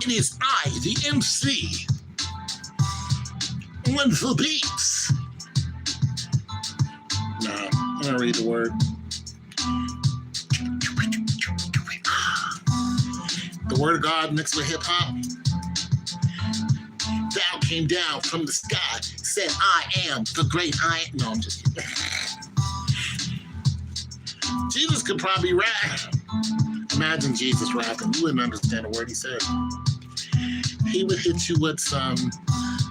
It is I, the MC, on the beats. Nah, I'm gonna read the word. The word of God mixed with hip hop. Thou came down from the sky, said, I am the great I am. No, I'm just kidding. Jesus could probably rap. Imagine Jesus rapping. You wouldn't understand a word he said. He would hit you with some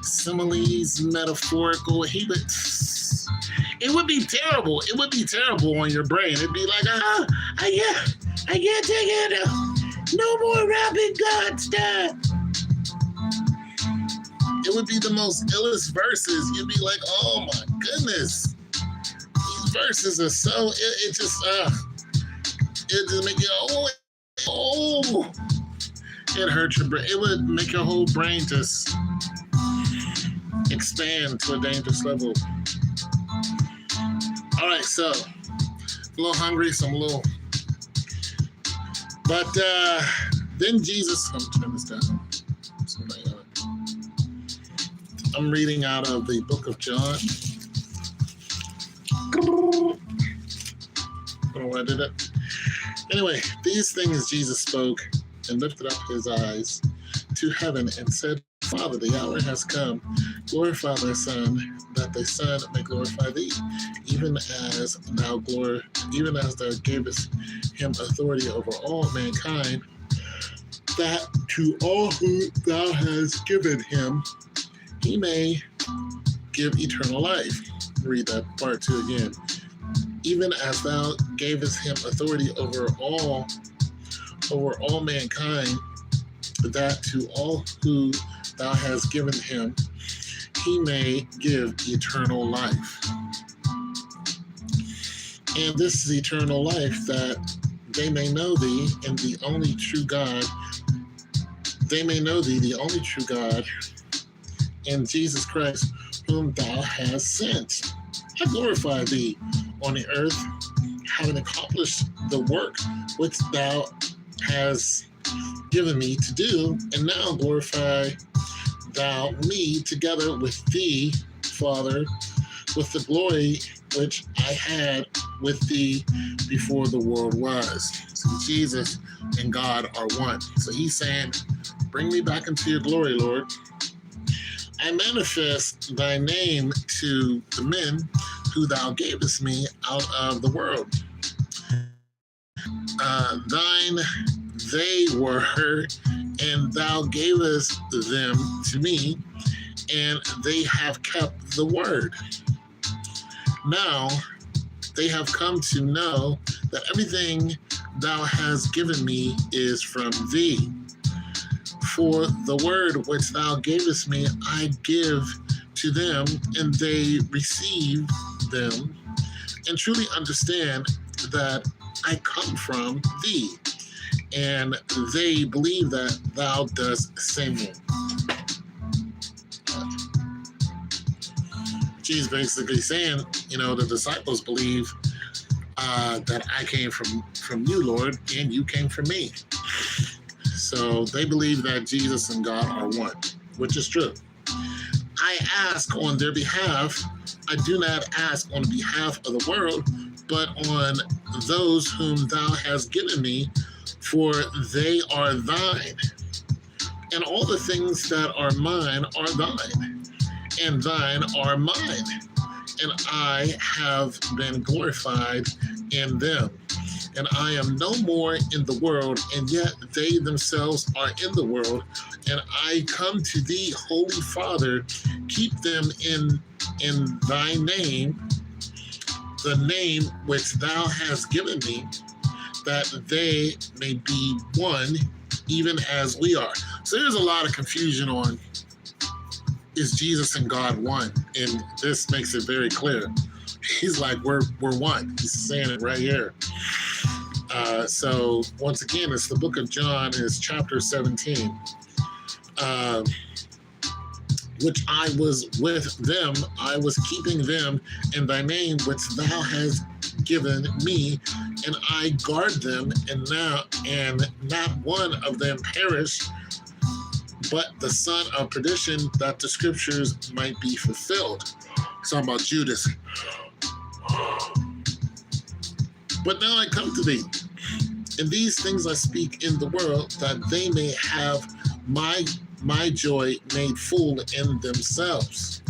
similes, metaphorical. It would be terrible. It would be terrible on your brain. It'd be like, I can't take it. No more rapping God stuff. It would be the most illest verses. You'd be like, oh my goodness. These verses are so, it just make you, oh. It hurts your brain. It would make your whole brain just expand to a dangerous level. All right, so a little hungry, so I'm a little. But then Jesus, I'm turn this down. I'm reading out of the book of John. I don't know why I did that. Anyway, these things Jesus spoke and lifted up his eyes to heaven and said, Father, the hour has come. Glorify thy Son, that thy Son may glorify thee, even as thou gavest him authority over all mankind, that to all who thou hast given him, he may give eternal life. Read that part 2 again. Even as thou gavest him authority over all mankind, that to all who thou hast given him, he may give eternal life. And this is eternal life, that they may know thee and the only true God. They may know thee, the only true God, and Jesus Christ, whom thou hast sent. I glorify thee on the earth, having accomplished the work which thou hast given me to do, and now glorify thou me together with thee, Father, with the glory which I had with thee before the world was. So Jesus and God are one. So he's saying, bring me back into your glory, Lord. I manifest thy name to the men who thou gavest me out of the world. Thine they were, and thou gavest them to me, and they have kept the word. Now they have come to know that everything thou hast given me is from thee. For the word which thou gavest me, I give to them, and they receive them, and truly understand that I come from thee, and they believe that thou dost send me. Jesus basically saying, the disciples believe that I came from you, Lord, and you came from me. So they believe that Jesus and God are one, which is true. I ask on their behalf. I do not ask on behalf of the world, but on those whom thou hast given me, for they are thine. And all the things that are mine are thine, and thine are mine. And I have been glorified in them, and I am no more in the world, and yet they themselves are in the world. And I come to thee, Holy Father, keep them in thy name, the name which thou hast given me, that they may be one, even as we are. So there's a lot of confusion on, is Jesus and God one? And this makes it very clear. He's like, we're one. He's saying it right here. So once again, it's the book of John, is chapter 17. Which I was with them, I was keeping them in thy name, which thou hast given me, and I guard them, and not one of them perished, but the son of perdition, that the scriptures might be fulfilled. It's talking about Judas. But now I come to thee, and these things I speak in the world, that they may have my joy made full in themselves.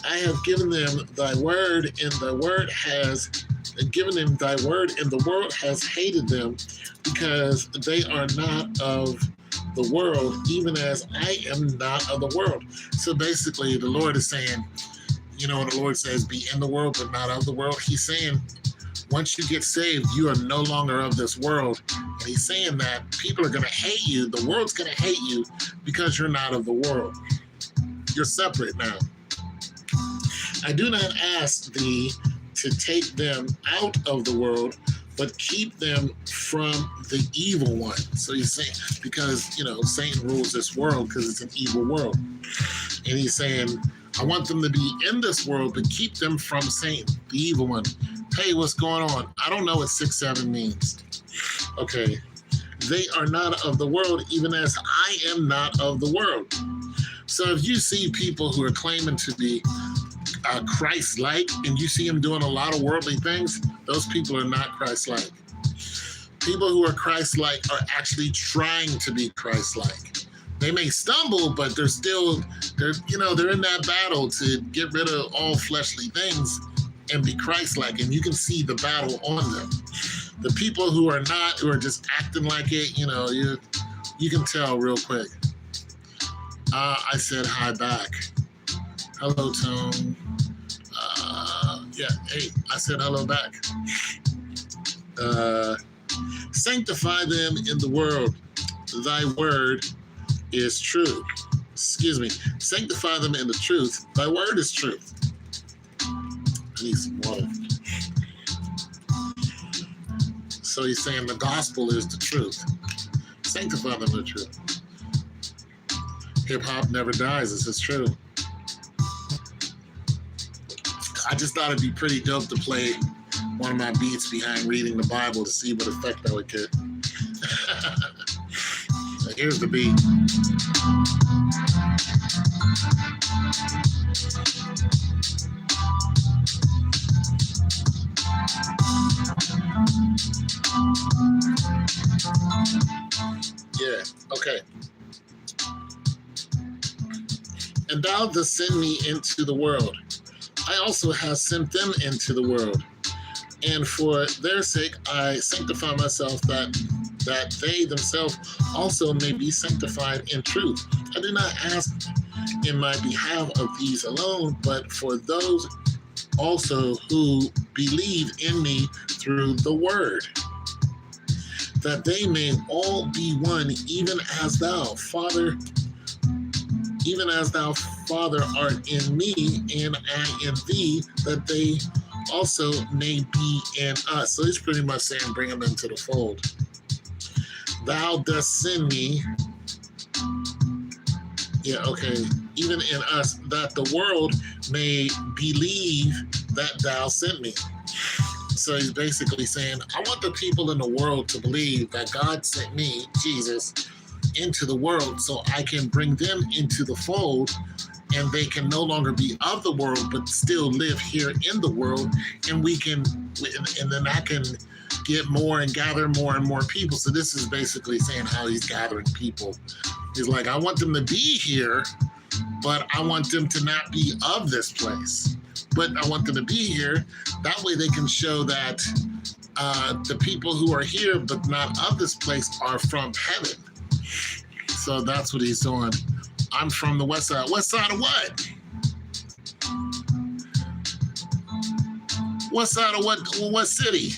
I have given them thy word, and thy word has given them thy word, and the world has hated them, because they are not of the world, even as I am not of the world. So basically, the Lord is saying, you know, when the Lord says, be in the world, but not of the world, he's saying, once you get saved, you are no longer of this world. And he's saying that people are going to hate you. The world's going to hate you because you're not of the world. You're separate now. I do not ask thee to take them out of the world, but keep them from the evil one. So he's saying, because, you know, Satan rules this world because it's an evil world. And he's saying, I want them to be in this world, but keep them from Satan, the evil one. Hey, what's going on? I don't know what 6-7 means. Okay. They are not of the world, even as I am not of the world. So if you see people who are claiming to be Christ-like, and you see them doing a lot of worldly things, those people are not Christ-like. People who are Christ-like are actually trying to be Christ-like. They may stumble, but they're in that battle to get rid of all fleshly things and be Christ-like, and you can see the battle on them. The people who are not, who are just acting like it, you can tell real quick. I said hi back. Hello, Tone. Hey, I said hello back. Sanctify them in the world. Thy word is true. Excuse me. Sanctify them in the truth. Thy word is truth. I need some water. So he's saying the gospel is the truth. Sanctify them in the truth. Hip hop never dies. This is true. I just thought it'd be pretty dope to play one of my beats behind reading the Bible to see what effect that would get. Here's the beat. Yeah, okay. And thou dost send me into the world. I also have sent them into the world. And for their sake I sanctify myself, that they themselves also may be sanctified in truth. I do not ask in my behalf of these alone, but for those also who believe in me through the word, that they may all be one, even as thou, Father, art in me, and I in thee, that they also may be in us. So he's pretty much saying, bring them into the fold. Thou dost send me, even in us, that the world may believe that thou sent me. So he's basically saying, I want the people in the world to believe that God sent me, Jesus, into the world so I can bring them into the fold, and they can no longer be of the world but still live here in the world, and then I can get more and gather more and more people. So this is basically saying how he's gathering people. He's like, I want them to be here, but I want them to not be of this place. But I want them to be here. That way they can show that The people who are here but not of this place are from heaven. So that's what he's doing. I'm from the west side. West side of what? West side of what city?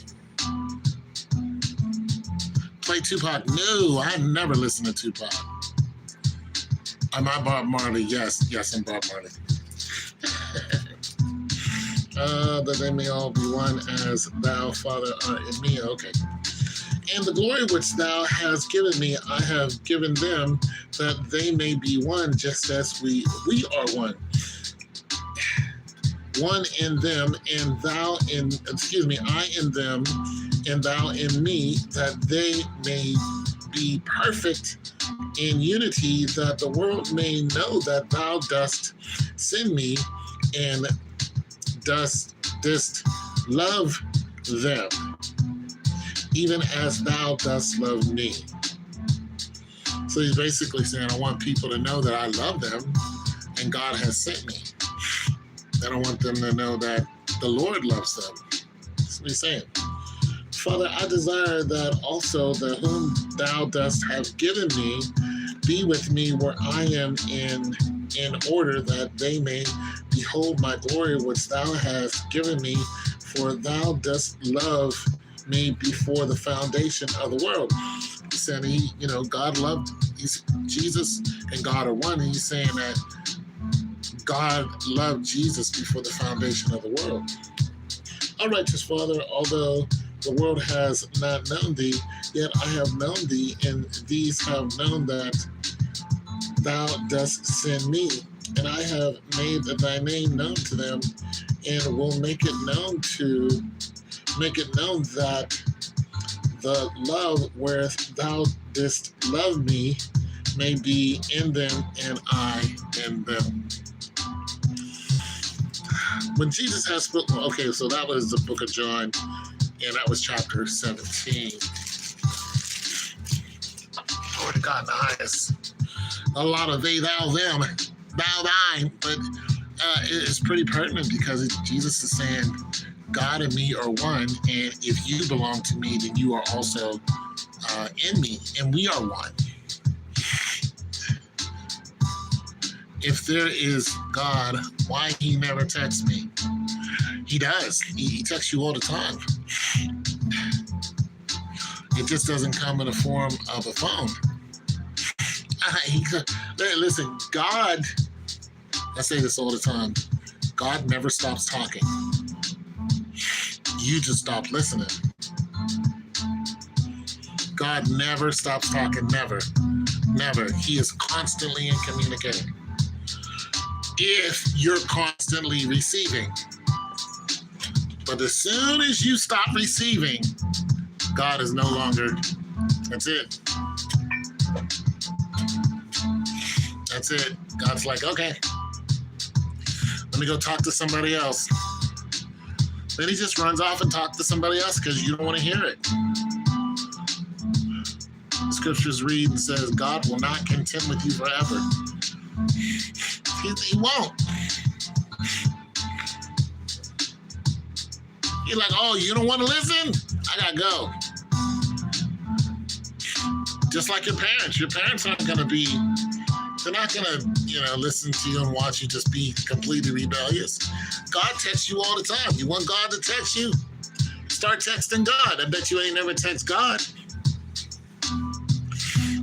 Play Tupac? No, I never listened to Tupac. Am I Bob Marley? Yes, I'm Bob Marley. That they may all be one as thou, Father, art in me. Okay. And the glory which thou hast given me, I have given them, that they may be one, just as we are one. One in them, and thou in, I in them, and thou in me, that they may be perfect in unity, that the world may know that thou dost send me, and dost love them, even as thou dost love me. So he's basically saying, I want people to know that I love them and God has sent me. I don't want them to know that the Lord loves them. That's what he's saying. Father, I desire that also that whom thou dost have given me be with me where I am in order that they may behold my glory which thou hast given me, for thou dost love me before the foundation of the world. He said, God loved, Jesus and God are one, and he's saying that God loved Jesus before the foundation of the world. Our righteous Father, although the world has not known thee, yet I have known thee, and these have known that thou dost send me. And I have made thy name known to them, and will make it known that the love wherewith thou didst love me may be in them, and I in them. When Jesus has spoken, okay, so that was the book of John, and that was chapter 17. Lord God, the highest. A lot of they, thou, them, thou, thine, but it's pretty pertinent because Jesus is saying, God and me are one, and if you belong to me, then you are also in me, and we are one. If there is God, why he never texts me? He does. He texts you all the time. It just doesn't come in the form of a phone. Listen, God, I say this all the time, God never stops talking. You just stop listening. God never stops talking, never. He is constantly in communicating. If you're constantly receiving. But as soon as you stop receiving, God is no longer, that's it. That's it. God's like, okay, let me go talk to somebody else. Then he just runs off and talks to somebody else because you don't want to hear it. The scriptures read and says, God will not contend with you forever. He won't. You're like, oh, you don't want to listen? I gotta go. Just like your parents. Your parents aren't gonna be, they're not gonna, listen to you and watch you just be completely rebellious. God texts you all the time. You want God to text you? Start texting God. I bet you ain't never text God.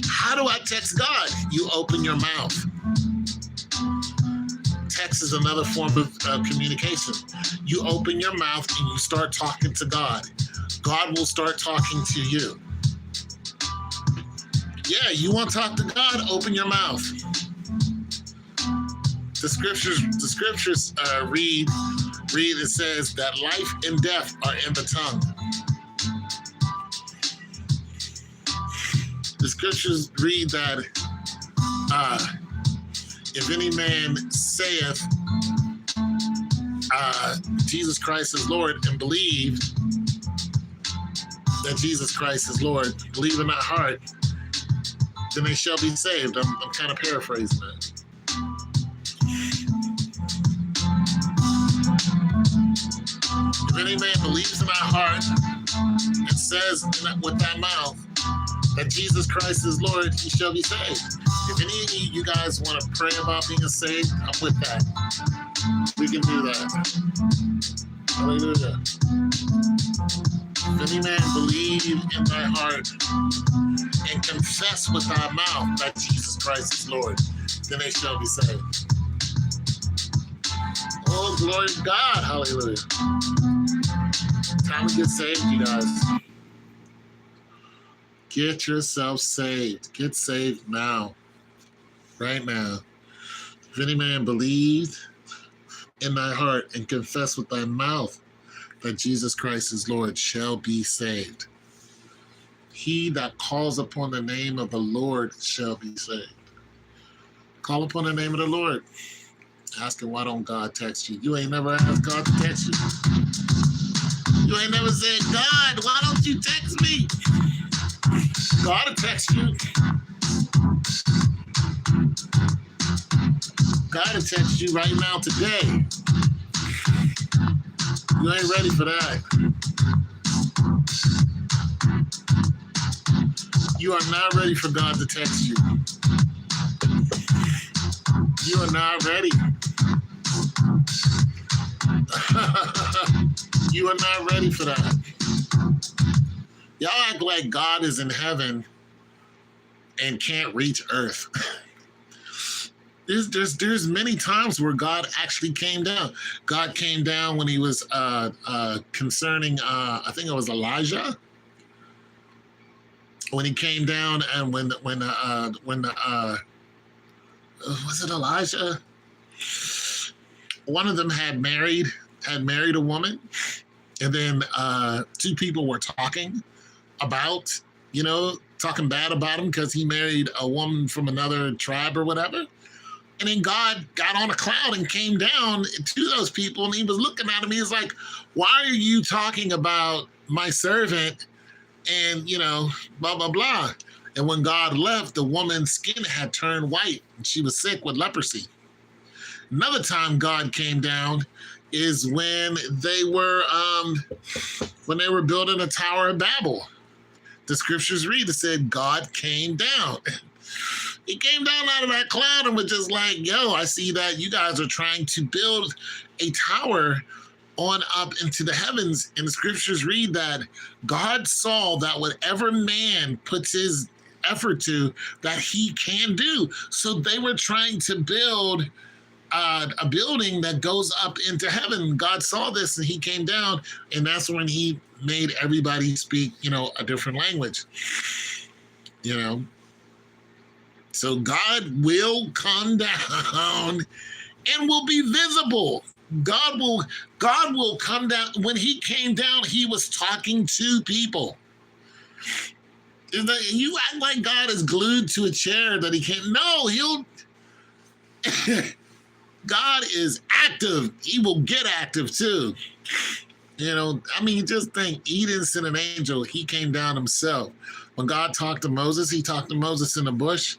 How do I text God? You open your mouth. Text is another form of communication. You open your mouth and you start talking to God. God will start talking to you. Yeah, you want to talk to God? Open your mouth. The scriptures read, it says that life and death are in the tongue. The scriptures read that if any man saith Jesus Christ is Lord and believe that Jesus Christ is Lord, believe in that heart, then they shall be saved. I'm kind of paraphrasing that. If any man believes in our heart says with thy mouth that Jesus Christ is Lord, you shall be saved. If any of you guys want to pray about being saved, I'm with that. We can do that. Hallelujah. If any man believe in thy heart and confess with thy mouth that Jesus Christ is Lord, then they shall be saved. Oh, glory to God. Hallelujah. Time to get saved, you guys. Get yourself saved. Get saved now. Right now. If any man believe in thy heart and confess with thy mouth that Jesus Christ is Lord shall be saved. He that calls upon the name of the Lord shall be saved. Call upon the name of the Lord. Asking why don't God text you? You ain't never asked God to text you. You ain't never said, God, why don't you text me? God will text you. God will text you right now today. You ain't ready for that. You are not ready for God to text you. You are not ready. You are not ready for that. Y'all act like God is in heaven and can't reach earth. There's many times where God actually came down. God came down when he was concerning I think it was Elijah. When he came down and when was it Elijah? One of them had married a woman, and then two people were talking bad about him because he married a woman from another tribe or whatever. And then God got on a cloud and came down to those people, and he was looking at him. He was like, why are you talking about my servant? And, blah, blah, blah. And when God left, the woman's skin had turned white, and she was sick with leprosy. Another time God came down is when they were building a Tower of Babel. The scriptures read, it said God came down. He came down out of that cloud and was just like, yo, I see that you guys are trying to build a tower on up into the heavens. And the scriptures read that God saw that whatever man puts his effort to, that he can do. So they were trying to build a building that goes up into heaven. God saw this and he came down, and that's when he made everybody speak, a different language. So God will come down and will be visible. God will come down. When he came down, he was talking to people. You act like God is glued to a chair that he can't. No, God is active. He will get active too. Just think, he didn't send an angel. He came down himself. When God talked to Moses, he talked to Moses in the bush.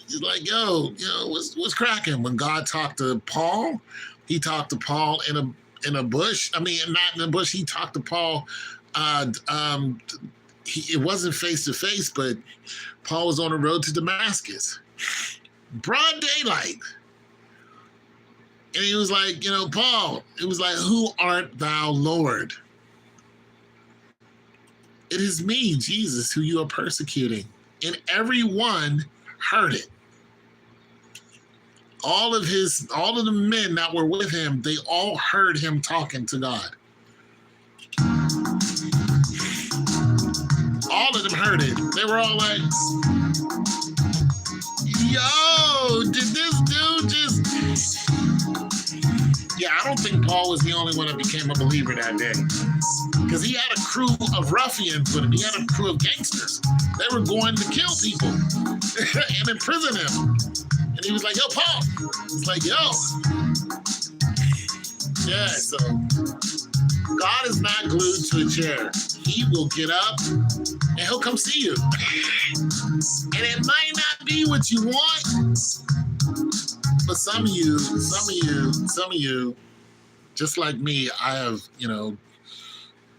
He's like, yo, what's cracking? When God talked to Paul, he talked to Paul in a bush. I mean, not in a bush. He talked to Paul. It wasn't face to face, but Paul was on the road to Damascus, broad daylight. And he was like, Paul, it was like, who art thou, Lord? It is me, Jesus, who you are persecuting. And everyone heard it. All of the men that were with him, they all heard him talking to God. All of them heard it. They were all like, yo, did this dude just... Yeah, I don't think Paul was the only one that became a believer that day. Because he had a crew of ruffians with him. He had a crew of gangsters. They were going to kill people and imprison him. And he was like, yo, Paul. He's like, yo. Yeah, so God is not glued to a chair. He will get up and he'll come see you. And it might not be what you want, but some of you, just like me, I have,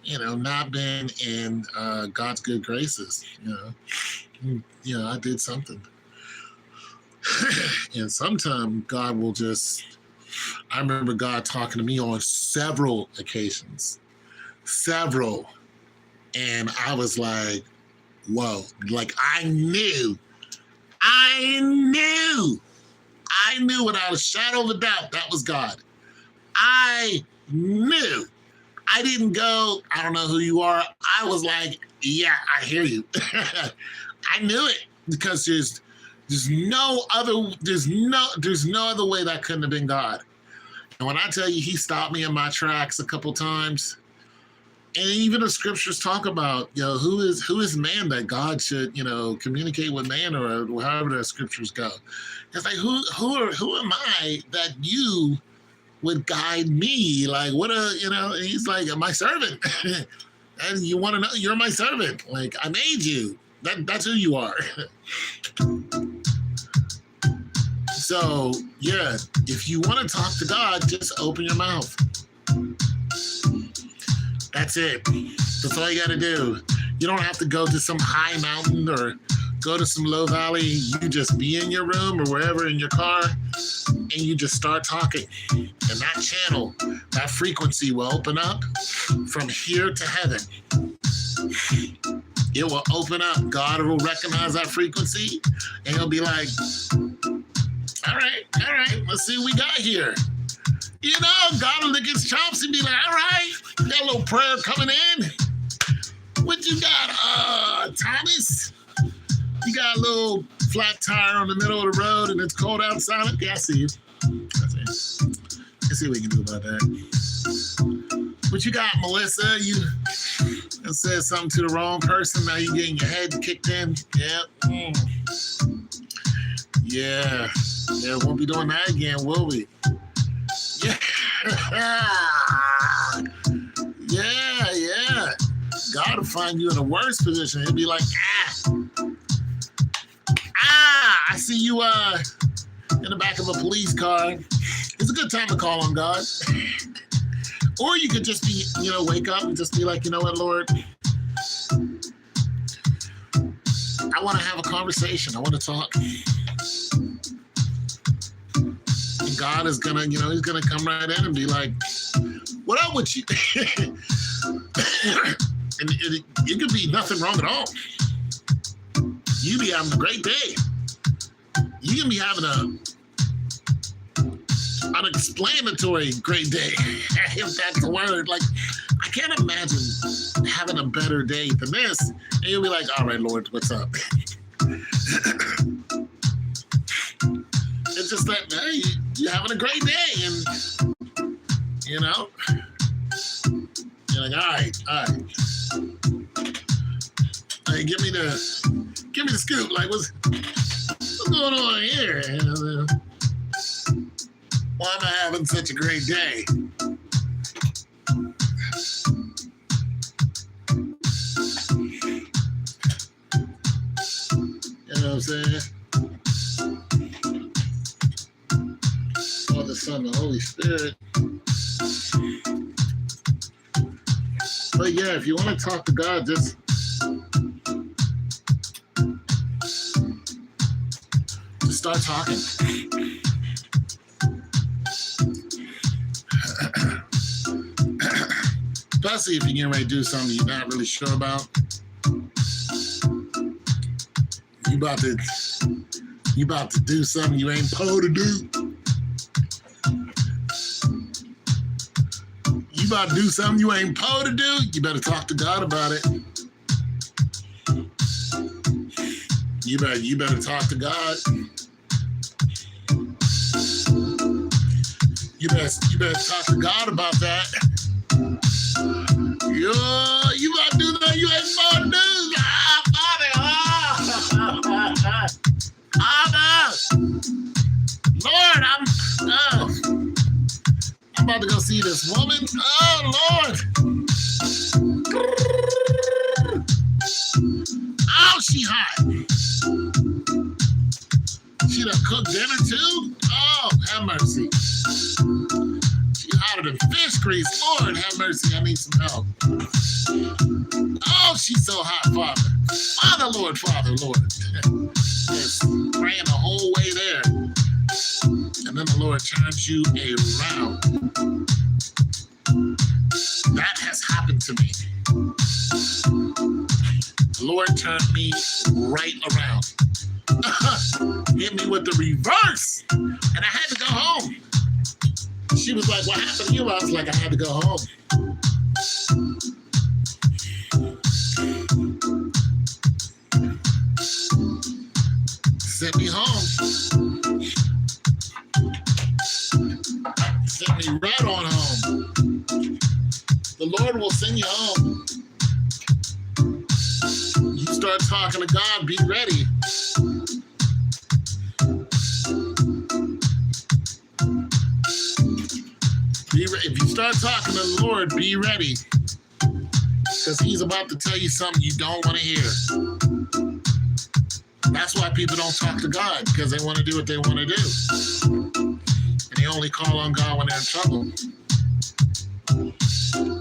not been in God's good graces. I did something. And sometimes God will I remember God talking to me on several occasions, and I was like, whoa, like I knew without a shadow of a doubt that was God. I knew. I didn't go, I don't know who you are. I was like, yeah, I hear you. I knew it because there's no other way that couldn't have been God. And when I tell you, he stopped me in my tracks a couple times. And even the scriptures talk about, who is man that God should, communicate with man, or however the scriptures go. It's like, who am I that you would guide me? Like, he's like, my servant. And you want to know, you're my servant. Like, I made you. That's who you are. So, yeah, if you want to talk to God, just open your mouth. That's it. That's all you got to do. You don't have to go to some high mountain or go to some low valley. You just be in your room or wherever in your car, and you just start talking. And that channel, that frequency will open up from here to heaven. It will open up. God will recognize that frequency, and he'll be like, all right, let's see what we got here. God will lick his chops and be like, all right, got a little prayer coming in. What you got, Thomas? You got a little flat tire on the middle of the road and it's cold outside? Yeah, I see you. Let's see what we can do about that. What you got, Melissa? You said something to the wrong person. Now you're getting your head kicked in. Yeah. Yeah, won't be doing that again, will we? Yeah. God will find you in a worse position. He'll be like, I see you in the back of a police car. It's a good time to call on God. Or you could just be, wake up and just be like, you know what, Lord? I want to have a conversation. I want to talk. And God is going to, he's going to come right in and be like, what up with you? And it could be nothing wrong at all. You be having a great day. You can be having an unexplanatory great day, if that's the word. Like, I can't imagine having a better day than this. And you'll be like, all right, Lord, what's up? It's just that, hey, you're having a great day. And, you're like, all right. Hey, give me the scoop. Like, what's going on here? Why am I having such a great day? You know what I'm saying? Father, Son, the Holy Spirit. But yeah, if you want to talk to God, just start talking. Especially if you're getting ready to do something you're not really sure about. You about to do something you ain't supposed to do. You about to do something you ain't supposed to do. You better talk to God about it. You better talk to God. You better talk to God about that. You about to do that you ain't supposed to do. Lord, I'm about to go see this woman. Oh, Lord. Oh, she hot. She done cooked dinner too? Oh, have mercy. She hotter than fish increase. Lord, have mercy. I need some help. Oh, she's so hot, Father. Father, Lord, Father, Lord. Just praying the whole way there. And then the Lord turns you around. That has happened to me. The Lord turned me right around. Hit me with the reverse. And I had to go home. She was like, what happened to you? I was like, I had to go home. Sent me home. Sent me right on home. The Lord will send you home. You start talking to God, be ready. If you start talking to the Lord, be ready. Because he's about to tell you something you don't want to hear. That's why people don't talk to God, because they want to do what they want to do. And they only call on God when they're in trouble.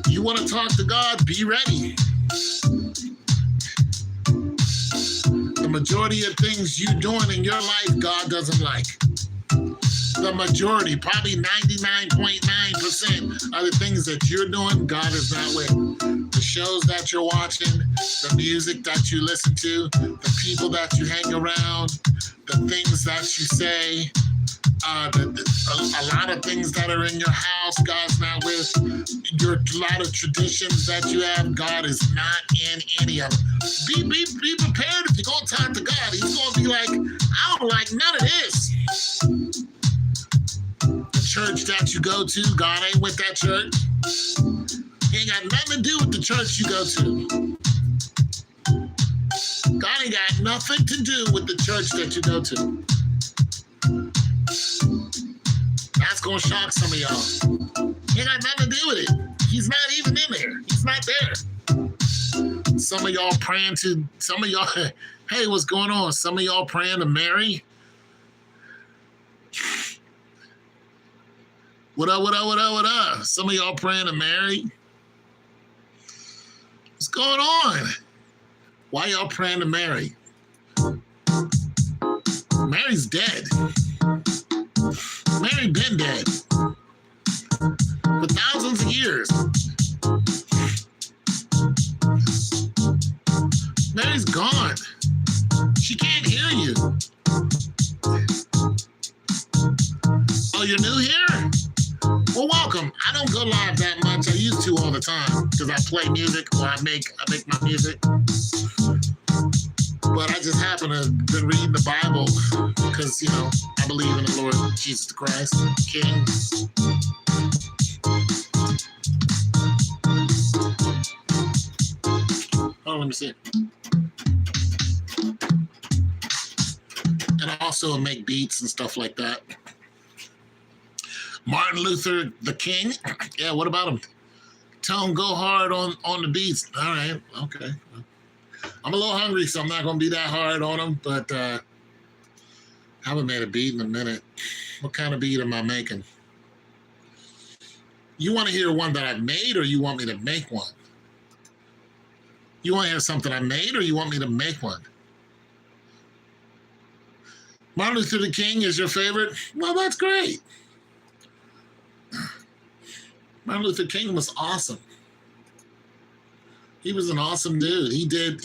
You want to talk to God, be ready. The majority of things you're doing in your life, God doesn't like. The majority, probably 99.9% of the things that you're doing, God is not with. The shows that you're watching, the music that you listen to, the people that you hang around, the things that you say, a lot of things that are in your house, God's not with. A lot of traditions that you have, God is not in any of them. Be prepared if you're going to talk to God. He's going to be like, I don't like none of this. The church that you go to, God ain't with that church. He ain't got nothing to do with the church you go to. God ain't got nothing to do with the church that you go to. That's going to shock some of y'all. He ain't got nothing to do with it. He's not even in there. He's not there. Some of y'all praying to, hey, what's going on? Some of y'all praying to Mary. What up, what up, what up, what up? Some of y'all praying to Mary. What's going on? Why y'all praying to Mary? Mary's dead. Mary been dead for thousands of years. Mary's gone. She can't hear you. Oh, you're new here? Well, welcome. I don't go live that much. I used to all the time because I play music or I make my music. But I just happen to have been reading the Bible because, I believe in the Lord Jesus Christ, King. Oh, let me see. And I also make beats and stuff like that. Martin Luther, the King. Yeah, what about him? Tone, go hard on the beats. All right, okay. I'm a little hungry, so I'm not going to be that hard on him, but I haven't made a beat in a minute. What kind of beat am I making? You want to hear one that I've made, or you want me to make one? You want to hear something I made, or you want me to make one? Martin Luther the King is your favorite? Well, that's great. Martin Luther King was awesome. He was an awesome dude. He did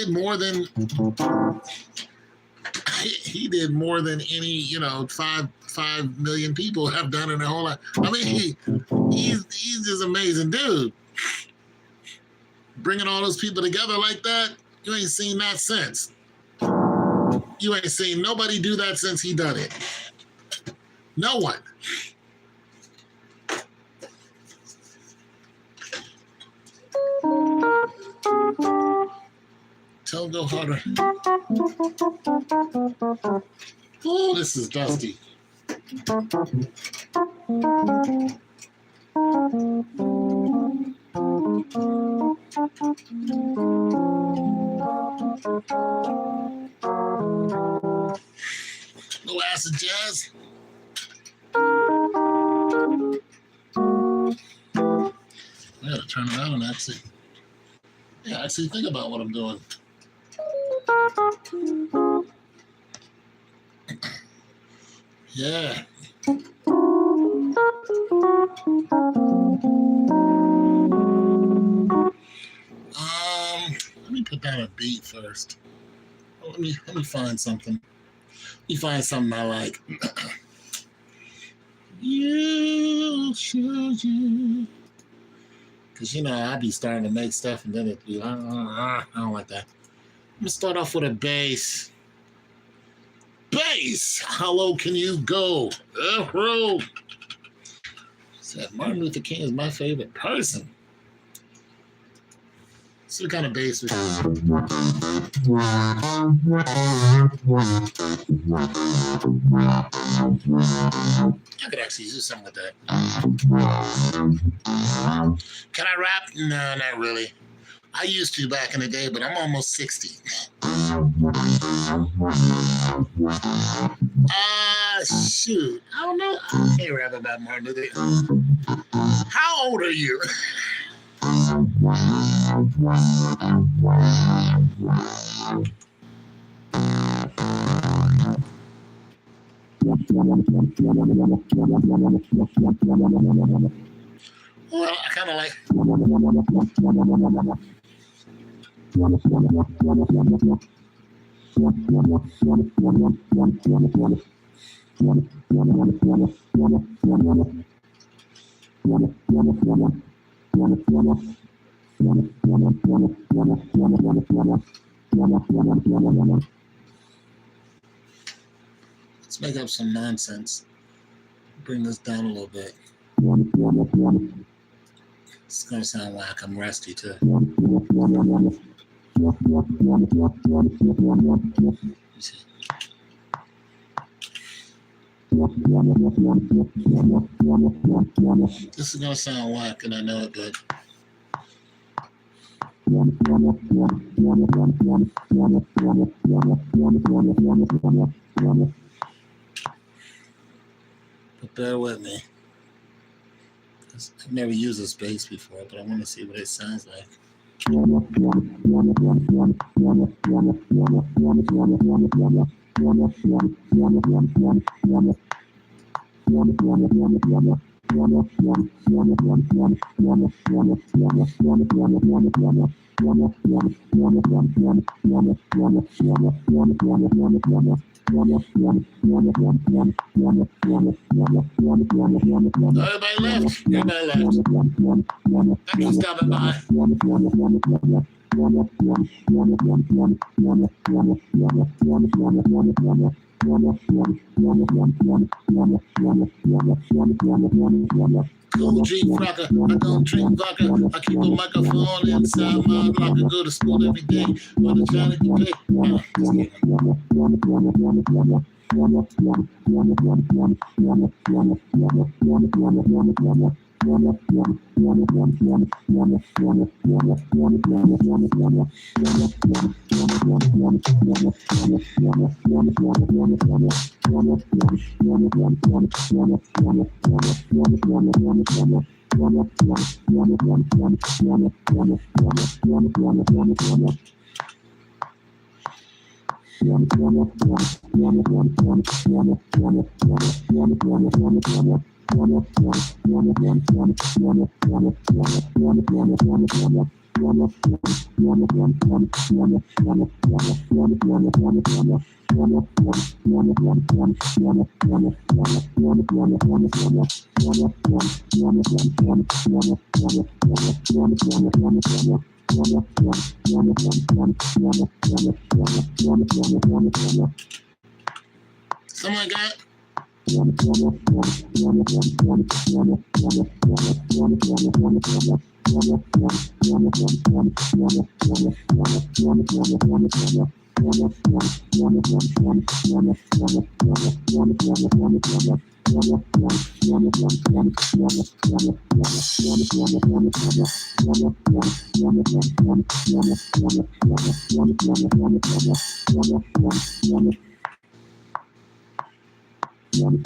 more than any 5 million people have done in their whole life. I mean, he's just an amazing dude. Bringing all those people together like that, you ain't seen that since. You ain't seen nobody do that since he done it. No one. Tell go harder. Oh, this is dusty. No acid jazz. turn around and actually think about what I'm doing. Yeah. Let me put down a beat first. Let me find something. Let me find something I like. You should you. Because, I be starting to make stuff and then it'd be, I don't like that. I'm going to start off with a bass. Bass! How low can you go? Bro. Said Martin Luther King is my favorite person. See what kind of bass we have. I could actually do something with that. Can I rap? No, not really. I used to back in the day, but I'm almost 60. Shoot. I don't know. I can't rap about Martin Luther King. How old are you? Well, I kind of like. Let's make up some nonsense. Bring this down a little bit. It's gonna sound like I'm rusty too. This is gonna sound whack, and I know it, but bear with me. I've never used this bass before, but I want to see what it sounds like. Everybody left. Thank you for stopping by. Cool drink vodka, I don't drink vodka. I keep a microphone inside my locker. Go to school every day, but I'm trying to get paid. Something like that. I'm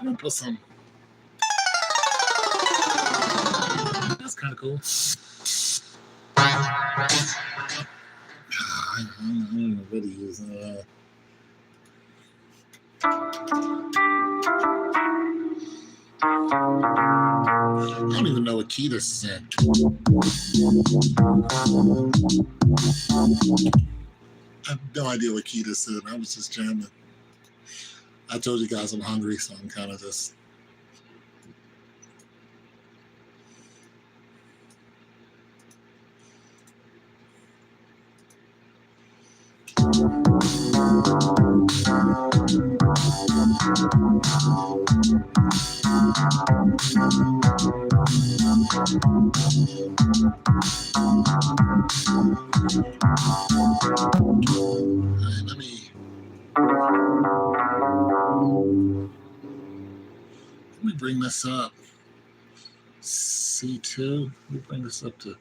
gonna put some. That's kind of cool. I don't really use I don't even know what key this is in. I have no idea what key this is. I was just jamming. I told you guys I'm hungry, so I'm kind of just. Let me bring this up. C2. Let me bring this up to.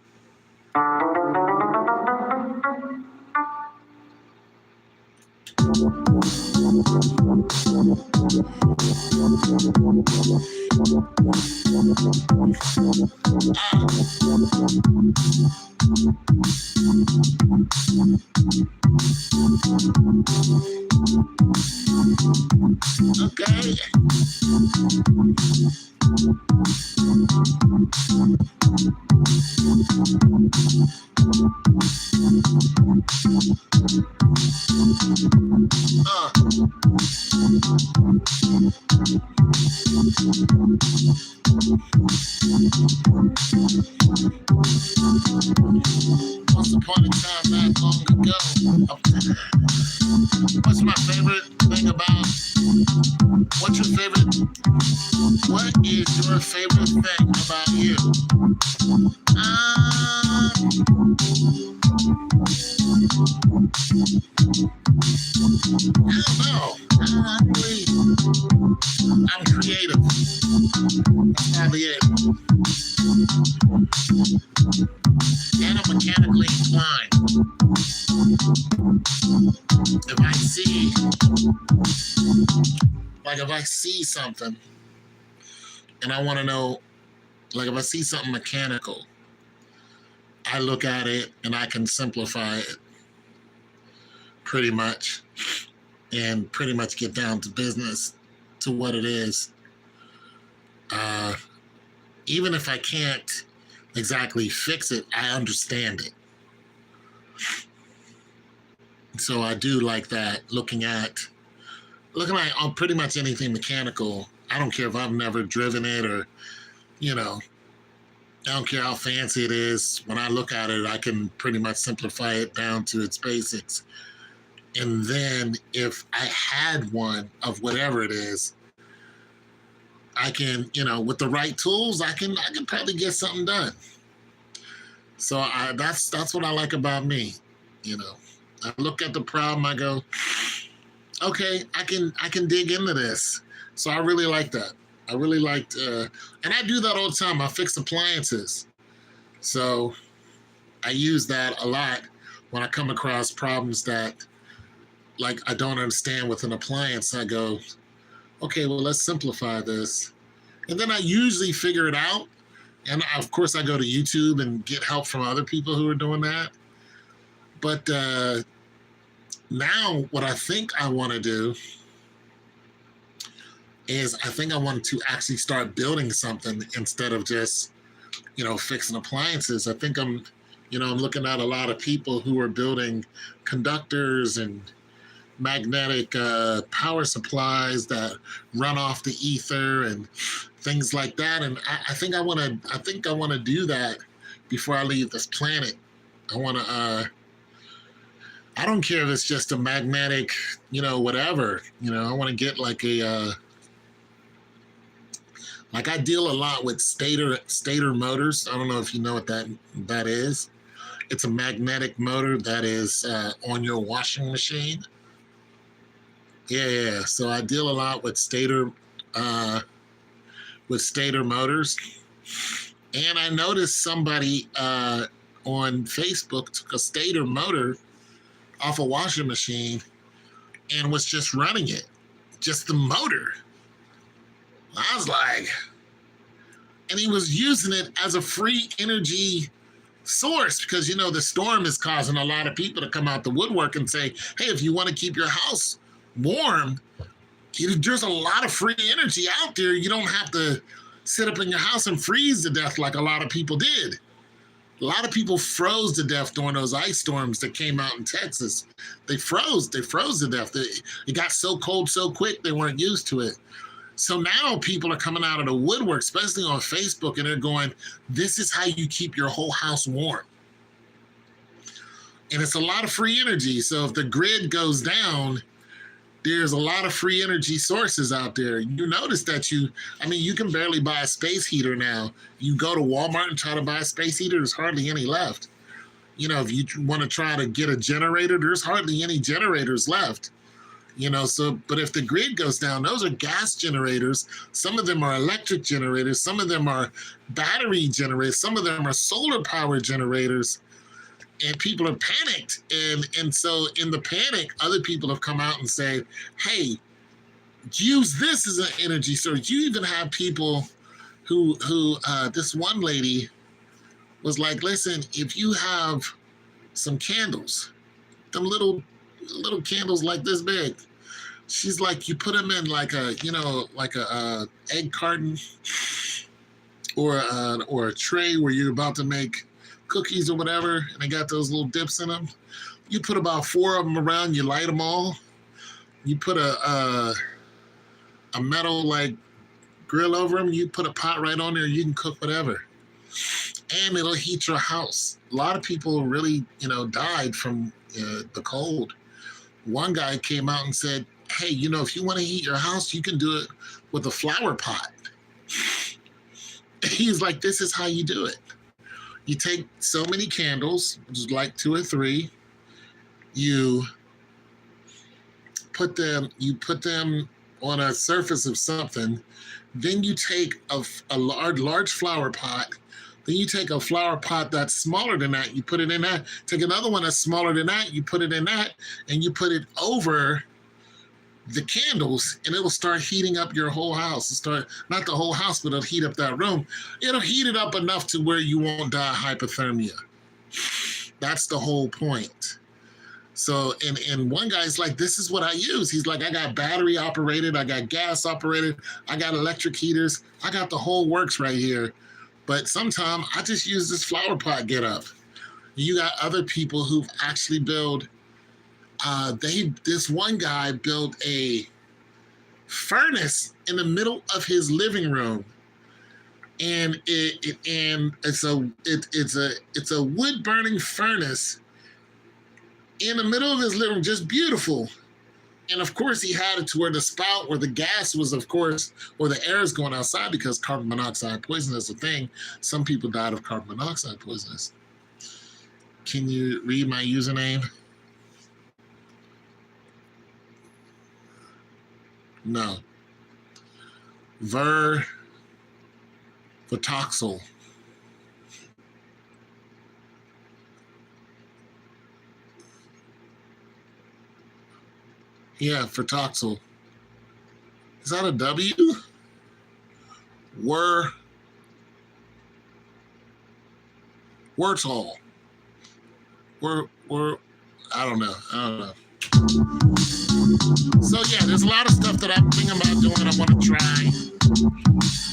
Okay. Once upon a time, not long ago. What's my favorite thing about? What's your favorite? What is your favorite thing about you? I don't know. I'm creative. That's probably it. And I'm mechanically inclined. If I see something and I want to know, like if I see something mechanical, I look at it and I can simplify it pretty much and pretty much get down to business to what it is. Even if I can't exactly fix it, I understand it. So I do like that, looking at pretty much anything mechanical. I don't care if I've never driven it or, I don't care how fancy it is. When I look at it, I can pretty much simplify it down to its basics. And then if I had one of whatever it is, I can, with the right tools, I can probably get something done. So that's what I like about me. I look at the problem, I go, okay, I can dig into this. So I really like that. I really liked, and I do that all the time. I fix appliances. So I use that a lot when I come across problems that, like, I don't understand with an appliance. I go, okay, well, let's simplify this. And then I usually figure it out. And of course, I go to YouTube and get help from other people who are doing that. But now what I think I want to do is I think I want to actually start building something instead of just, fixing appliances. I think I'm, I'm looking at a lot of people who are building conductors and magnetic power supplies that run off the ether and things like that. And I think I want to do that before I leave this planet. I want to. I don't care if it's just a magnetic, whatever. I want to get like a. Like I deal a lot with stator motors. I don't know if you know what that is. It's a magnetic motor that is on your washing machine. Yeah. So I deal a lot with stator motors. And I noticed somebody on Facebook took a stator motor off a washing machine and was just running it, just the motor. I was like, and he was using it as a free energy source because, the storm is causing a lot of people to come out the woodwork and say, hey, if you want to keep your house warm, there's a lot of free energy out there. You don't have to sit up in your house and freeze to death like a lot of people did. A lot of people froze to death during those ice storms that came out in Texas. They froze to death. It got so cold so quick they weren't used to it. So now people are coming out of the woodwork, especially on Facebook, and they're going, this is how you keep your whole house warm. And it's a lot of free energy. So if the grid goes down, there's a lot of free energy sources out there. You notice that you can barely buy a space heater now. You go to Walmart and try to buy a space heater, there's hardly any left. If you want to try to get a generator, there's hardly any generators left. But if the grid goes down, those are gas generators. Some of them are electric generators. Some of them are battery generators. Some of them are solar power generators. And people are panicked. And so in the panic, other people have come out and say, hey, use this as an energy source. You even have people who this one lady was like, listen, if you have some candles, them little candles like this big, she's like, you put them in like a egg carton or a tray where you're about to make cookies or whatever, and they got those little dips in them. You put about 4 of them around, you light them all. You put a metal like grill over them. You put a pot right on there. You can cook whatever, and it'll heat your house. A lot of people really, died from the cold. One guy came out and said, hey, if you want to heat your house, you can do it with a flower pot. He's like, this is how you do it. You take so many candles, which is like 2 or 3. You put them on a surface of something. Then you take a large flower pot. Then you take a flower pot that's smaller than that, you put it in that. Take another one that's smaller than that, you put it in that, and you put it over the candles, and it'll start heating up your whole house. Not the whole house, but it'll heat up that room. It'll heat it up enough to where you won't die hypothermia. That's the whole point. So, and one guy's like, this is what I use. He's like, I got battery operated, I got gas operated, I got electric heaters, I got the whole works right here. But sometimes I just use this flower pot get up. You got other people who've actually built, this one guy built a furnace in the middle of his living room. And it's a wood burning furnace in the middle of his living room, just beautiful. And of course, he had it to where the spout, where the gas was, of course, or the air is going outside because carbon monoxide poison is a thing. Some people died of carbon monoxide poisonous. Can you read my username? No. Vitoxel. Yeah, Vitoxel. Is that a W? Wurtol. I don't know. So yeah, there's a lot of stuff that I'm thinking about doing. I want to try.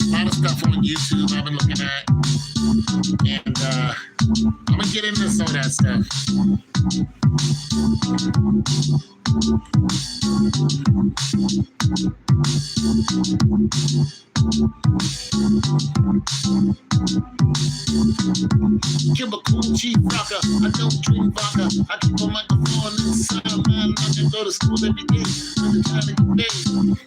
A lot of stuff on YouTube I've been looking at. And I'm gonna get into some of that stuff. Chemical chief rocker, I don't drink vodka. I keep a microphone inside man. I can go to school every day. I'm trying to get paid.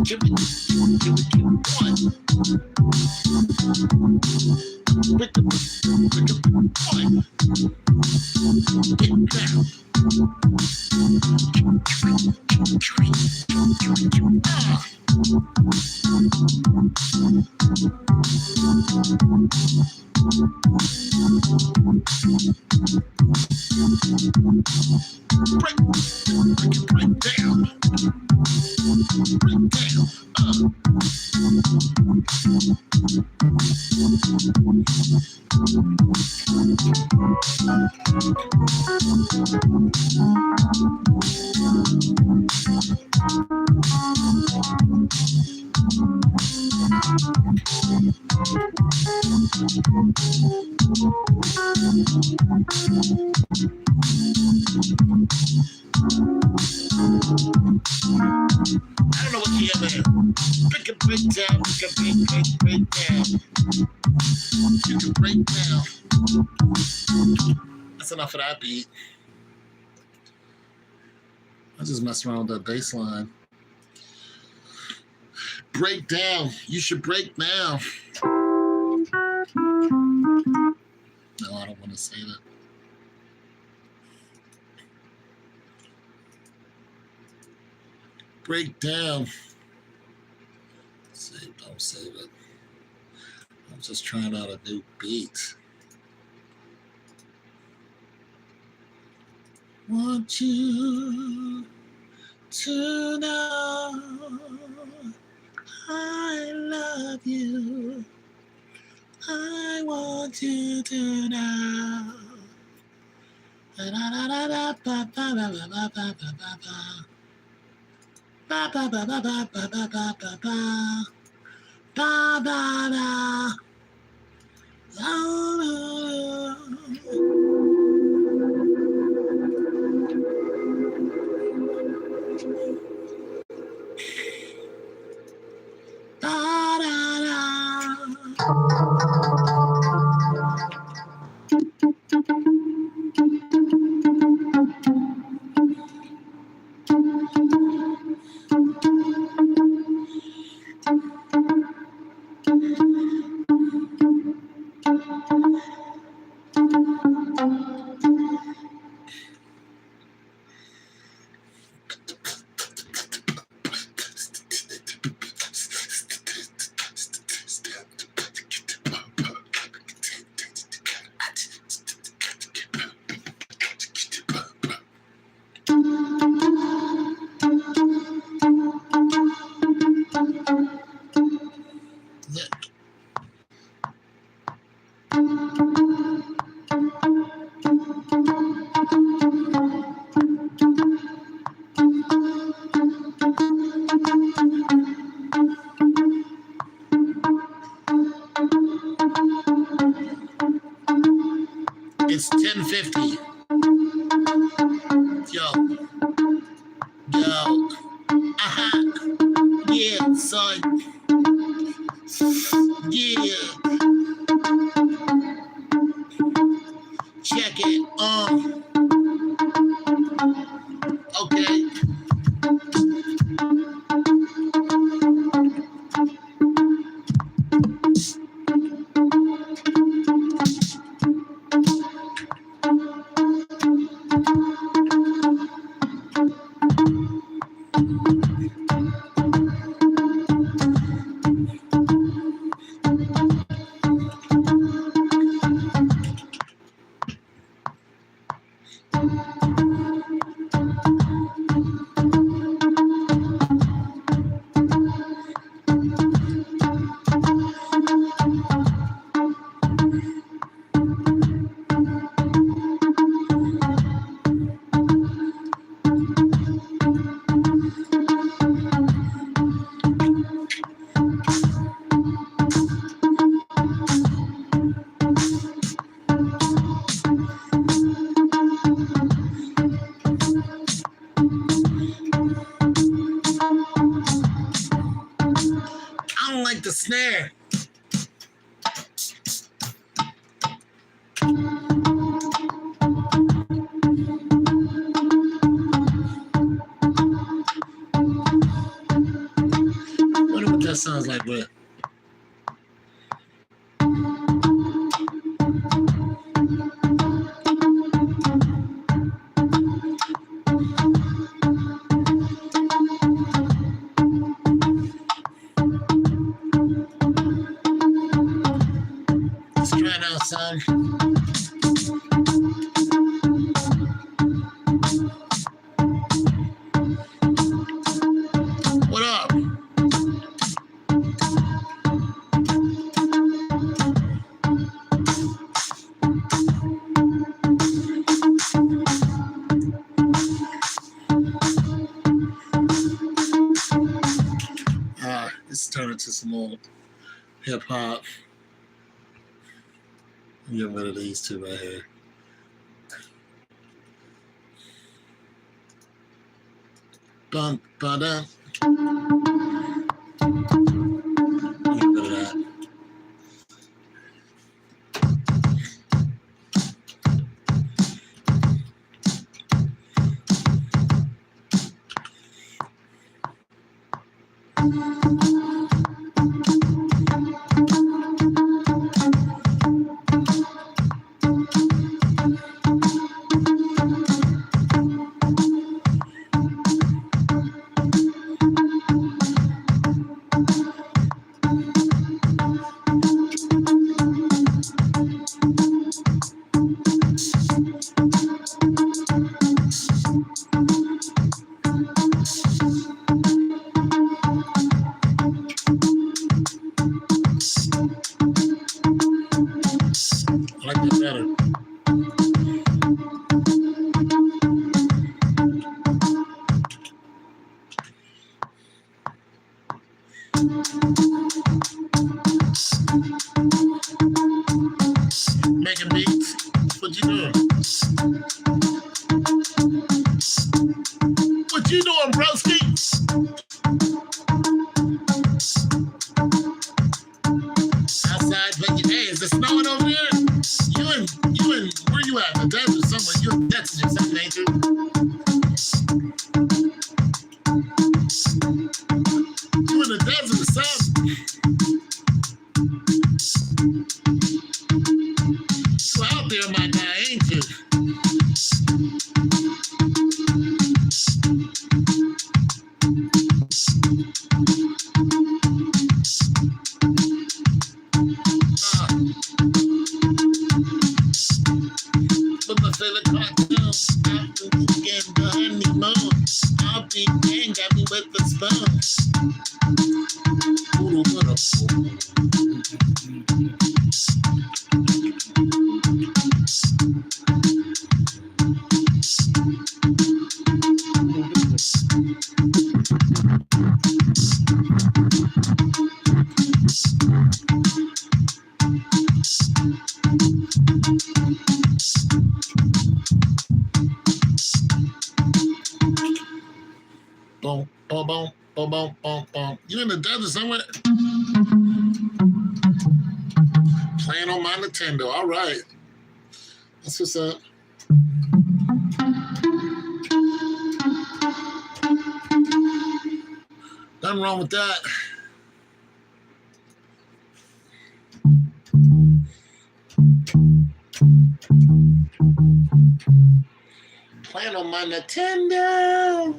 Give me one. Pick up one. Get down. Break down. Break down. I don't know what the other break down, break down. You can break down. That's enough of that beat. I just messed around with that bass line. Break down. You should break down. No, I don't want to say that. Break down. Save, don't save it. I'm just trying out a new beat. Want you to know I love you. I want you to know. Ba ba ba ba ba ba ba ba ba ba ba. Ba ba ba ba ba ba ba ba ba ba. Ba ba ba. It's 10:50. Yo. Yeah, son. Yeah. Check it. Okay. That sounds like what? Let's try it out, son. What up? Let's turn it to some old hip hop. Get rid of these two right here. Bum, ba-dum. Get rid of that. I like that better. Making beats. What you doing? What you doing, broski? Outside, but hey, is it snowing over there? You in, where you at? The desert somewhere. You in Texas or something, ain't you? You in the desert or something? You out there, my guy, ain't you? But my favorite cartoon, after the weekend, the honeymoon. I'll be gang, got me with the spoon. Boom, boom, boom, boom, boom, boom, boom. You in the desert somewhere? Playing on my Nintendo. All right. That's what's up. Nothing wrong with that. Playing on my Nintendo.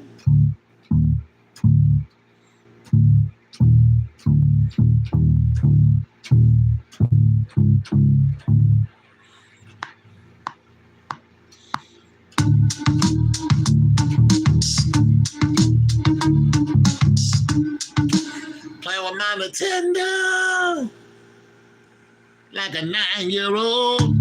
Playing with my Nintendo like a 9-year-old.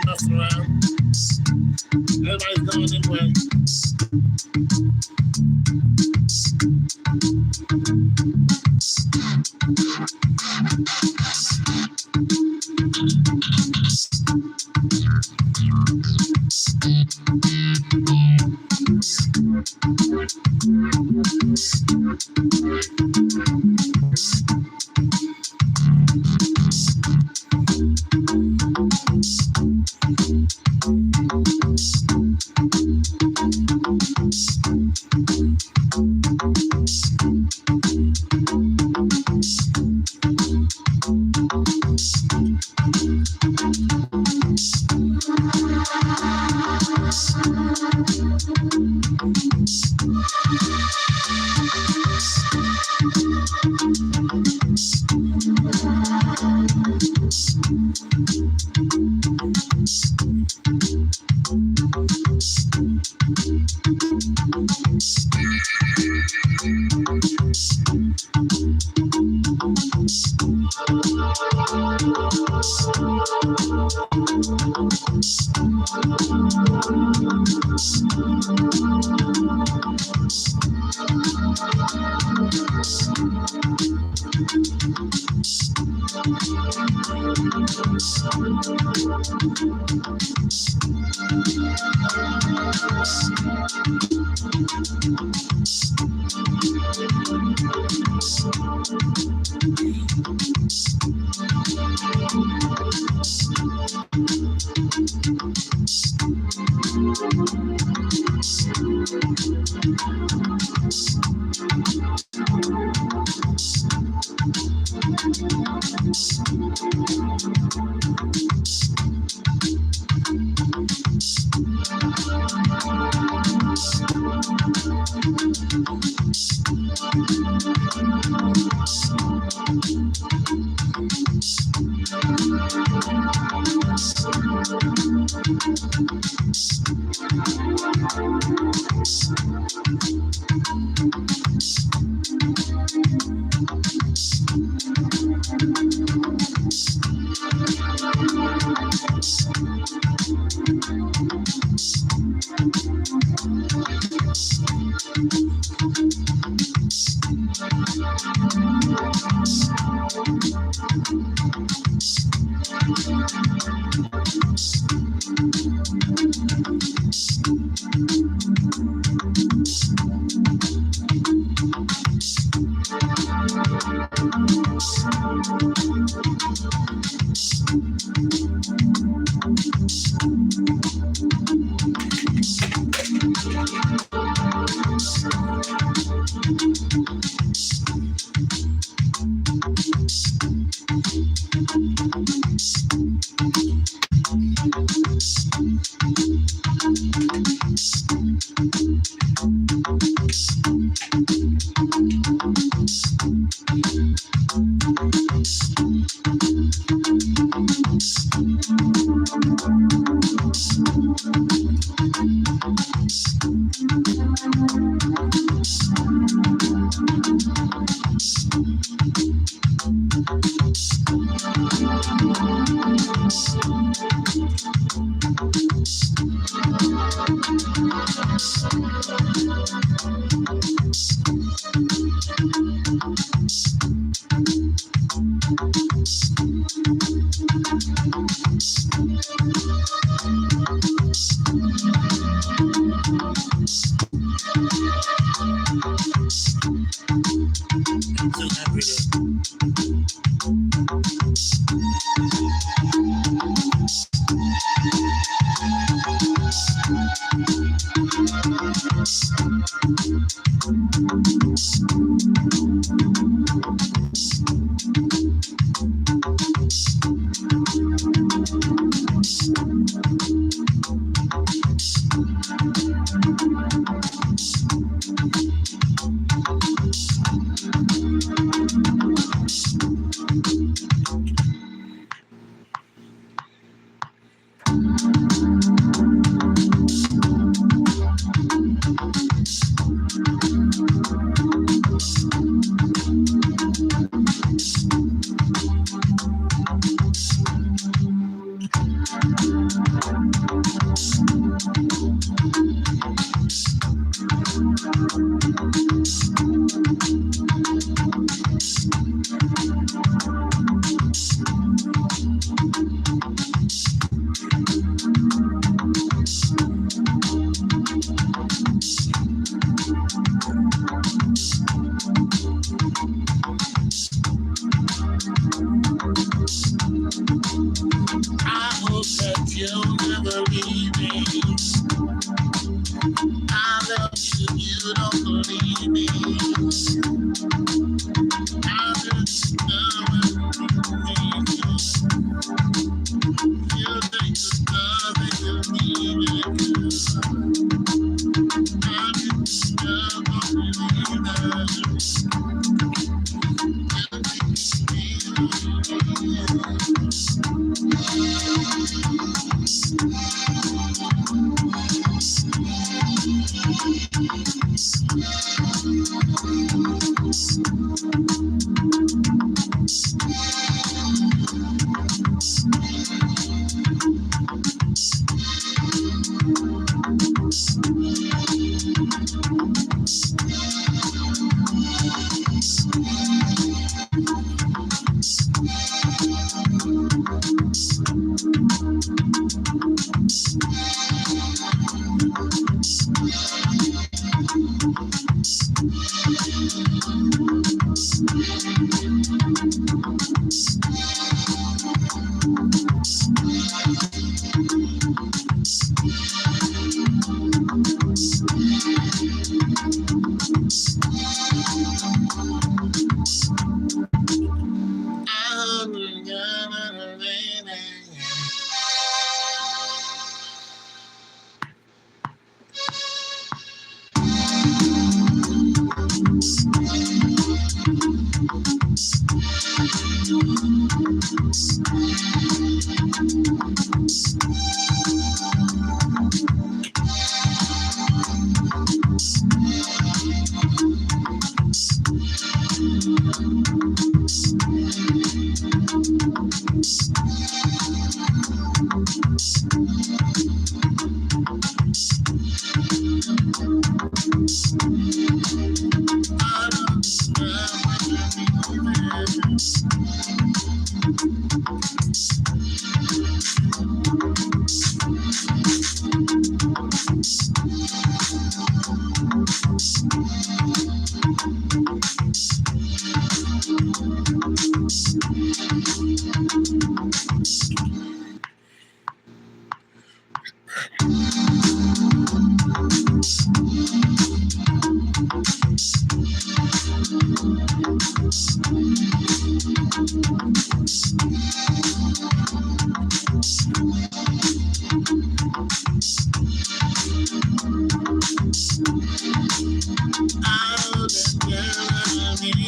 Messing around. Everybody's going anyway.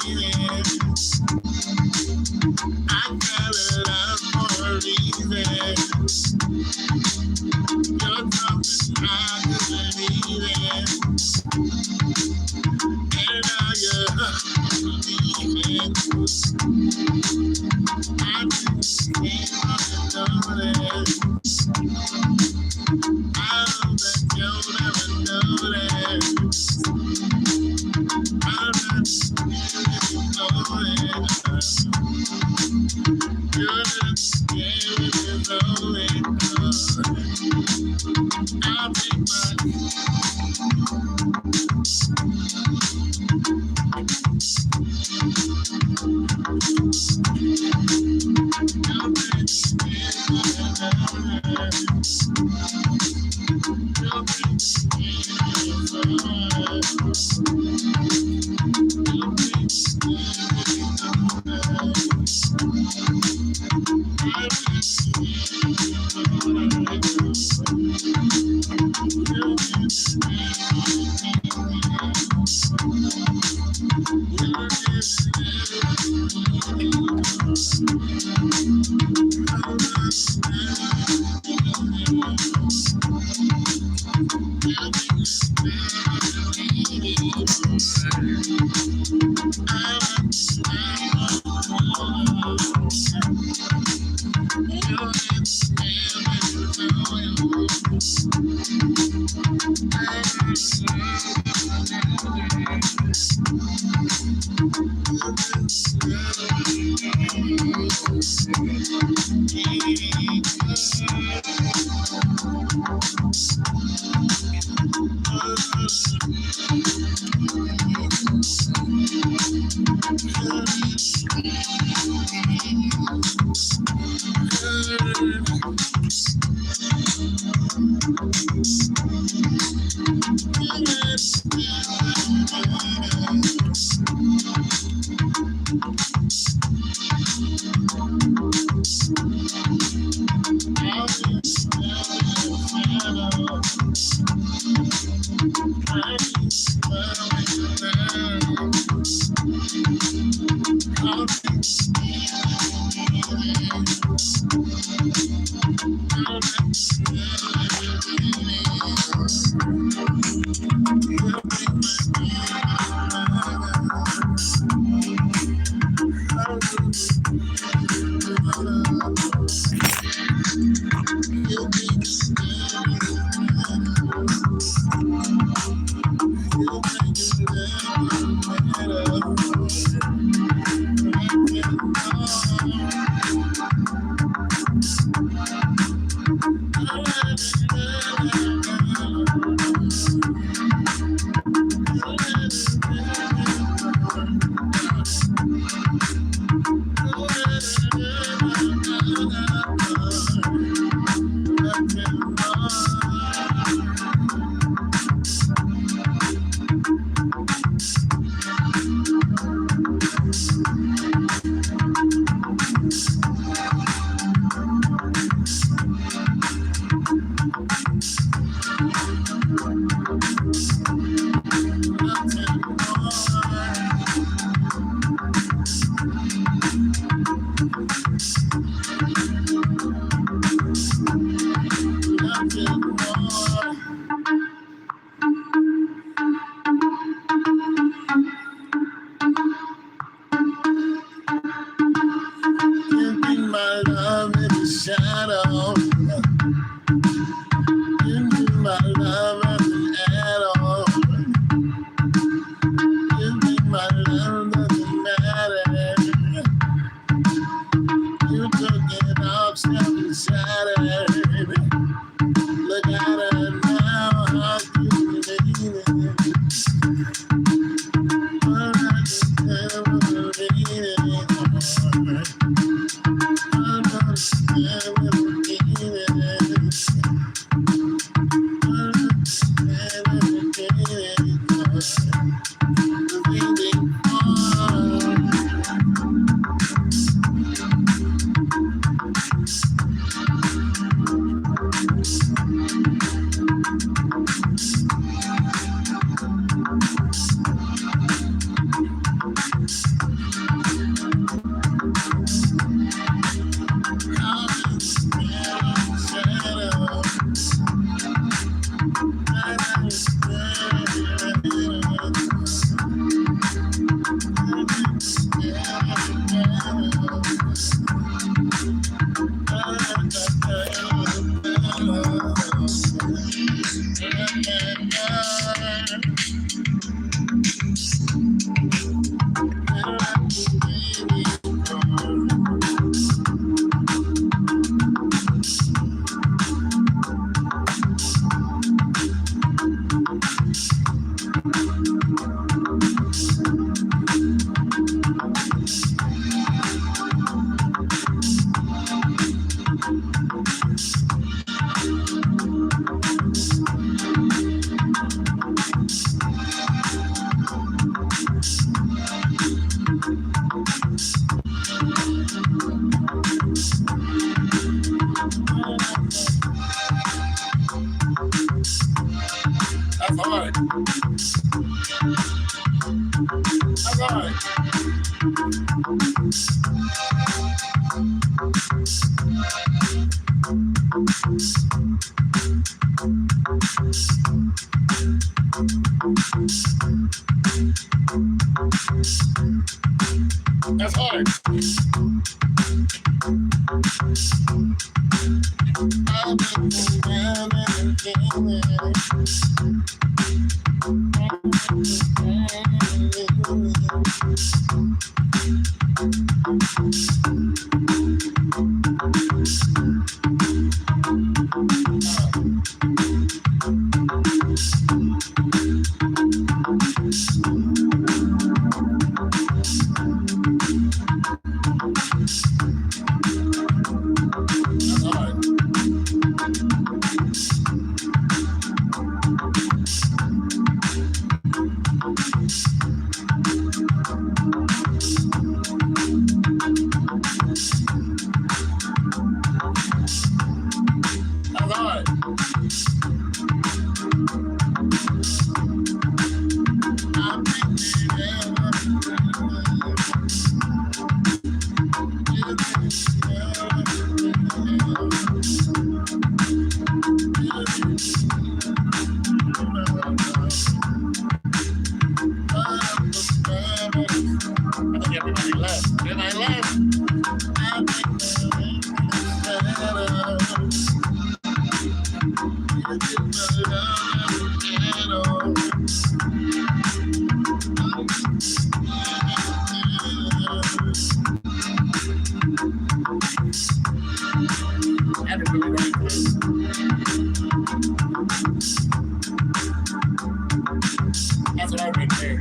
I fell in love for a reason. You're something I could believe in. And now you're leaving. I just can't notice. I know that you'll never notice. I'm not notice. You're just scared with I'll take my That's hard. That's hard. That's hard. Everybody left. Everybody left. That's what I read there.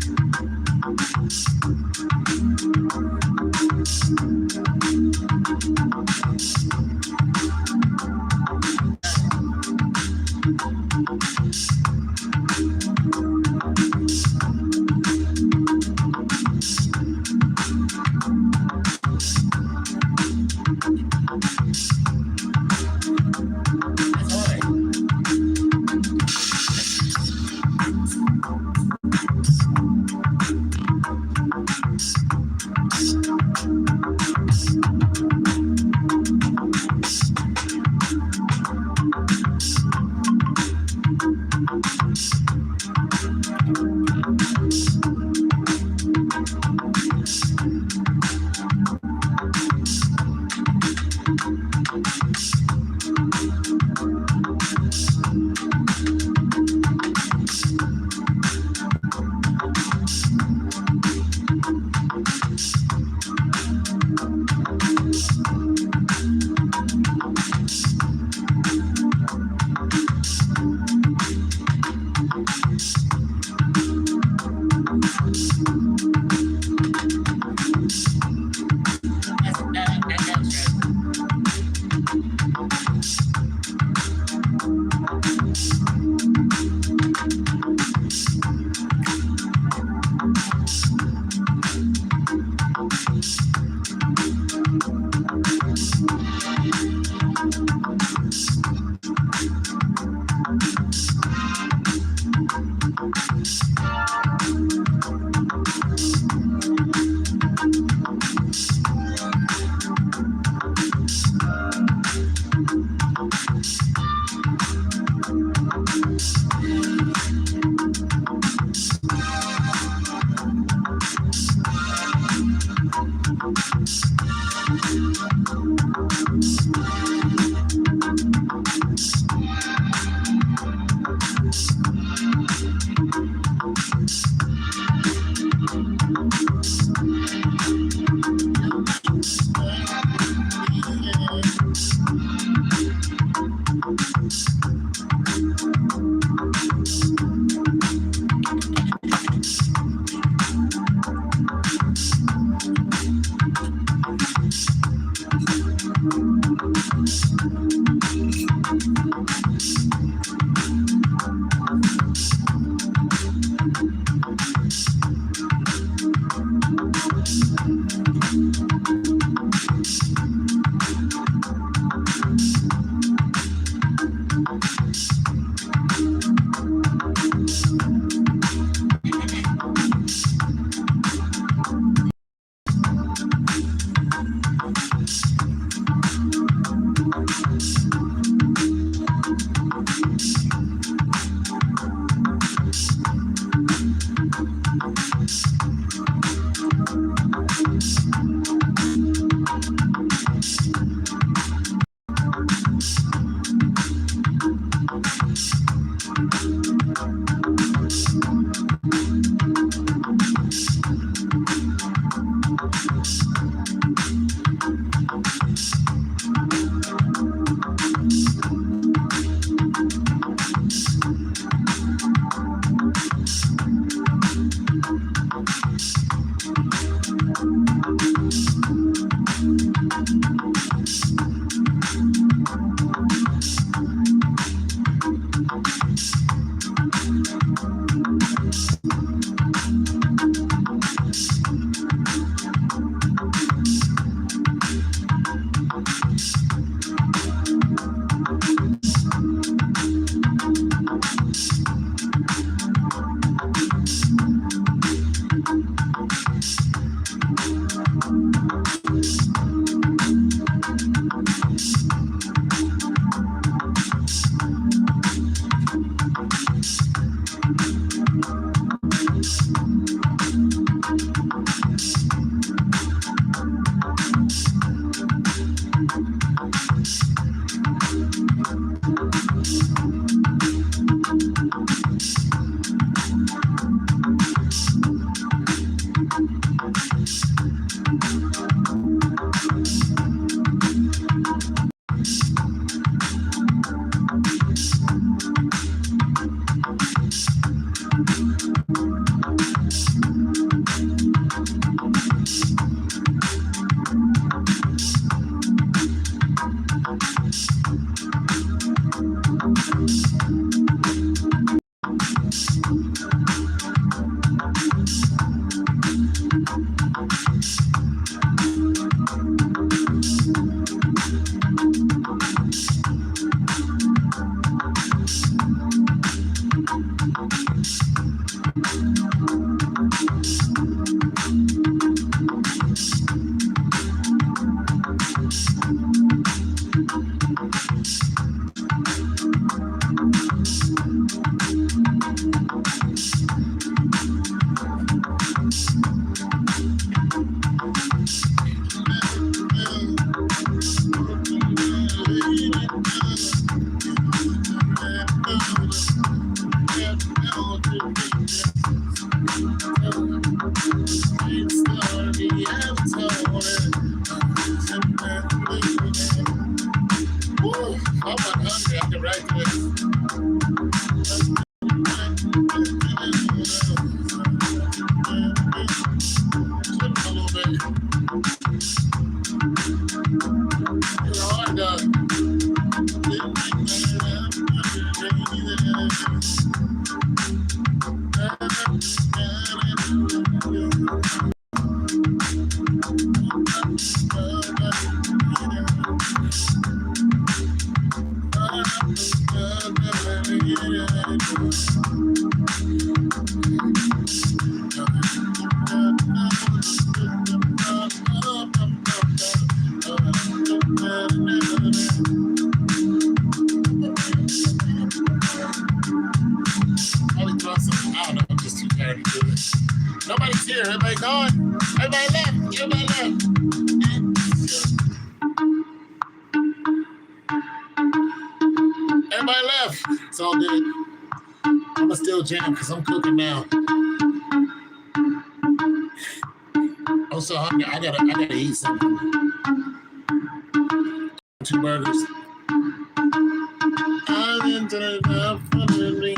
Nobody's here. Everybody gone. Everybody left. Everybody left. It's all good. I'ma still jam because I'm cooking now. I'm so hungry. I gotta eat something. 2 burgers. I've been turned up for the reason.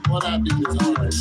What I do is hard.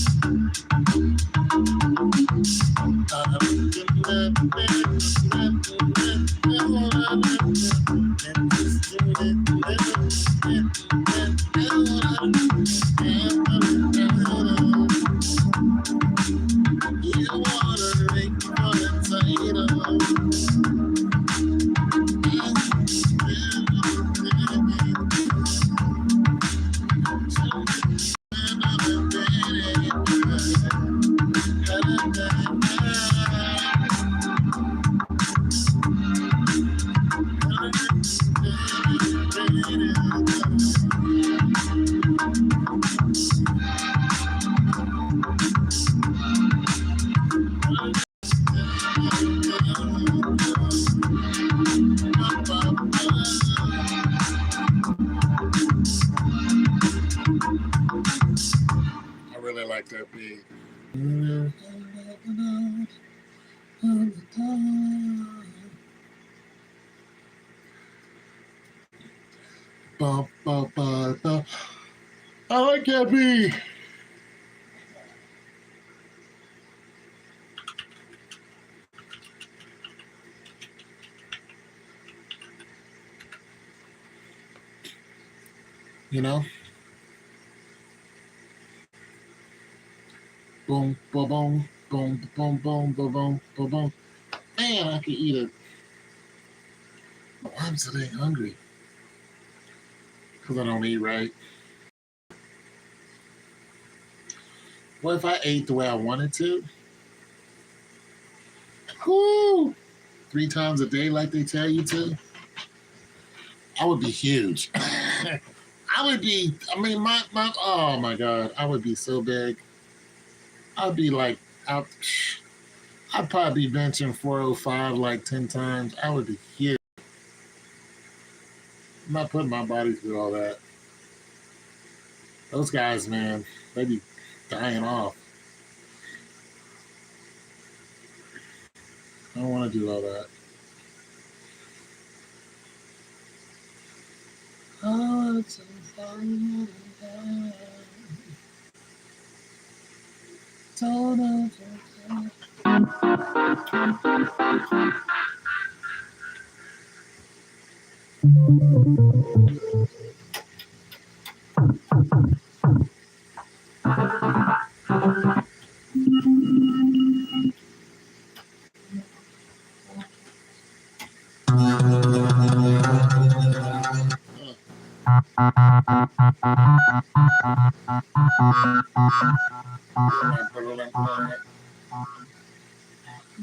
I really like that beat. I like that beat. You know? Boom, boom, boom, boom, boom, boom, boom, boom, boom, boom. Man, I could eat it. But I'm so dang hungry. Because I don't eat right. What if I ate the way I wanted to? Whoo! 3 times a day like they tell you to? I would be huge. I would be, oh my God, I would be so big. I'd be like, I'd probably be benching 405 like 10 times. I would be huge. I'm not putting my body through all that. Those guys, man, they be dying off. I don't want to do all that. Oh, it's so fun. Tone202.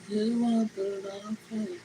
You want the love for the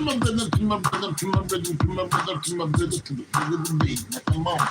my rhythm, to my rhythm, to my rhythm, to my rhythm, to my rhythm, to the rhythm of the beat. Now, come on.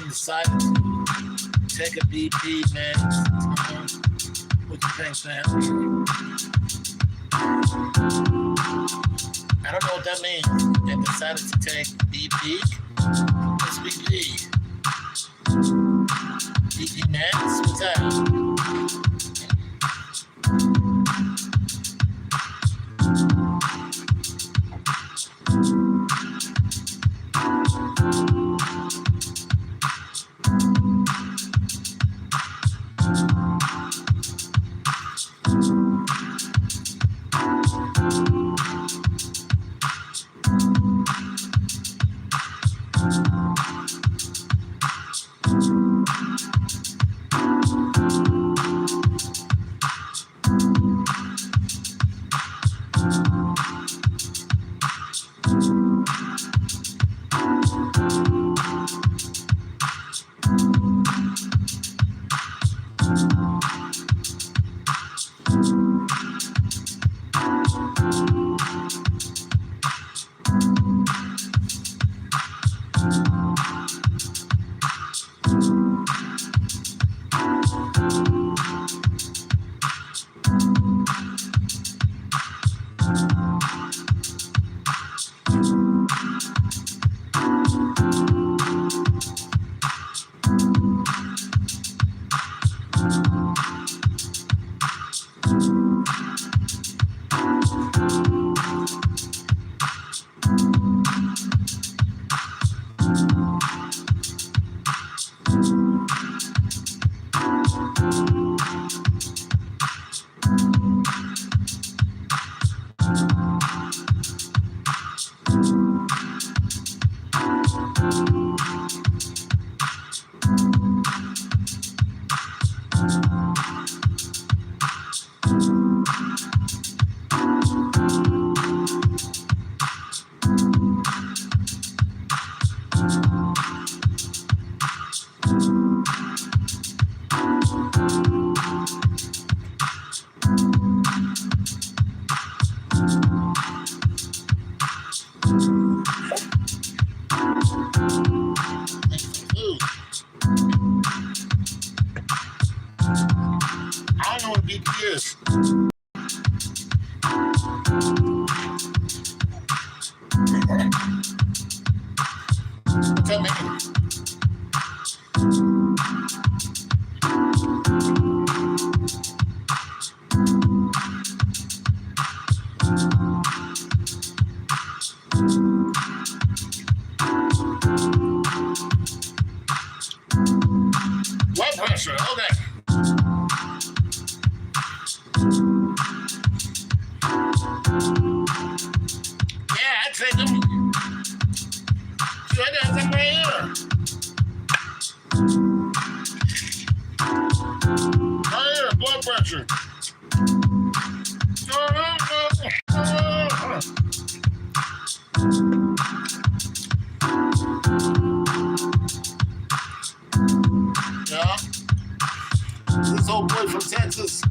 Decided to take a BP, man. What you think, Sam? I don't know what that means. They decided to take BP. What's BP? GP Max, what's that? I don't know what BP is. What's that mean? Blood pressure, okay. Yeah, I'd take them. See, I got some right here. Right here, blood pressure. Yeah. This old boy from Texas.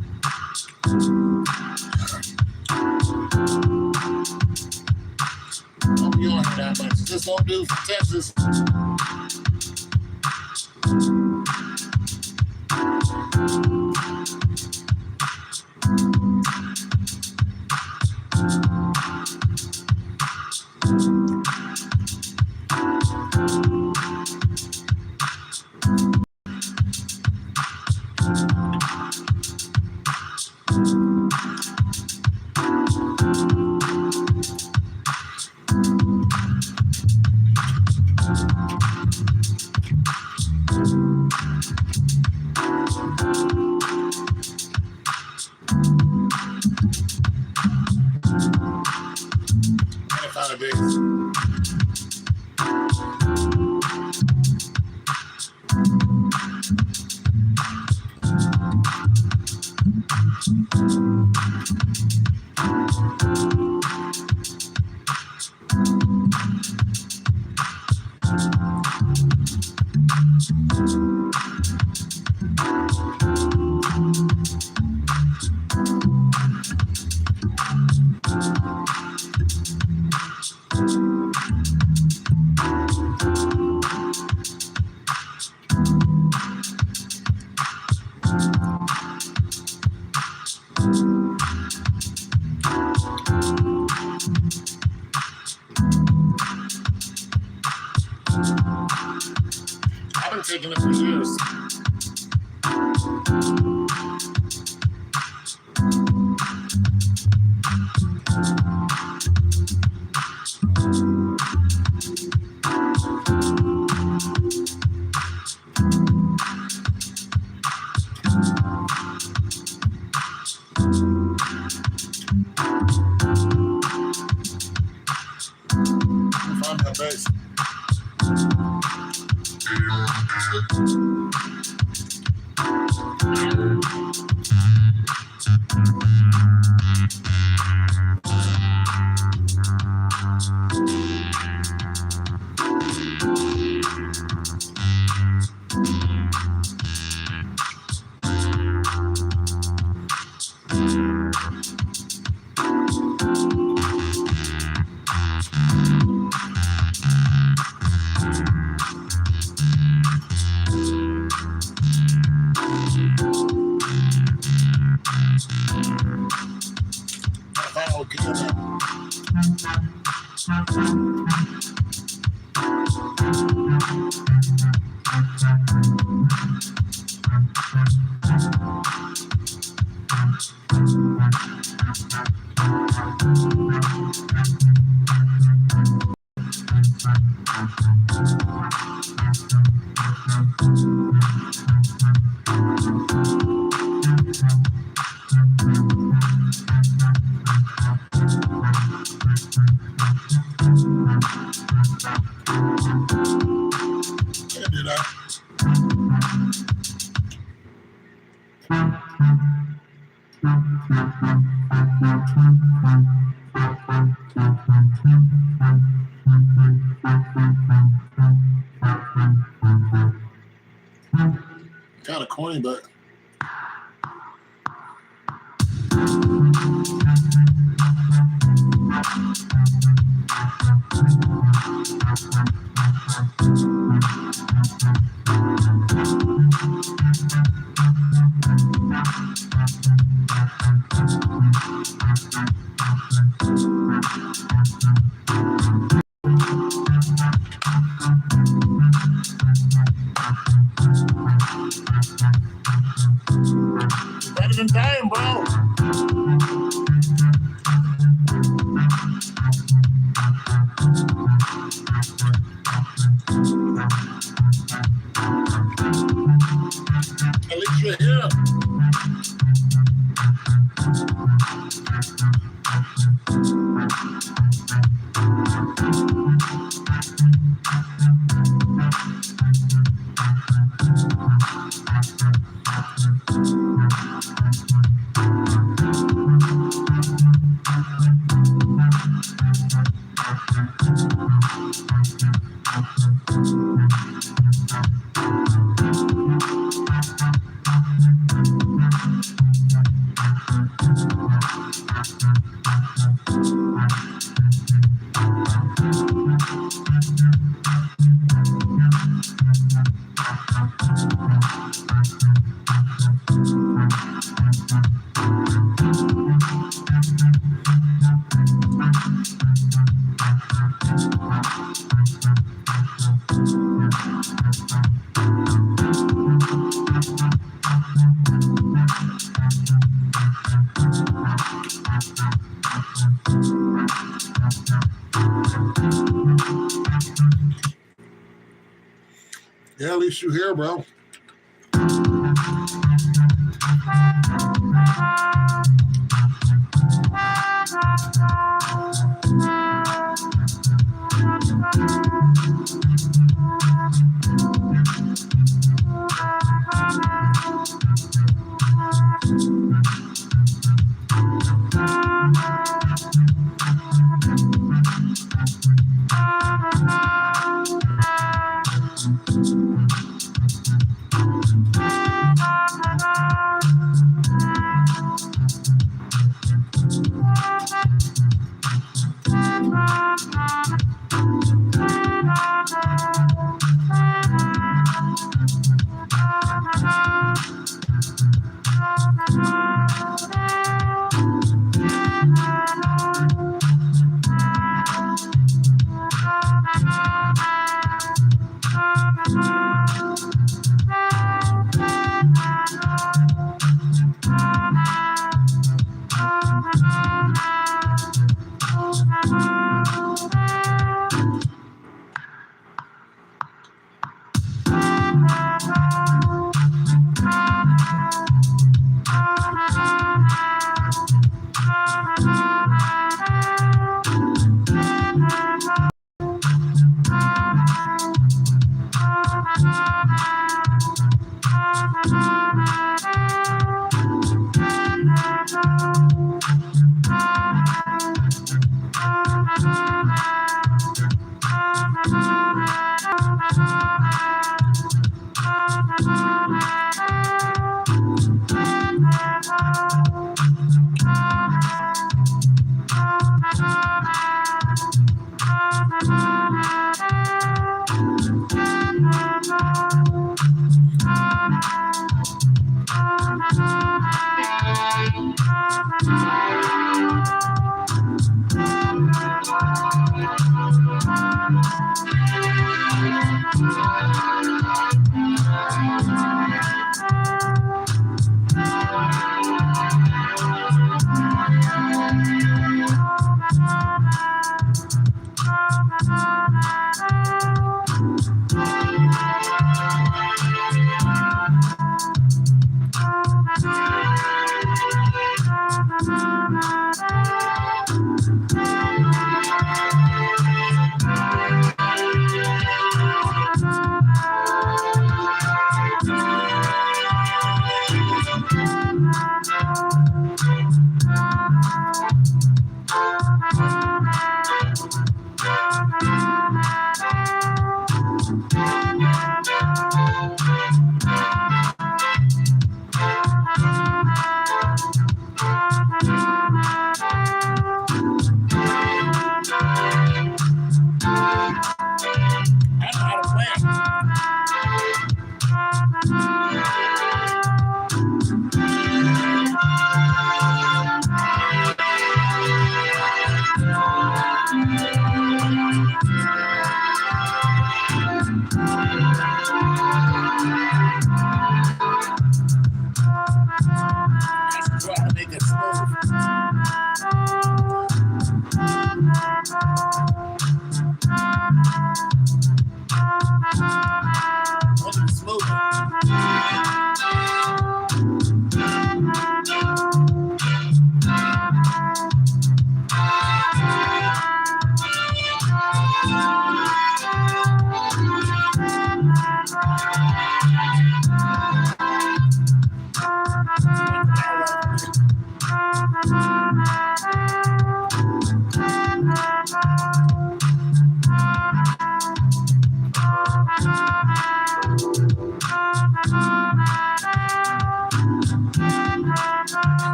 Don't be on that much. This old dude from Texas. I've been taking it for years. Find that bass. Kind of corny, but better than dying, bro. At least you're here. Yeah, at least you're here, bro.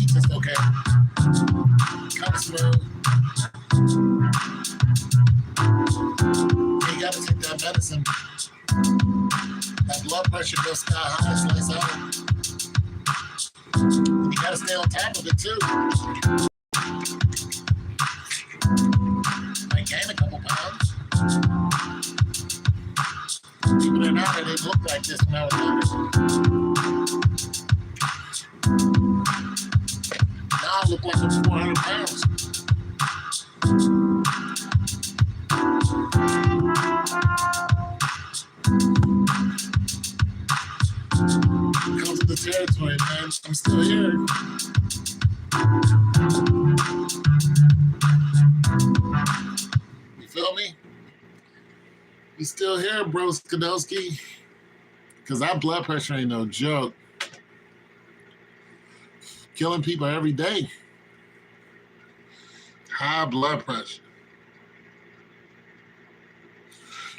Just okay. Kind of smooth. You gotta take that medicine. That blood pressure goes sky high, it's lights out. You gotta stay on top of it too. I gained a couple pounds. Even though now, I didn't look like this when I was younger. Now I look like I'm 400 pounds. Comes with the territory, man. I'm still here. You feel me? You still here, bro Skadowski? Because that blood pressure ain't no joke. Killing people every day. High blood pressure.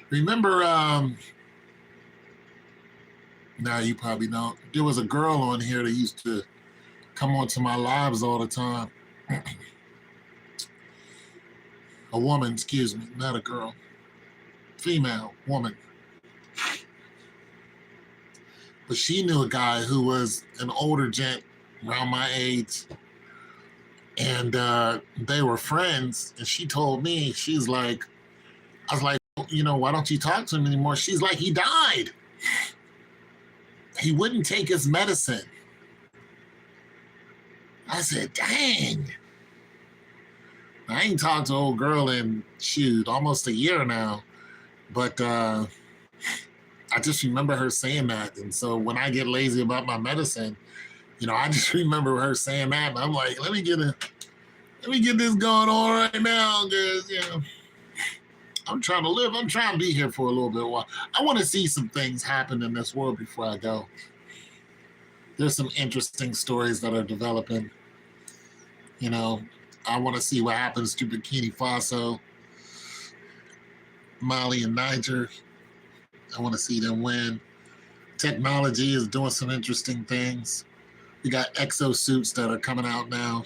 Remember, now you probably don't. There was a girl on here that used to come onto my lives all the time. A woman, excuse me, not a girl. Female, woman. But she knew a guy who was an older gent around my age. And they were friends. And she told me, she's like, I was like, you know, why don't you talk to him anymore? She's like, he died. He wouldn't take his medicine. I said, dang. I ain't talked to an old girl in, shoot, almost a year now. But I just remember her saying that. And so when I get lazy about my medicine, you know, I just remember her saying that. And I'm like, let me get this going on right now. Because, you know, I'm trying to live. I'm trying to be here for a little bit while. I want to see some things happen in this world before I go. There's some interesting stories that are developing. You know, I want to see what happens to Burkina Faso, Mali, and Niger. I want to see them win. Technology is doing some interesting things. We got exosuits that are coming out now.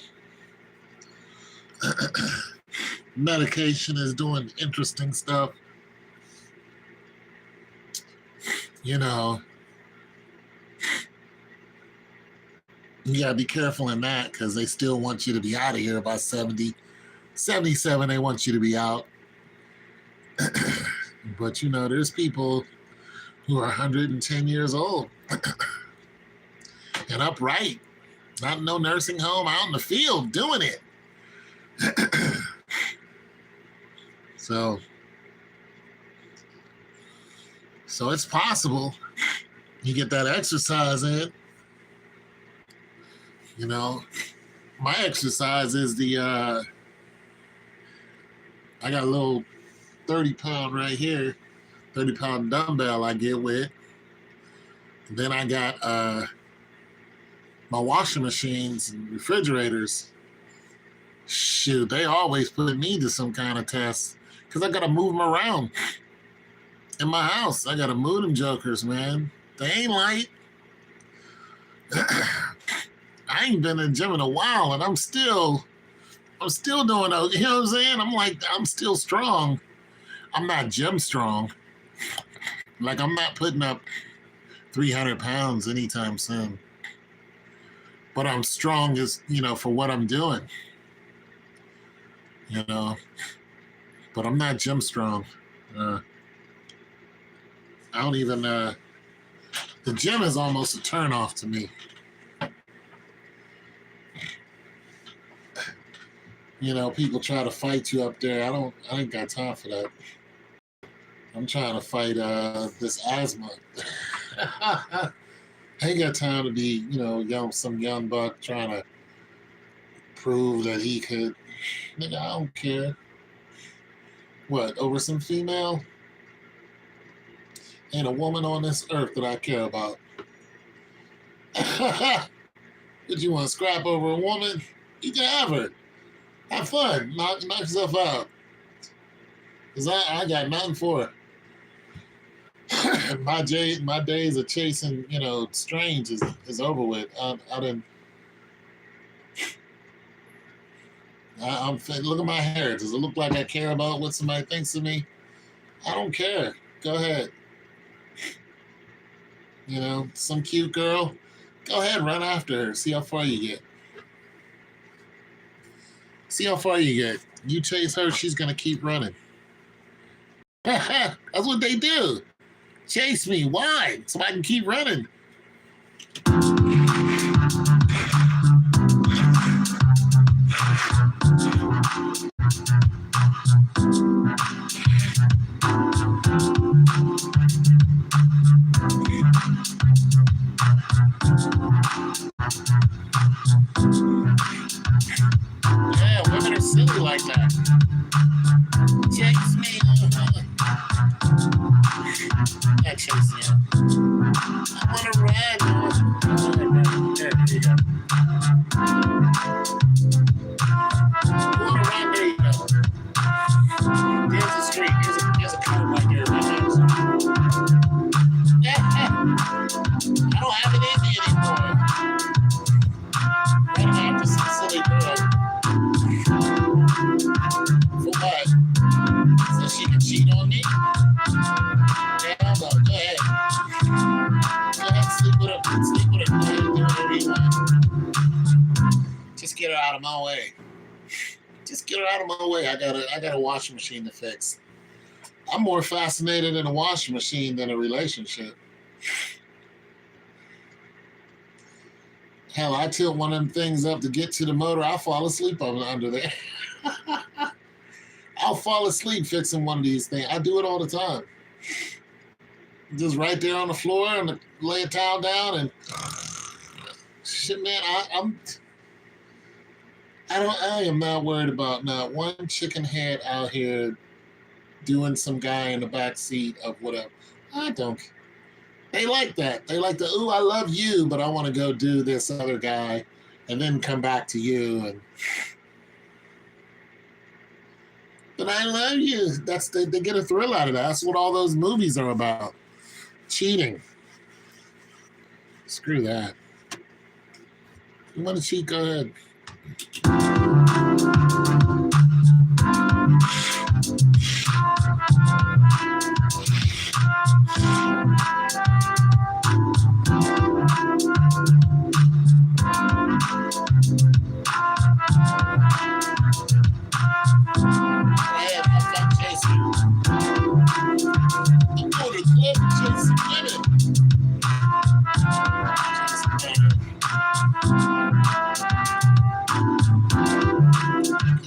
Medication is doing interesting stuff. You know, you gotta be careful in that because they still want you to be out of here by 70. 77, they want you to be out. But, you know, there's people who are 110 years old and upright, not in no nursing home, out in the field doing it. So it's possible you get that exercise in. You know, my exercise is I got a little 30-pound right here, 30-pound dumbbell I get with. And then I got my washing machines and refrigerators. Shoot, they always put me to some kind of test because I got to move them around in my house. I got to move them jokers, man. They ain't light. I ain't been in the gym in a while, and I'm still doing okay. You know what I'm saying? I'm still strong. I'm not gym strong. Like, I'm not putting up 300 pounds anytime soon. But I'm strong as, you know, for what I'm doing. You know, but I'm not gym strong. I don't even, the gym is almost a turnoff to me. You know, people try to fight you up there. I ain't got time for that. I'm trying to fight this asthma. I ain't got time to be, you know, some young buck trying to prove that he could. Nigga, I don't care. What, over some female? Ain't a woman on this earth that I care about. Did you want to scrap over a woman? You can have her. Have fun. Knock yourself out. Because I got nothing for it. my days of chasing, strange is over with. I'm look at my hair. Does it look like I care about what somebody thinks of me? I don't care. Go ahead. Some cute girl. Go ahead, run after her. See how far you get. See how far you get. You chase her, she's gonna keep running. That's what they do. Chase me. Why? So I can keep running. Yeah, women are silly like that. Chase me. Not chasing you. I want to run. There you go. You want to run? There you go. There's the street. There's a car right there. I don't have it in me anymore. Running after some silly girl. For what? So she can cheat on me? Yeah, go ahead. Go ahead, sleep with her. Go ahead, do whatever you want. Just get her out of my way. Just get her out of my way. I got a washing machine to fix. I'm more fascinated in a washing machine than a relationship. Hell, I tilt one of them things up to get to the motor. I'll fall asleep under there. I'll fall asleep fixing one of these things. I do it all the time. Just right there on the floor and lay a towel down and shit, man. I am not worried about not one chicken head out here doing some guy in the back seat of whatever. I don't. They like that. They like the, ooh, I love you, but I want to go do this other guy and then come back to you. But I love you. They get a thrill out of that. That's what all those movies are about. Cheating. Screw that. You want to cheat? Go ahead.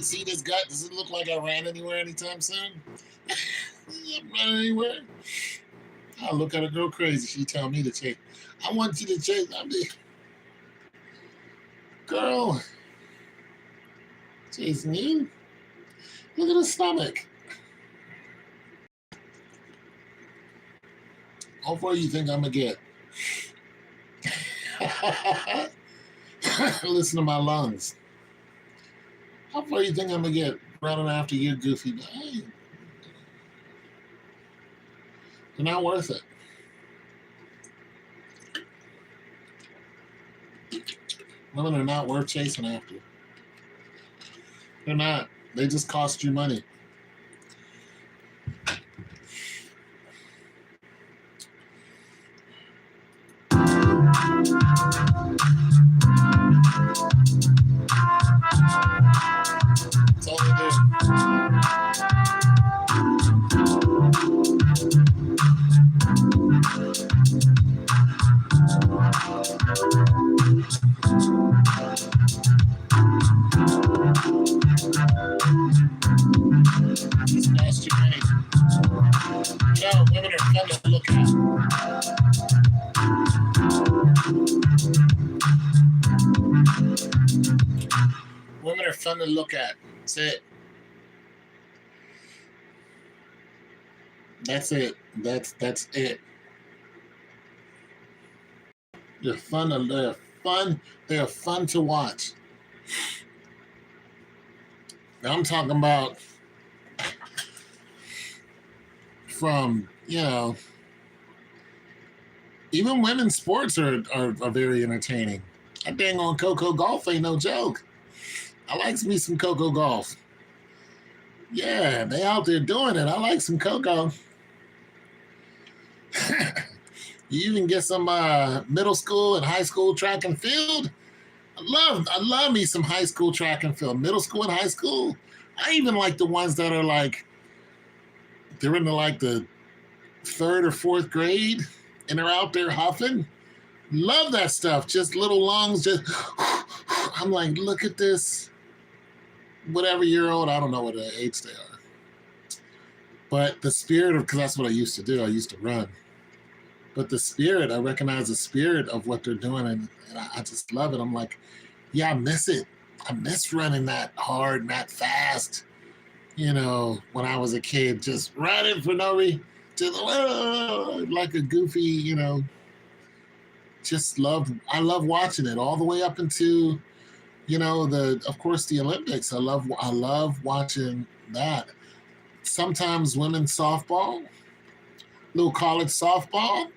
See this gut? Does it look like I ran anywhere anytime soon? Ran anywhere? I look at a girl crazy. She tell me to chase. I want you to chase. Girl, chasing you? Look at the stomach. How far you think I'm gonna get? Listen to my lungs. How far you think I'm gonna get running after your goofy? They're not worth it. Women are not worth chasing after. They're not. They just cost you money. That's all they do. Just lost your money. Women are fun to look at. Women are fun to look at. That's it. That's it. That's it. They're fun. They're fun. They're fun to watch. Now I'm talking about from, even women's sports are very entertaining. That dang on Coco Golf ain't no joke. I like me some Coco Golf. Yeah, they out there doing it. I like some Coco. You even get some middle school and high school track and field. I love me some high school track and field. Middle school and high school. I even like the ones that are like, they're in the third or fourth grade and they're out there huffing. Love that stuff. Just little lungs. Just I'm like, look at this. Whatever year old, I don't know what age they are. But the spirit of, because that's what I used to do. I used to run. But the spirit, I recognize the spirit of what they're doing, and I just love it. I'm like, yeah, I miss it. I miss running that hard and that fast. When I was a kid, just running for no reason, just like a goofy, I love watching it all the way up into, of course, the Olympics. I love watching that. Sometimes women's softball, little college softball.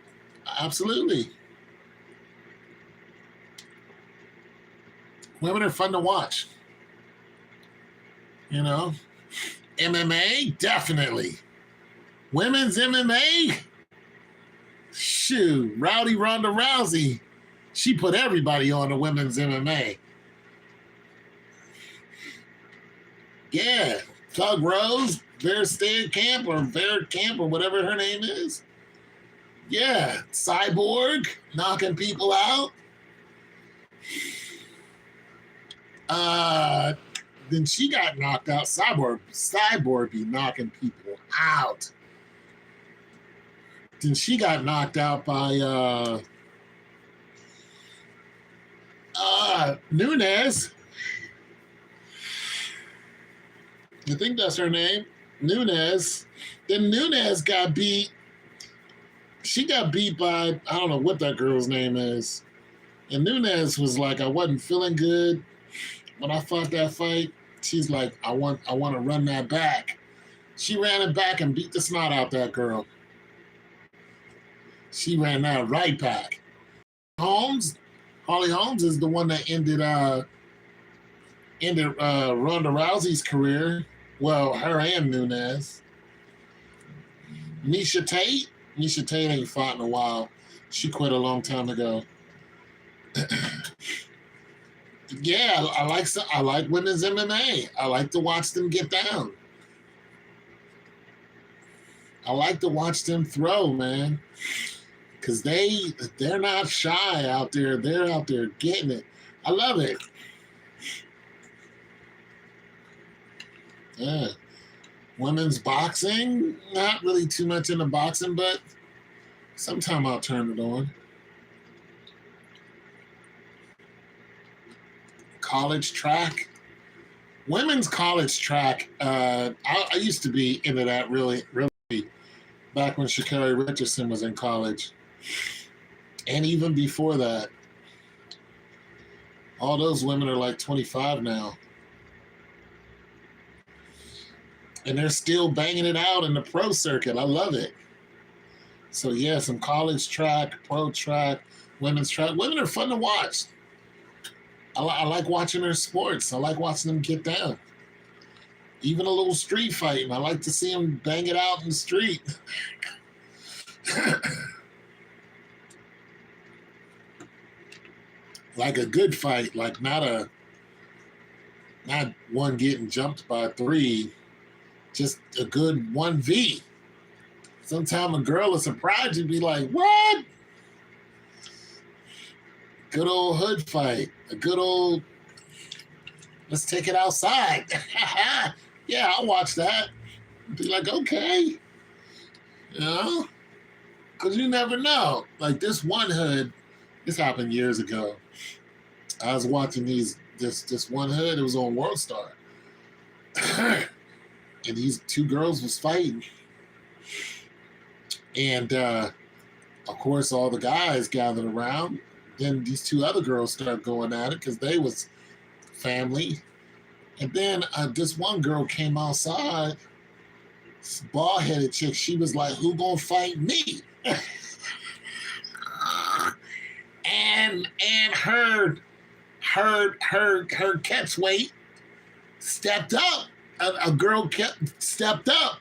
Absolutely. Women are fun to watch. MMA, definitely. Women's MMA, shoot, Rowdy Ronda Rousey, she put everybody on the women's MMA. Yeah, Thug Rose, Vera Camp, or whatever her name is. Yeah, Cyborg, knocking people out. Then she got knocked out. Cyborg be knocking people out. Then she got knocked out by Nunes. I think that's her name. Nunes. Then Nunes got beat. She got beat by, I don't know what that girl's name is. And Nunes was like, I wasn't feeling good when I fought that fight. She's like, I want to run that back. She ran it back and beat the snot out that girl. She ran that right back. Holly Holmes is the one that ended Ronda Rousey's career. Well, her and Nunes. Misha Tate ain't fought in a while. She quit a long time ago. Yeah, I like women's MMA. I like to watch them get down. I like to watch them throw, man. Because they're not shy out there. They're out there getting it. I love it. Yeah. Women's boxing, not really too much into boxing, but sometime I'll turn it on. College track. Women's college track. I used to be into that really back when Sha'Carri Richardson was in college. And even before that. All those women are like 25 now. And they're still banging it out in the pro circuit. I love it. So yeah, some college track, pro track, women's track. Women are fun to watch. I like watching their sports. I like watching them get down. Even a little street fighting. I like to see them bang it out in the street. Like a good fight, like not one getting jumped by three, just a good 1v. Sometimes a girl is surprised, you'd be like, what? Good old hood fight. A good old, let's take it outside. Yeah, I'll watch that. Be like, okay. Because you never know. Like this one hood, this happened years ago. I was watching this one hood, it was on World Star. And these two girls was fighting. And of course, all the guys gathered around. Then these two other girls started going at it because they was family. And then this one girl came outside, this bald-headed chick. She was like, "Who gonna fight me?" and her catchweight stepped up. A girl stepped up.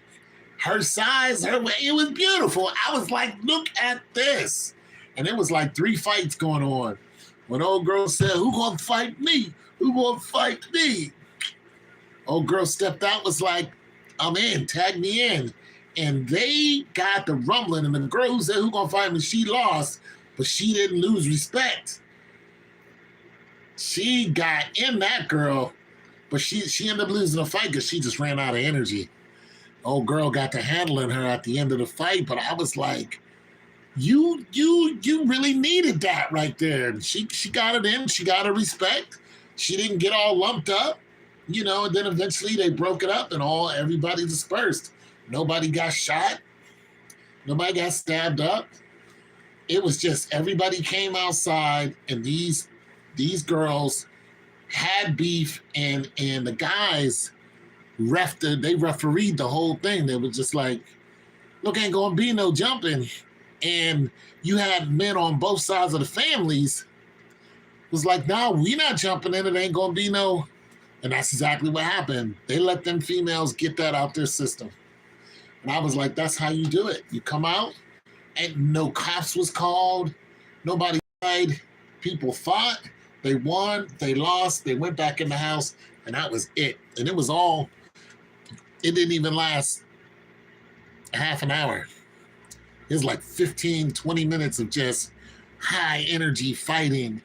Her size, her weight, it was beautiful. I was like, "Look at this." And it was like 3 fights going on. When old girl said, "Who gonna fight me? Who gonna fight me?" Old girl stepped out, was like, "I'm in, tag me in." And they got the rumbling, and the girl who said, "Who gonna fight me?" she lost, but she didn't lose respect. She got in that girl, but she ended up losing the fight because she just ran out of energy. Old girl got to handling her at the end of the fight, but I was like, you really needed that right there. She got it in, she got her respect. She didn't get all lumped up, and then eventually they broke it up and everybody dispersed. Nobody got shot. Nobody got stabbed up. It was just everybody came outside, and these girls had beef, and the guys they refereed the whole thing. They were just like, "Look, ain't gonna be no jumping." And you had men on both sides of the families was like, "No, we not jumping in. It ain't gonna be no." And that's exactly what happened. They let them females get that out their system. And I was like, that's how you do it. You come out, and no cops was called. Nobody died. People fought. They won. They lost. They went back in the house. And that was it. And it didn't even last a half an hour. It was like 15, 20 minutes of just high energy fighting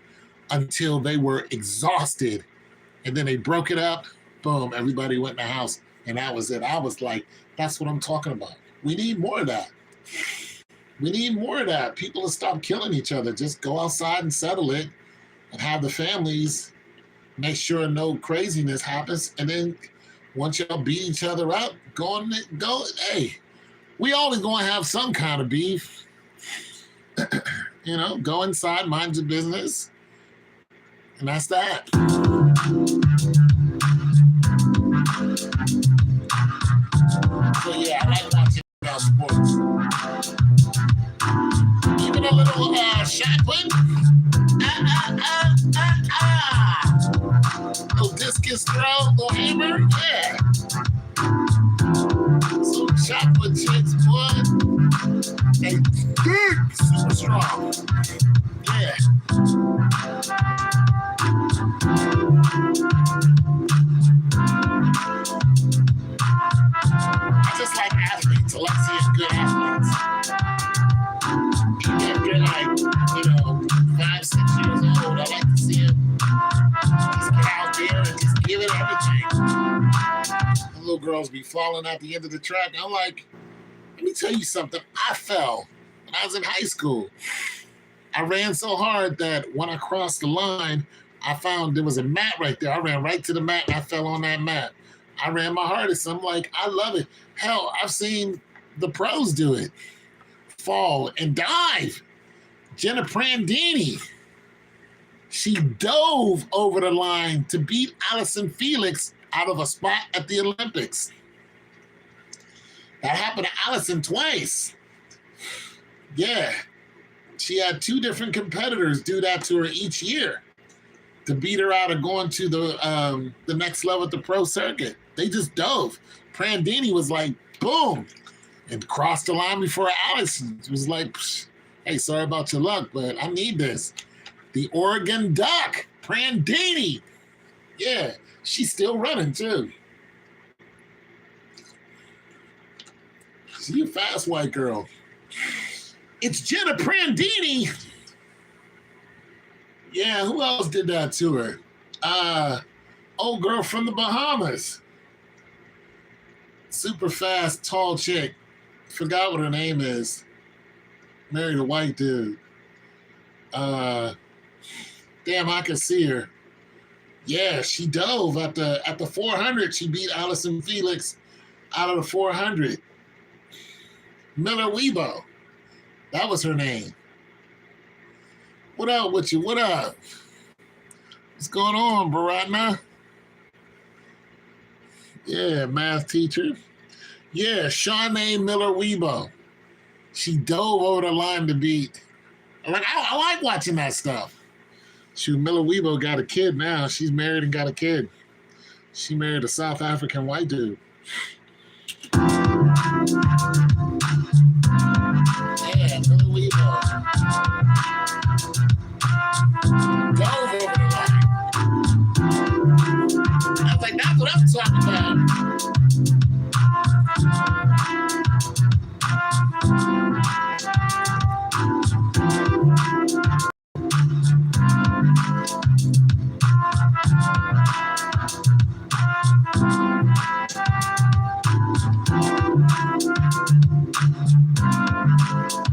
until they were exhausted. And then they broke it up. Boom, everybody went in the house. And that was it. I was like, that's what I'm talking about. We need more of that. We need more of that. People to stop killing each other. Just go outside and settle it and have the families make sure no craziness happens. And then once y'all beat each other up, go. Hey, we always going to have some kind of beef. Go inside, mind your business. And that's that. So yeah, I like watching about sports. Even a little shot put. Little discus throw, little hammer, yeah. Some shot put chicks, boy. They dig super strong. Yeah. I just like athletes. I like seeing good athletes. Even if they're like, 5, 6 years old, I like to see them just get out there and just give it everything. The little girls be falling at the end of the track. I'm like, let me tell you something. I fell when I was in high school. I ran so hard that when I crossed the line, I found there was a mat right there. I ran right to the mat and I fell on that mat. I ran my hardest. I'm like, I love it. Hell, I've seen the pros do it. Fall and dive. Jenna Prandini. She dove over the line to beat Allison Felix out of a spot at the Olympics. That happened to Allison twice. Yeah. She had 2 different competitors do that to her each year to beat her out of going to the next level at the pro circuit. They just dove. Prandini was like, boom, and crossed the line before Allison. It was like, hey, sorry about your luck, but I need this. The Oregon Duck, Prandini. Yeah, she's still running too. She's a fast white girl. It's Jenna Prandini. Yeah, who else did that to her? Old girl from the Bahamas. Super fast, tall chick. Forgot what her name is. Married a white dude. Damn, I can see her. Yeah, she dove at the 400. She beat Allison Felix out of the 400. Miller Weibo. That was her name. What up with you? What up? What's going on, Baratna? Yeah, math teacher. Yeah, Shawnee Miller-Weibo. She dove over the line to beat. I like watching that stuff. Shoot, Miller-Weibo got a kid now. She's married and got a kid. She married a South African white dude. Yeah, Miller-Weibo. Dove over the line. I was like, that's what I'm talking about.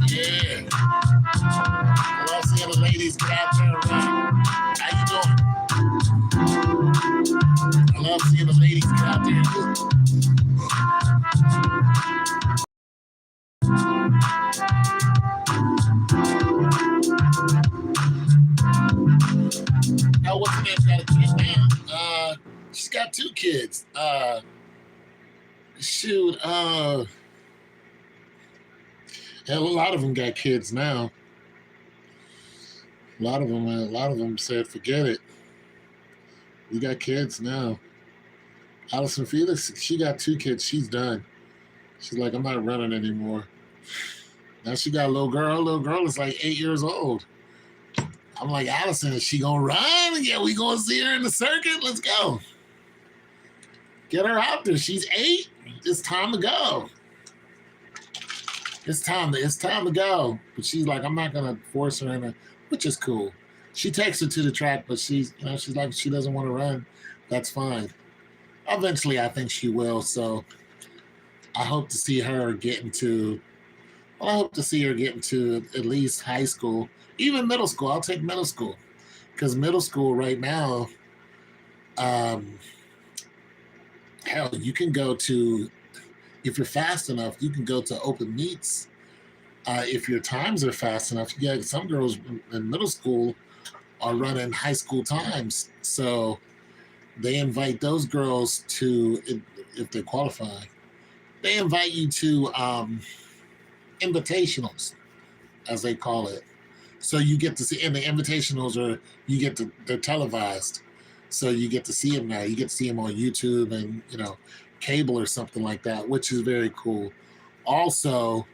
Yeah. I love seeing the ladies get out there and run. How you doing? I love seeing the ladies get out there and do. Now, what's her name's got a kid now? She's got 2 kids. Shoot, hell, a lot of them got kids now. A lot of them said, forget it. We got kids now. Allison Felix, she got 2 kids. She's done. She's like, I'm not running anymore. Now she got a little girl. Little girl is like 8 years old. I'm like, Allison, is she gonna run? Yeah, we gonna see her in the circuit? Let's go. Get her out there. She's 8. It's time to go. It's time to go. But she's like, I'm not gonna force her in a, which is cool. She takes her to the track, but she's like, she doesn't want to run. That's fine. Eventually, I think she will. So I hope to see her getting to. Well, I hope to see her getting to at least high school, even middle school. I'll take middle school, because middle school right now, hell, you can go to, if you're fast enough, you can go to open meets. If your times are fast enough, yeah, some girls in middle school are running high school times. So they invite those girls to, if they qualify, they invite you to invitationals, as they call it. So you get to see, and the invitationals they're televised. So you get to see them now. You get to see them on YouTube and, cable or something like that, which is very cool. Also,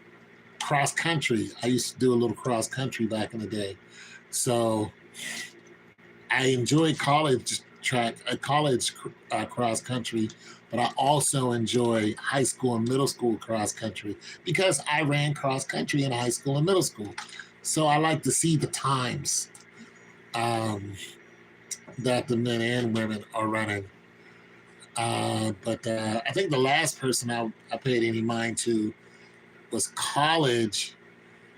cross country. I used to do a little cross country back in the day. So I enjoy college cross country, but I also enjoy high school and middle school cross country because I ran cross country in high school and middle school. So I like to see the times that the men and women are running. But I think the last person I paid any mind to was college,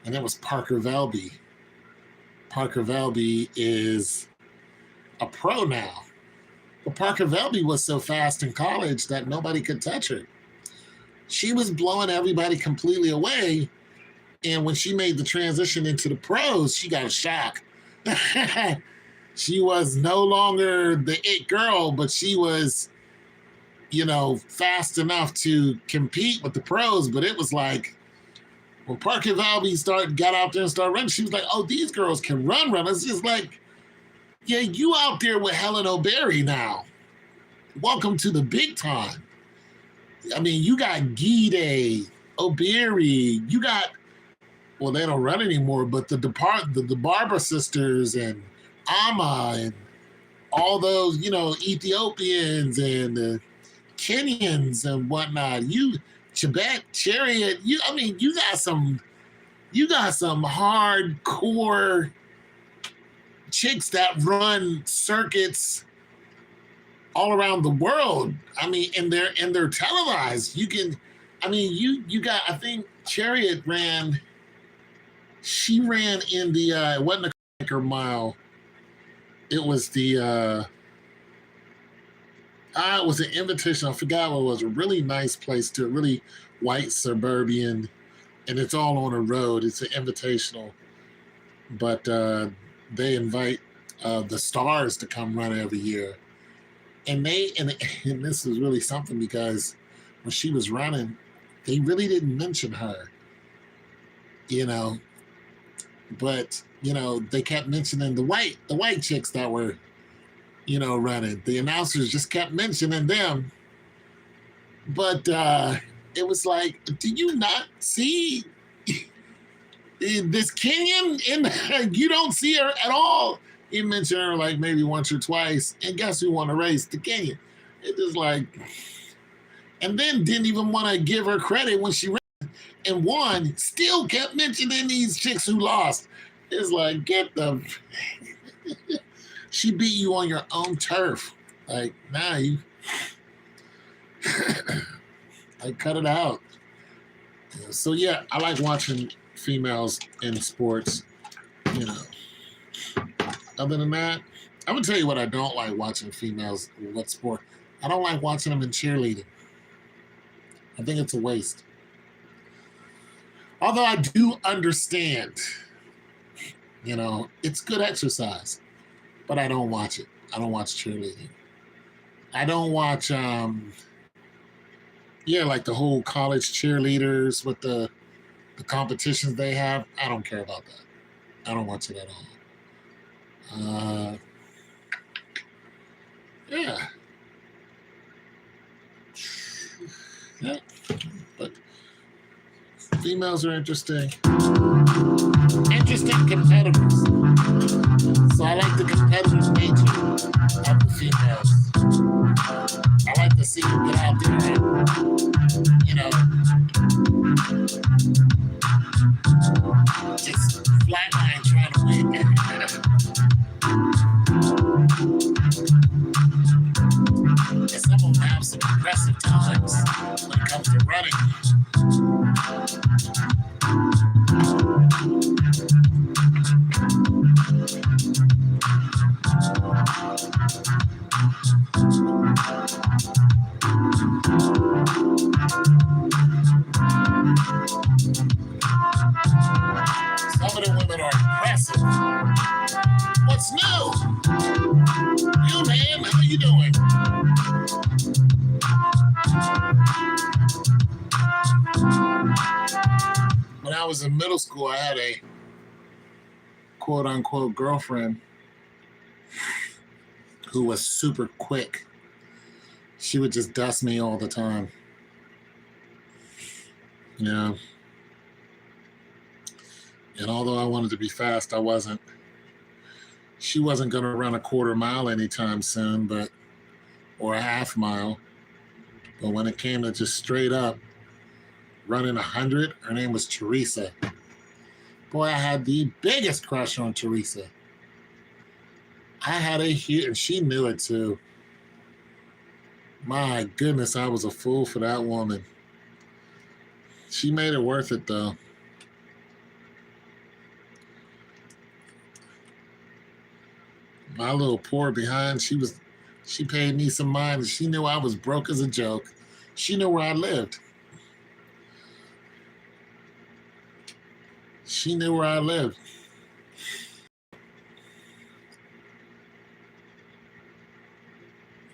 and it was Parker Velby. Parker Velby is a pro now. But Parker Velby was so fast in college that nobody could touch her. She was blowing everybody completely away. And when she made the transition into the pros, she got a shock. She was no longer the it girl, but she was, fast enough to compete with the pros. But it was like, when Parker Velby got out there and started running, she was like, oh, these girls can run. It's just like, yeah, you out there with Helen O'Berry now. Welcome to the big time. I mean, you got Gide, O'Berry, you got, well, they don't run anymore, but the Barber sisters and Ama and all those, Ethiopians and Kenyans and whatnot. Chebet, Chariot, you got some hardcore chicks that run circuits all around the world. I mean, and they're televised. You got, I think Chariot she ran in the, it wasn't a Quaker mile. It was the, it was an invitation. I forgot what it was. A really nice place to, really white suburban, and it's all on a road. It's an invitational. But they invite the stars to come run every year. And and this is really something because when she was running, they really didn't mention her, you know, but they kept mentioning the white chicks that were, running. The announcers just kept mentioning them. But it was like, do you not see this Kenyan? And you don't see her at all. He mentioned her like maybe once or twice. And guess who won the race? The Kenyan. It just like, and then didn't even want to give her credit when she ran and won. Still kept mentioning these chicks who lost. It's like, get the. She beat you on your own turf. Like, nah, you. Like, cut it out. So yeah, I like watching females in sports. Other than that, I'm gonna tell you what I don't like watching females. What sport? I don't like watching them in cheerleading. I think it's a waste. Although I do understand, it's good exercise, but I don't watch it. I don't watch cheerleading. I don't watch, like the whole college cheerleaders with the competitions they have. I don't care about that. I don't watch it at all. Yeah. Yeah. But females are interesting. Interesting competitors. So I like the competitors' nature of the females. I like to see them get out there and, just flatline trying to win. And some of them have some impressive times when it comes to running. Some of the women are impressive. What's new? You, man, how you doing? When I was in middle school, I had a quote-unquote girlfriend who was super quick. She would just dust me all the time. Yeah. And although I wanted to be fast, I wasn't. She wasn't going to run a quarter mile anytime soon, or a half mile. But when it came to just straight up running 100, her name was Teresa. Boy, I had the biggest crush on Teresa. I had a huge, and she knew it too. My goodness, I was a fool for that woman. She made it worth it though. My little poor behind, she paid me some mind. She knew I was broke as a joke. She knew where I lived. She knew where I lived.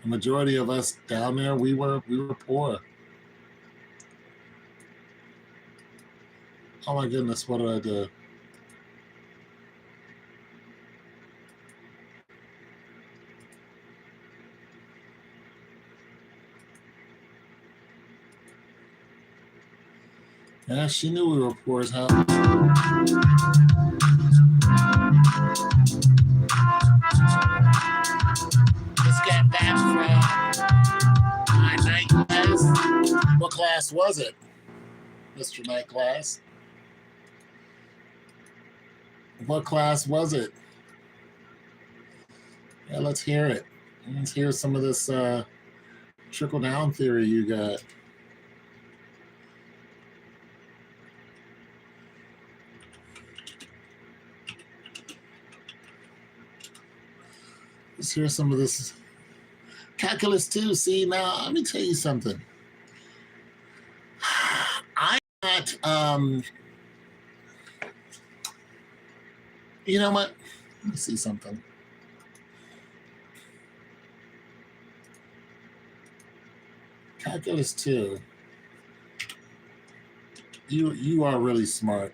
The majority of us down there, we were poor. Oh my goodness, what did I do? Yeah, she knew we were poor as hell. Just got back from my night class. What class was it, Mr. Night Class? What class was it? Yeah, let's hear it. Let's hear some of this trickle-down theory you got. Let's hear some of this. Calculus 2. See, now, let me tell you something. I'm not, you know what? Let me see something. Calculus 2. You are really smart,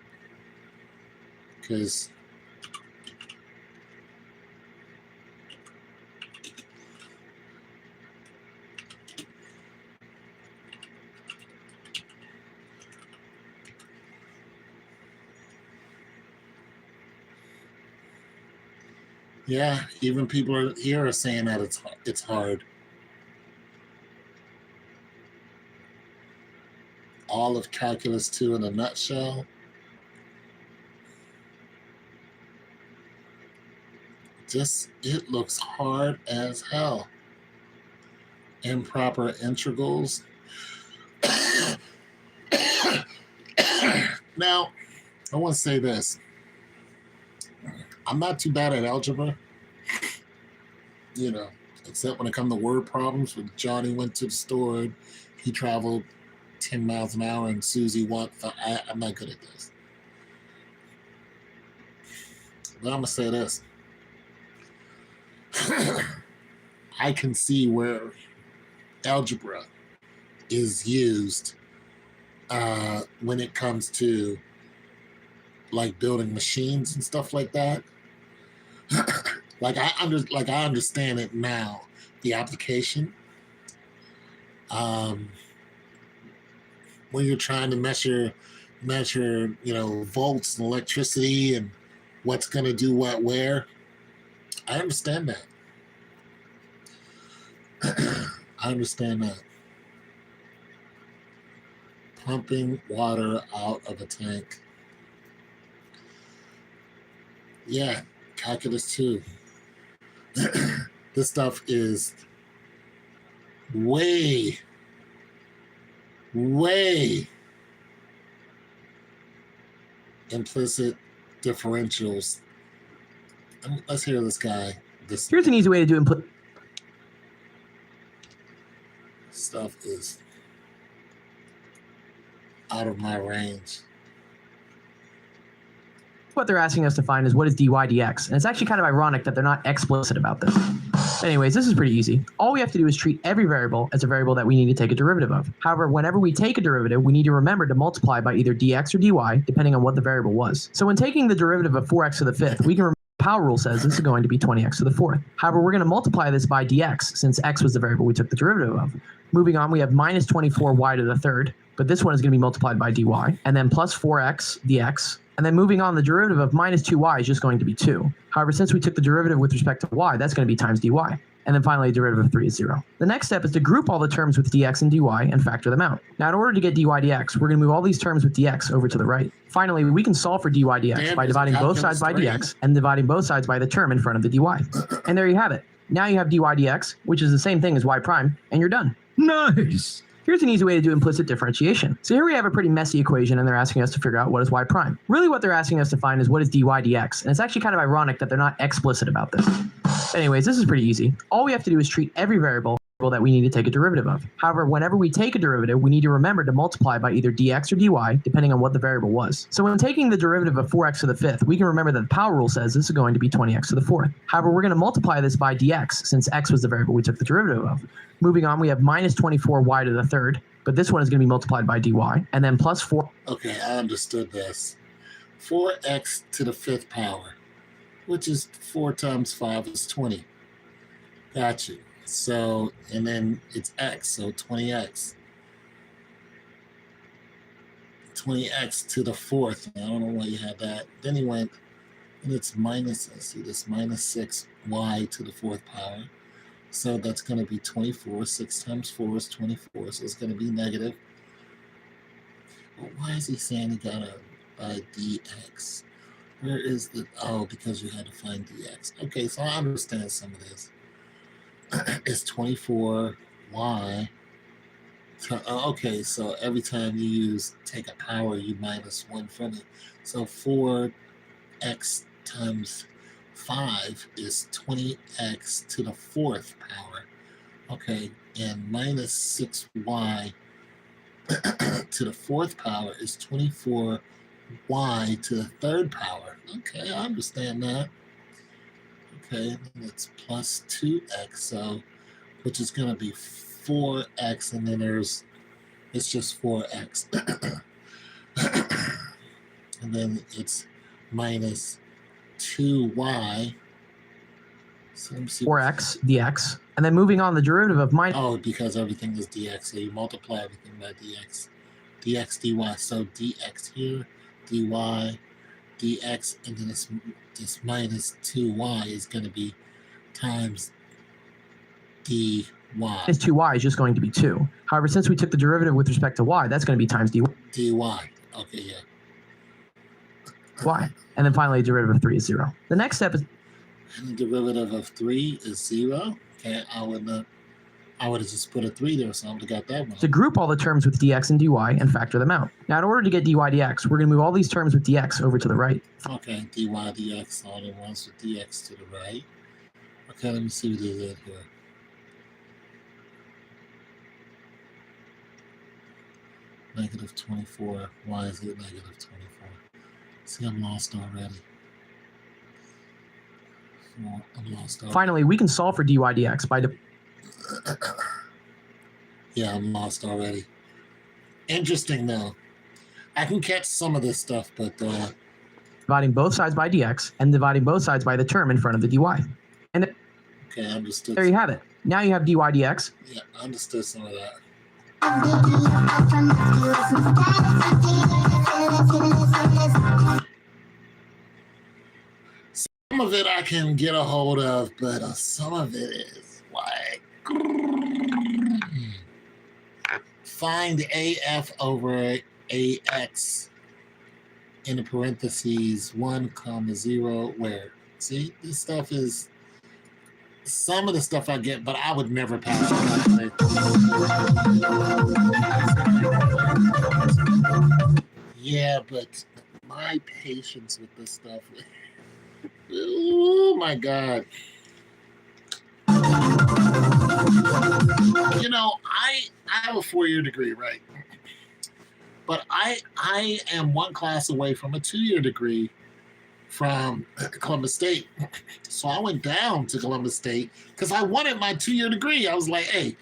because yeah, even people here are saying that it's hard. All of Calculus 2 in a nutshell. It looks hard as hell. Improper integrals. Now, I want to say this. I'm not too bad at algebra, except when it comes to word problems. When Johnny went to the store, he traveled 10 miles an hour, and Susie walked. I'm not good at this. But I'm going to say this. I can see where algebra is used when it comes to like building machines and stuff like that. I understand it now, the application. When you're trying to measure, volts and electricity and what's going to do what where, I understand that. I understand that. Pumping water out of a tank. Yeah, Calculus 2. This stuff is way implicit differentials. Let's hear this guy. Here's an easy way to do input. Stuff is out of my range. What they're asking us to find is what is dy dx, and it's actually kind of ironic that they're not explicit about this. Anyways, this is pretty easy. All we have to do is treat every variable as a variable that we need to take a derivative of. However, whenever we take a derivative, we need to remember to multiply by either dx or dy, depending on what the variable was. So when taking the derivative of 4x to the fifth, we can remember the power rule says this is going to be 20x to the fourth. However, we're going to multiply this by dx since x was the variable we took the derivative of. Moving on, we have minus 24y to the third, but this one is going to be multiplied by dy, and then plus 4x dx. And then moving on, the derivative of minus 2y is just going to be 2. However, since we took the derivative with respect to y, that's going to be times dy. And then finally, the derivative of 3 is 0. The next step is to group all the terms with dx and dy and factor them out. Now, in order to get dy dx, we're going to move all these terms with dx over to the right. Finally, we can solve for dy dx by dividing both sides by dx and dividing both sides by the term in front of the dy. And there you have it. Now you have dy dx, which is the same thing as y prime, and you're done. Nice! Here's an easy way to do implicit differentiation. So here we have a pretty messy equation, and they're asking us to figure out what is y prime. Really what they're asking us to find is what is dy dx, and it's actually kind of ironic that they're not explicit about this. Anyways, this is pretty easy. All we have to do is treat every variable that we need to take a derivative of. However, whenever we take a derivative, we need to remember to multiply by either dx or dy, depending on what the variable was. So when taking the derivative of 4x to the fifth, we can remember that the power rule says this is going to be 20x to the fourth. However, we're going to multiply this by dx since x was the variable we took the derivative of. Moving on, we have minus 24y to the third, but this one is going to be multiplied by dy, and then plus 4. Okay, I understood this. 4x to the fifth power, which is 4 times 5 is 20. Got you. So, and then it's x, so 20x. 20x to the fourth. I don't know why you had that. Then he went, and it's minus, let's see this, minus 6y to the fourth power. So that's going to be 24. 6 times 4 is 24, so it's going to be negative. Well, why is he saying he got a by dx? Where is the, oh, because you had to find dx. Okay, so I understand some of this. It's 24y. Okay, so every time you take a power, you minus 1 from it. So 4x times 5 is 20x to the fourth power. Okay, and minus 6y to the fourth power is 24y to the third power. Okay, I understand that. Okay, and it's plus 2x, so which is going to be 4x, and then it's just 4x. And then it's minus 2y. So let me see. 4x dx. And then moving on, the derivative of minus. Oh, because everything is dx, so you multiply everything by dx. Dx, dy. So dx here, dy, dx, and then this minus 2y is going to be times dy. Minus 2y is just going to be 2. However, since we took the derivative with respect to y, that's going to be times dy. dy. Okay, yeah. Y. And then finally, the derivative of 3 is 0. The next step is. And the derivative of 3 is 0. Okay, I would have just put a 3 there, so I would have got that one. To group all the terms with dx and dy and factor them out. Now, in order to get dy dx, we're going to move all these terms with dx over to the right. Okay, dy dx, all the ones with dx to the right. Okay, let me see what they did here. Negative 24. Why is it negative 24? See, I'm lost already. Well, I'm lost already. Finally, we can solve for dy dx by yeah, I'm lost already. Interesting, though. I can catch some of this stuff, but dividing both sides by dx and dividing both sides by the term in front of the dy. And okay, I understood. There you have it. Now you have dy dx. Yeah, I understood some of that. Some of it I can get a hold of, but some of it is like find AF over AX in the parentheses 1, 0, where? See, this stuff is some of the stuff I get, but I would never pass it. Yeah, but my patience with this stuff. Oh my God. You know, I have a 4-year degree, right? But I am one class away from a 2-year degree from Columbus State. So I went down to Columbus State because I wanted my 2-year degree. I was like, hey,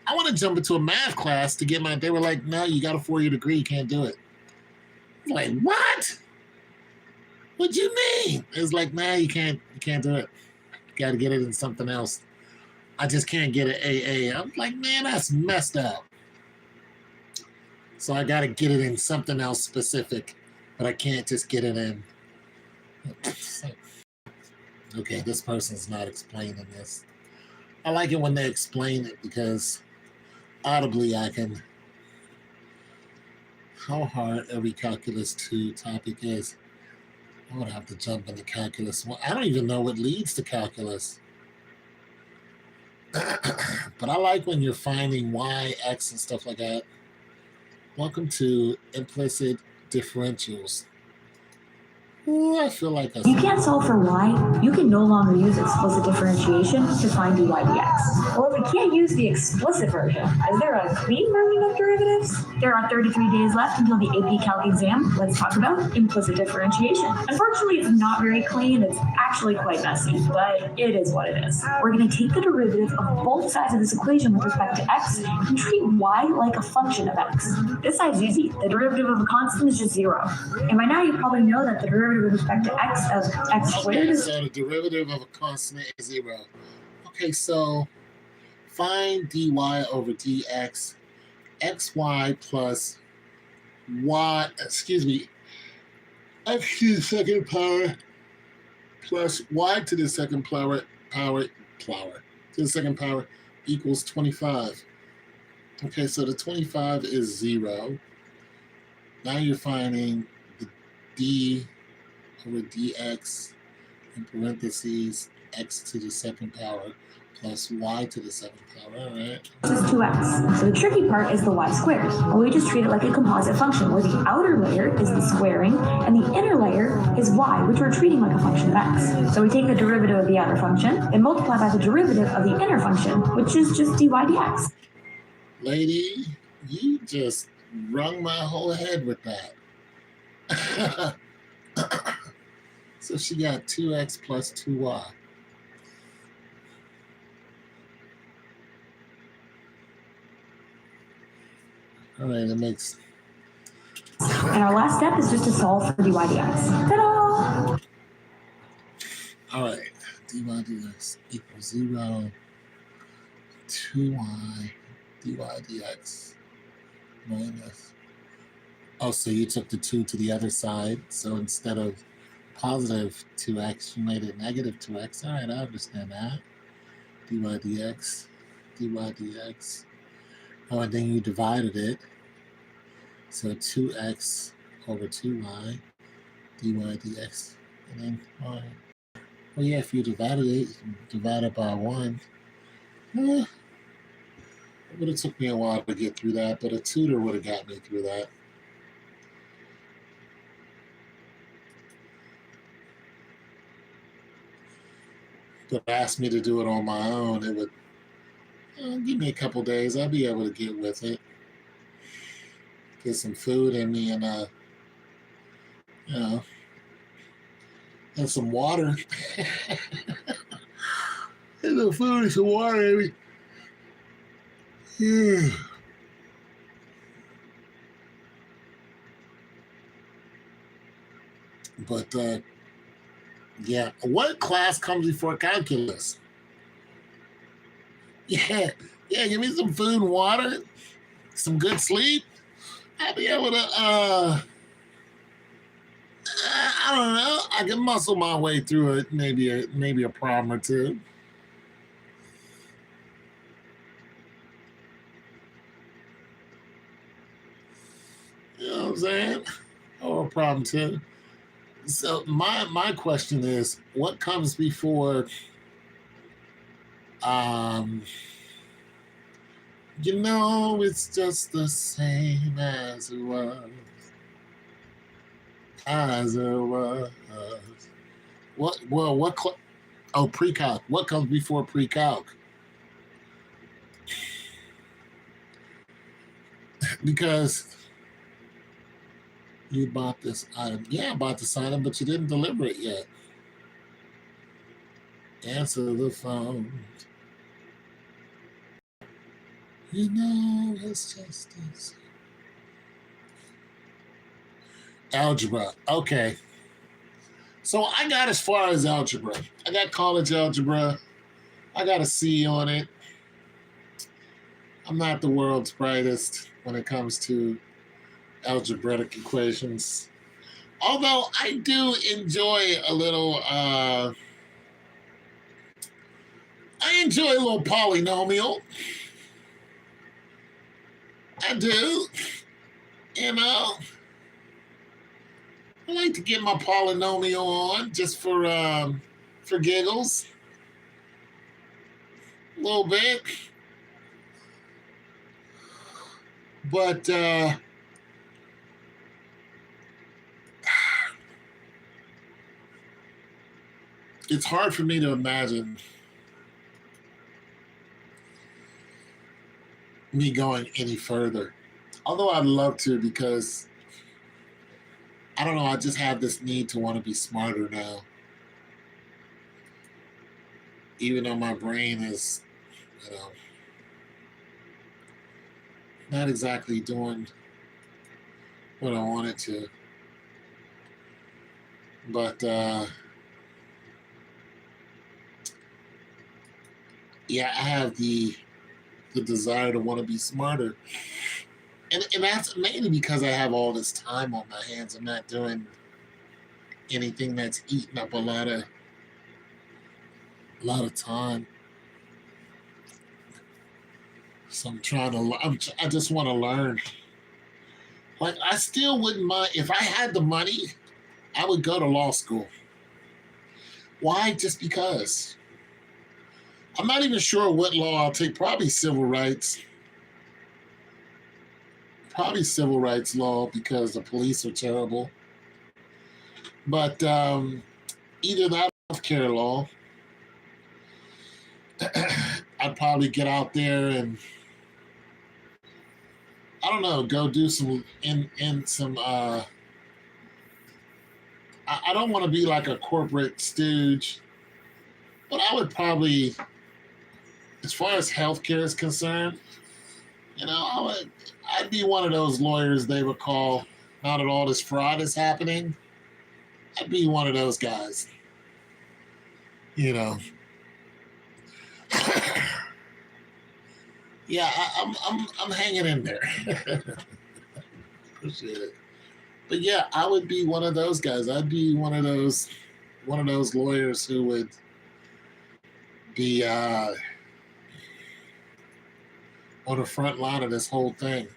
I want to jump into a math class to get my, they were like, no, you got a 4-year degree, you can't do it. I'm like, what? What do you mean? It's like, nah, you can't do it. You got to get it in something else. I just can't get an AA. I'm like, man, that's messed up. So I got to get it in something else specific, but I can't just get it in. Okay, this person's not explaining this. I like it when they explain it because audibly I can. How hard every Calculus 2 topic is. I would have to jump into calculus. Well, I don't even know what leads to calculus. But I like when you're finding y, x, and stuff like that. Welcome to implicit differentials. Ooh, I feel like you can't solve for y, you can no longer use explicit differentiation to find dy dx. Well, if we can't use the explicit version, is there a clean version of derivatives? There are 33 days left until the AP Calc exam. Let's talk about implicit differentiation. Unfortunately, it's not very clean. It's actually quite messy, but it is what it is. We're going to take the derivative of both sides of this equation with respect to x and treat y like a function of x. This side's easy. The derivative of a constant is just 0. And by now you probably know that the derivative with respect to x of x squared is... So the derivative of a constant is 0. Okay, so find dy over dx, xy plus y, excuse me, x to the second power plus y to the second power to the second power equals 25. Okay, so the 25 is 0. Now you're finding the d over dx in parentheses x to the second power plus y to the second power, all right? This is 2x. So the tricky part is the y squared. And we just treat it like a composite function where the outer layer is the squaring and the inner layer is y, which we're treating like a function of x. So we take the derivative of the outer function and multiply by the derivative of the inner function, which is just dy dx. Lady, you just wrung my whole head with that. So she got 2x plus 2y. All right, that makes. And our last step is just to solve for dy dx. Ta-da! All right, dy dx equals 0, 2y, dy dx minus. Oh, so you took the 2 to the other side. So instead of positive 2x, you made it negative 2x. All right, I understand that. Dy dx, dy dx. Oh, and then you divided it. So 2x over 2y, dy dx. And then, well, yeah, if you divided it, divide it by 1. It would have took me a while to get through that, but a tutor would have got me through that. But asked me to do it on my own, it would give me a couple days. I'll be able to get with it. Get some food in me and and some water. And some food and some water in me. Yeah. But yeah, what class comes before calculus? Yeah, give me some food and water, some good sleep. I'll be able to, I don't know, I can muscle my way through it, maybe a problem or two. You know what I'm saying? Or a problem too. So my question is, what comes before it's just the same as it was. Pre-calc. What comes before pre-calc? Because you bought this item. Yeah, I bought this item, but you didn't deliver it yet. Answer the phone. It's just this. Algebra. Okay. So I got as far as algebra. I got college algebra. I got a C on it. I'm not the world's brightest when it comes to algebraic equations. Although I do enjoy a little, I enjoy a little polynomial. I do. I like to get my polynomial on just for giggles. A little bit. But it's hard for me to imagine me going any further. Although I'd love to, because I don't know, I just have this need to want to be smarter now. Even though my brain is, not exactly doing what I want it to. But yeah, I have the desire to want to be smarter. And that's mainly because I have all this time on my hands. I'm not doing anything that's eating up a lot of time. So I'm trying to. I just want to learn. Like, I still wouldn't mind if I had the money. I would go to law school. Why? Just because. I'm not even sure what law I'll take. Probably civil rights. Probably civil rights law, because the police are terrible. But either that or healthcare law. I'd probably get out there and, I don't know, go do some in some. I don't want to be like a corporate stooge, but I would probably, as far as healthcare is concerned, I'd be one of those lawyers they would call now that all this fraud is happening. I'd be one of those guys. Yeah, I'm hanging in there. Appreciate it. But yeah, I would be one of those guys. I'd be one of those lawyers who would be on the front line of this whole thing,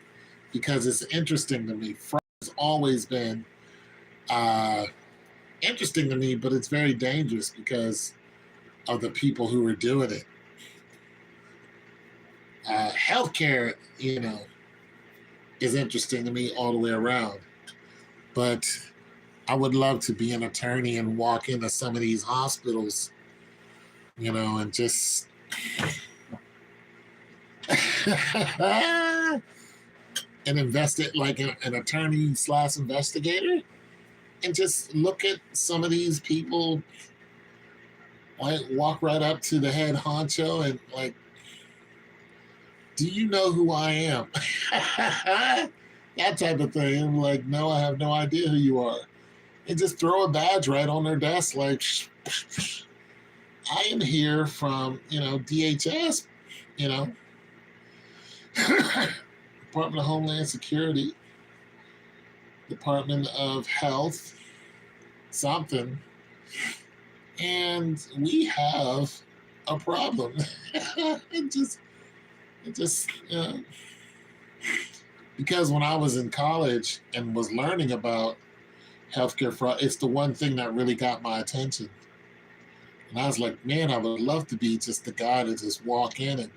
because it's interesting to me. Fraud has always been interesting to me, but it's very dangerous because of the people who are doing it. Healthcare, is interesting to me all the way around. But I would love to be an attorney and walk into some of these hospitals, and just and invest it like an attorney / investigator, and just look at some of these people, like walk right up to the head honcho and like, do you know who I am? That type of thing. I'm like, no, I have no idea who you are. And just throw a badge right on their desk like, I am here from, DHS, Department of Homeland Security, Department of Health, something. And we have a problem. It just, because when I was in college and was learning about healthcare fraud, it's the one thing that really got my attention. And I was like, man, I would love to be just the guy to just walk in and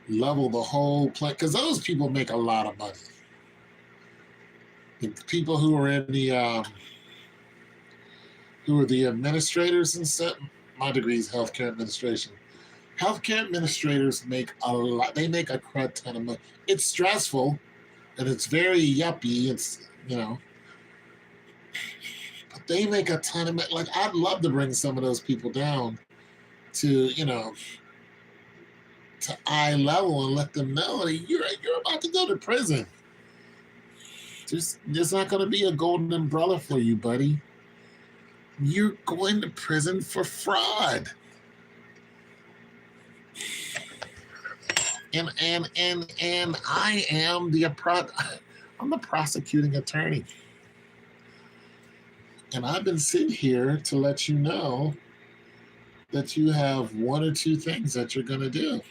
level the whole place, because those people make a lot of money. The people who are in the who are the administrators and stuff. My degree is healthcare administration. Healthcare administrators make a lot. They make a crud ton of money. It's stressful, and it's very yuppie. It's but they make a ton of money. Like, I'd love to bring some of those people down to to eye level and let them know that you're about to go to prison. There's not going to be a golden umbrella for you, buddy. You're going to prison for fraud. And I am I'm the prosecuting attorney. And I've been sitting here to let you know that you have one or two things that you're going to do.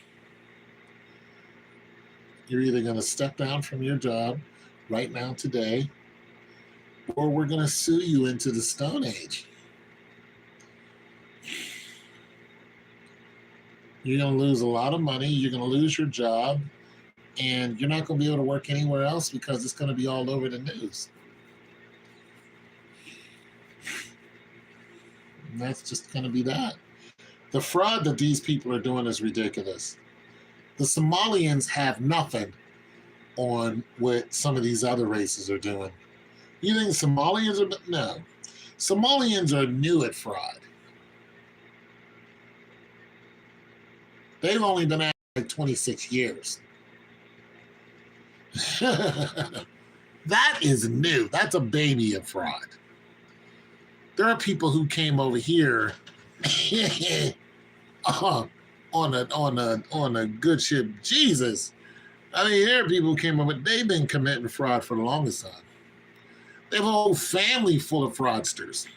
You're either going to step down from your job right now today, or we're going to sue you into the Stone Age. You're going to lose a lot of money. You're going to lose your job, and you're not going to be able to work anywhere else because it's going to be all over the news. And that's just going to be that. The fraud that these people are doing is ridiculous. The Somalians have nothing on what some of these other races are doing. You think Somalians are? No. Somalians are new at fraud. They've only been at it like 26 years. That is new. That's a baby of fraud. There are people who came over here on a good ship. Jesus. I mean, there are people who came over, they've been committing fraud for the longest time. They have a whole family full of fraudsters.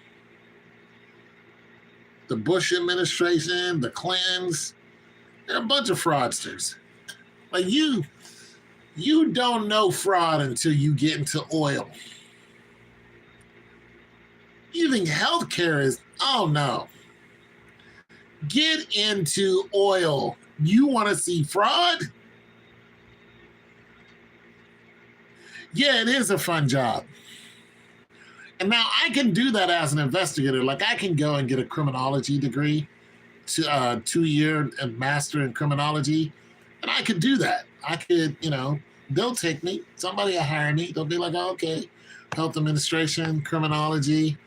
The Bush administration, the Clintons, they're a bunch of fraudsters. Like, you don't know fraud until you get into oil. You think healthcare is, oh no. Get into oil. You want to see fraud? Yeah, it is a fun job. And now I can do that as an investigator. Like, I can go and get a criminology degree, 2-year master in criminology, and I could do that. I could, they'll take me. Somebody will hire me. They'll be like, oh, okay, health administration, criminology.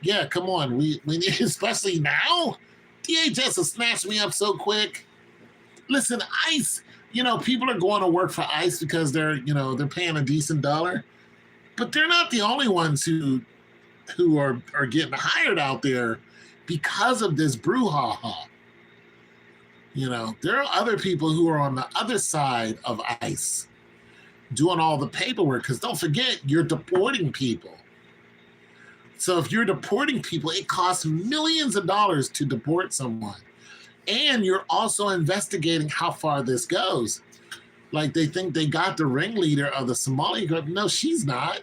Yeah, come on. We need, especially now, DHS has snatched me up so quick. Listen, people are going to work for ICE because they're paying a decent dollar, but they're not the only ones who are getting hired out there because of this brouhaha. There are other people who are on the other side of ICE doing all the paperwork, because don't forget, you're deporting people. So if you're deporting people, it costs millions of dollars to deport someone. And you're also investigating how far this goes. Like, they think they got the ringleader of the Somali group. No, she's not.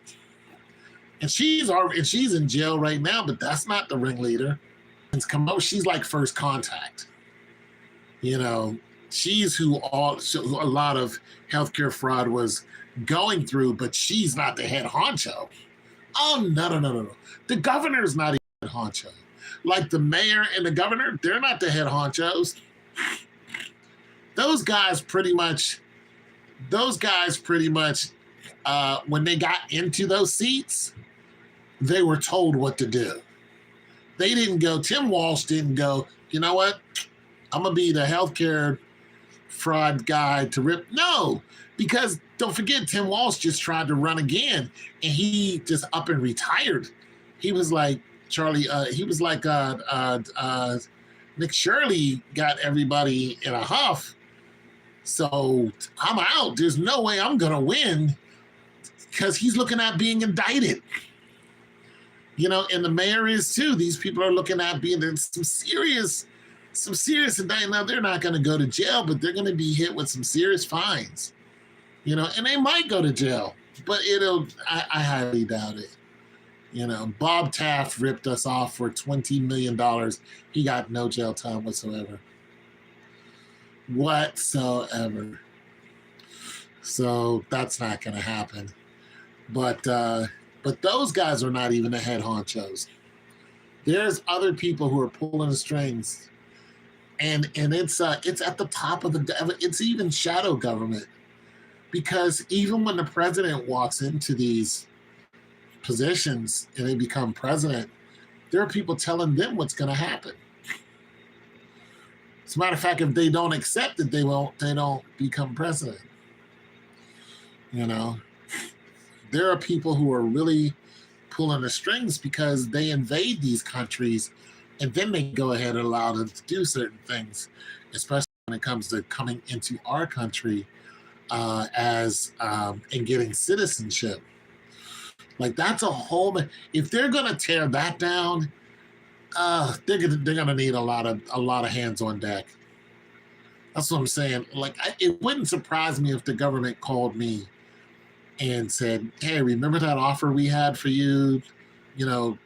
And she's in jail right now, but that's not the ringleader. She's like first contact. She's who a lot of healthcare fraud was going through, but she's not the head honcho. Oh, no. The governor's not even head honcho. Like the mayor and the governor, they're not the head honchos. Those guys pretty much, when they got into those seats, they were told what to do. Tim Walsh didn't go, you know what? I'm going to be the healthcare fraud guy to rip. No, because don't forget, Tim Walsh just tried to run again, and he just up and retired. He was like Nick Shirley got everybody in a huff. So I'm out. There's no way I'm going to win, because he's looking at being indicted. And the mayor is too. These people are looking at being in some serious indictment. Now, they're not going to go to jail, but they're going to be hit with some serious fines. And they might go to jail, but I highly doubt it. Bob Taft ripped us off for $20 million. He got no jail time whatsoever. So that's not going to happen. But those guys are not even the head honchos. There's other people who are pulling the strings, and it's at the top of it's even shadow government, because even when the president walks into these positions and they become president, there are people telling them what's going to happen. As a matter of fact, if they don't accept it, they don't become president. There are people who are really pulling the strings because they invade these countries, and then they go ahead and allow them to do certain things, especially when it comes to coming into our country and getting citizenship. Like, that's a whole. If they're gonna tear that down, they're gonna need a lot of hands on deck. That's what I'm saying. Like, it wouldn't surprise me if the government called me and said, "Hey, remember that offer we had for you,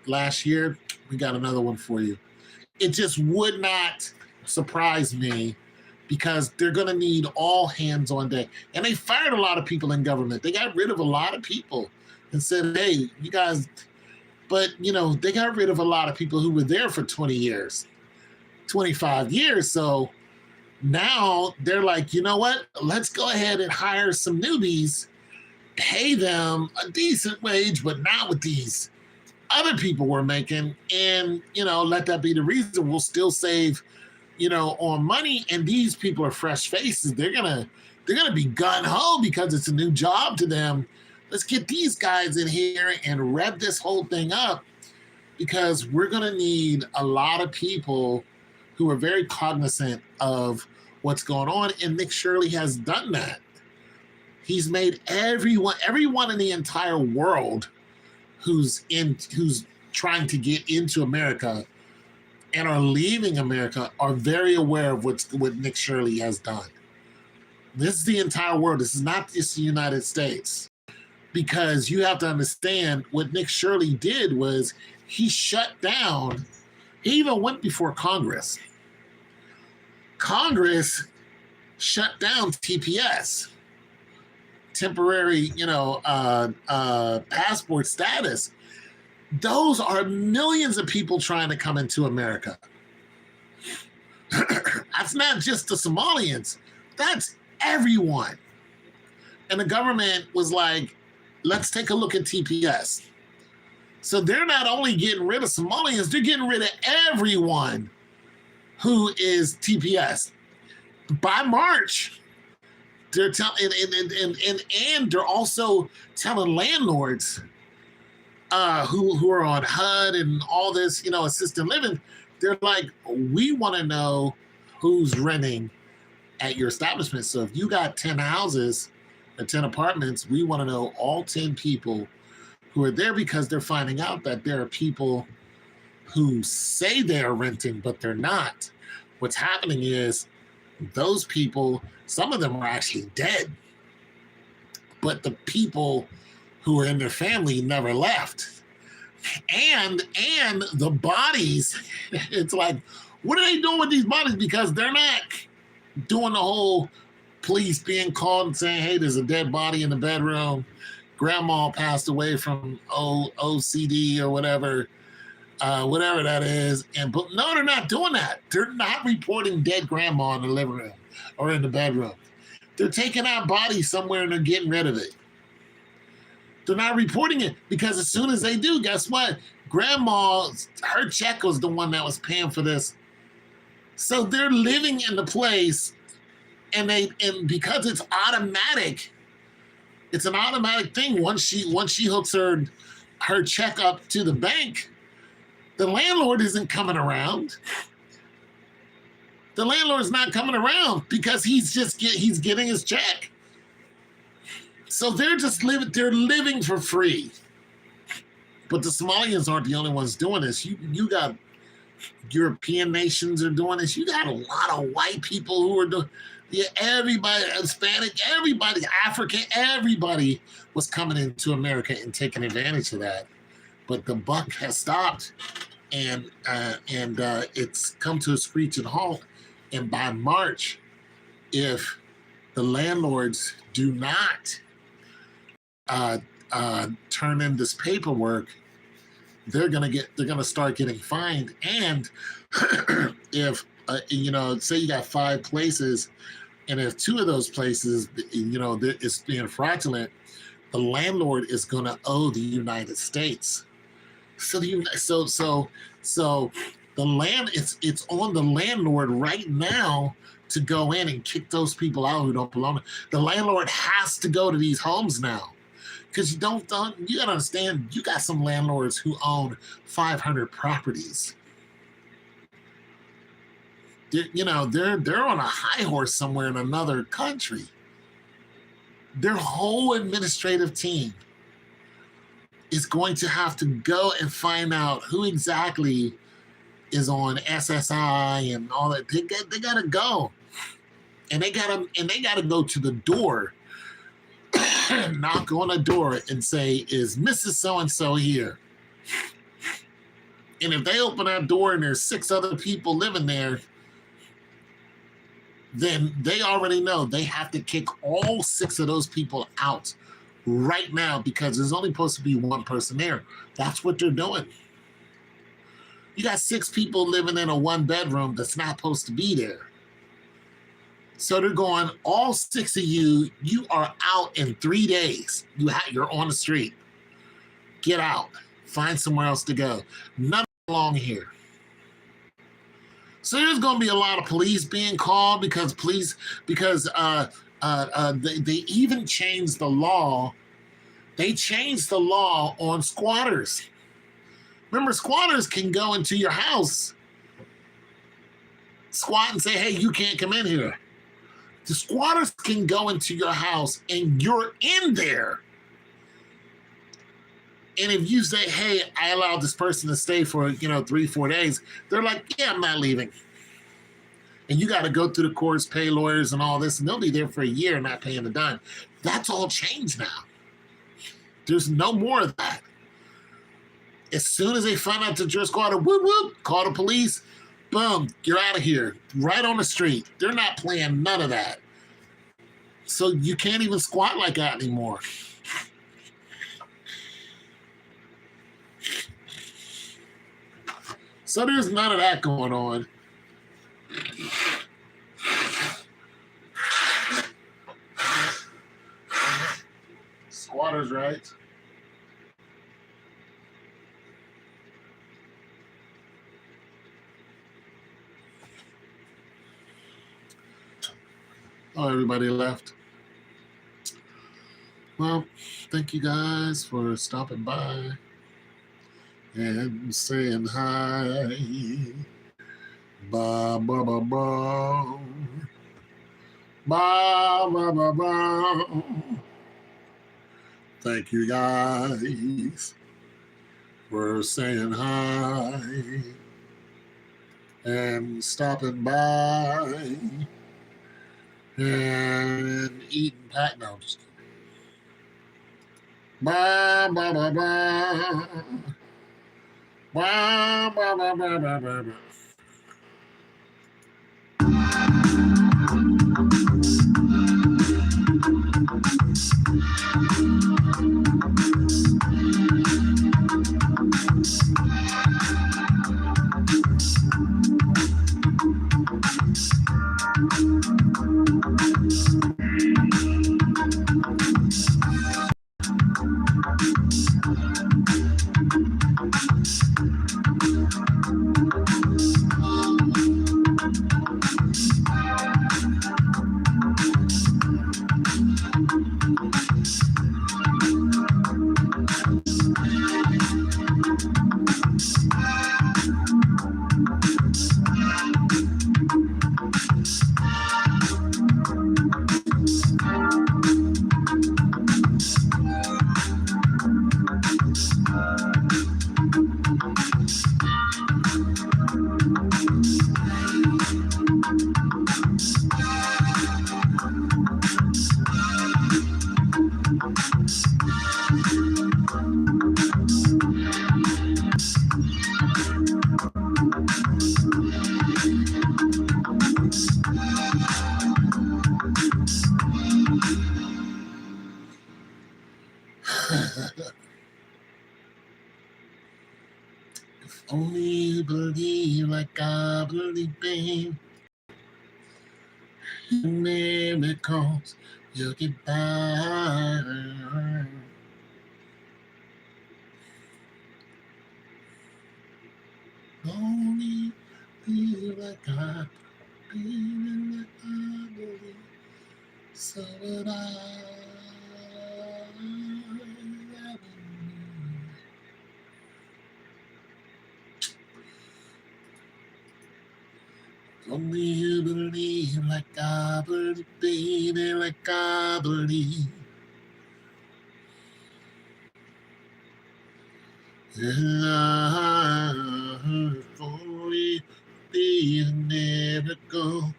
last year? We got another one for you." It just would not surprise me, because they're going to need all hands on deck. And they fired a lot of people in government. They got rid of a lot of people and said, "Hey, you guys," but they got rid of a lot of people who were there for 20 years, 25 years. So now they're like, you know what? Let's go ahead and hire some newbies, pay them a decent wage, but not with these other people we're making, and let that be the reason. We'll still save on money, and these people are fresh faces. They're gonna be gung-ho because it's a new job to them. Let's get these guys in here and rev this whole thing up, because we're gonna need a lot of people who are very cognizant of what's going on, and Nick Shirley has done that. He's made everyone in the entire world who's trying to get into America and are leaving America are very aware of what Nick Shirley has done. This is the entire world. This is not just the United States. Because you have to understand, what Nick Shirley did was he shut down. He even went before Congress. Congress shut down TPS, temporary, passport status. Those are millions of people trying to come into America. That's not just the Somalians. That's everyone. And the government was like, let's take a look at TPS. So they're not only getting rid of Somalians, they're getting rid of everyone who is TPS. By March, They're telling, and they're also telling landlords who are on HUD and all this, assisted living. They're like, we want to know who's renting at your establishment. So if you got 10 houses or 10 apartments, we want to know all 10 people who are there, because they're finding out that there are people who say they're renting, but they're not. What's happening is those people, some of them are actually dead, but the people who are in their family never left. And the bodies, it's like, what are they doing with these bodies? Because they're not doing the whole police being called and saying, hey, there's a dead body in the bedroom. Grandma passed away from OCD or whatever that is. But no, they're not doing that. They're not reporting dead grandma in the living room or in the bedroom. They're taking out bodies somewhere and they're getting rid of it. They're not reporting it, because as soon as they do, guess what? Grandma, her check was the one that was paying for this. So they're living in the place, and because it's automatic, it's an automatic thing. Once she hooks her check up to the bank, the landlord isn't coming around. The landlord's not coming around because he's getting his check. So they're living for free. But the Somalians aren't the only ones doing this. You got European nations are doing this. You got a lot of white people who are doing. Yeah, everybody, Hispanic, everybody, African, everybody was coming into America and taking advantage of that. But the buck has stopped, and it's come to a screeching halt. And by March, if the landlords do not turn in this paperwork, they're gonna start getting fined. And if say you got 5 places, and if 2 of those places, it's being fraudulent, the landlord is gonna owe the United States. So the land, it's on the landlord right now to go in and kick those people out who don't belong. The landlord has to go to these homes now. Because you gotta understand, you got some landlords who own 500 properties. They're on a high horse somewhere in another country. Their whole administrative team is going to have to go and find out who exactly is on SSI and all that. They gotta go, and they gotta go to the door. Knock on a door and say, is Mrs. So-and-so here? And if they open that door and there's 6 other people living there, then they already know they have to kick all 6 of those people out right now, because there's only supposed to be 1 person there. That's what they're doing. You got 6 people living in a 1-bedroom that's not supposed to be there. So they're going, all 6 of you are out in 3 days. You're on the street. Get out. Find somewhere else to go. None belong here. So there's going to be a lot of police being called because they even changed the law. They changed the law on squatters. Remember, squatters can go into your house, squat and say, hey, you can't come in here. The squatters can go into your house and you're in there. And if you say, hey, I allowed this person to stay for, 3-4 days, they're like, yeah, I'm not leaving. And you got to go through the courts, pay lawyers and all this, and they'll be there for a year not paying a dime. That's all changed now. There's no more of that. As soon as they find out that you're a squatter, whoop, whoop, call the police, boom, you're out of here, right on the street. They're not playing none of that. So you can't even squat like that anymore. So there's none of that going on. Squatters' rights. Oh, everybody left. Well, thank you guys for stopping by and saying hi. Ba ba ba ba. Ba ba ba ba. Thank you guys for saying hi and stopping by and eating pat. No, just kidding. Ba ba ba ba. Ba ba ba ba ba ba. If only you believe like I believe, babe. In miracles, you'll get by. Only believe like I believe, like I believe. So would I. Only you believe like I believe, baby, like I believe. And I only be a miracle,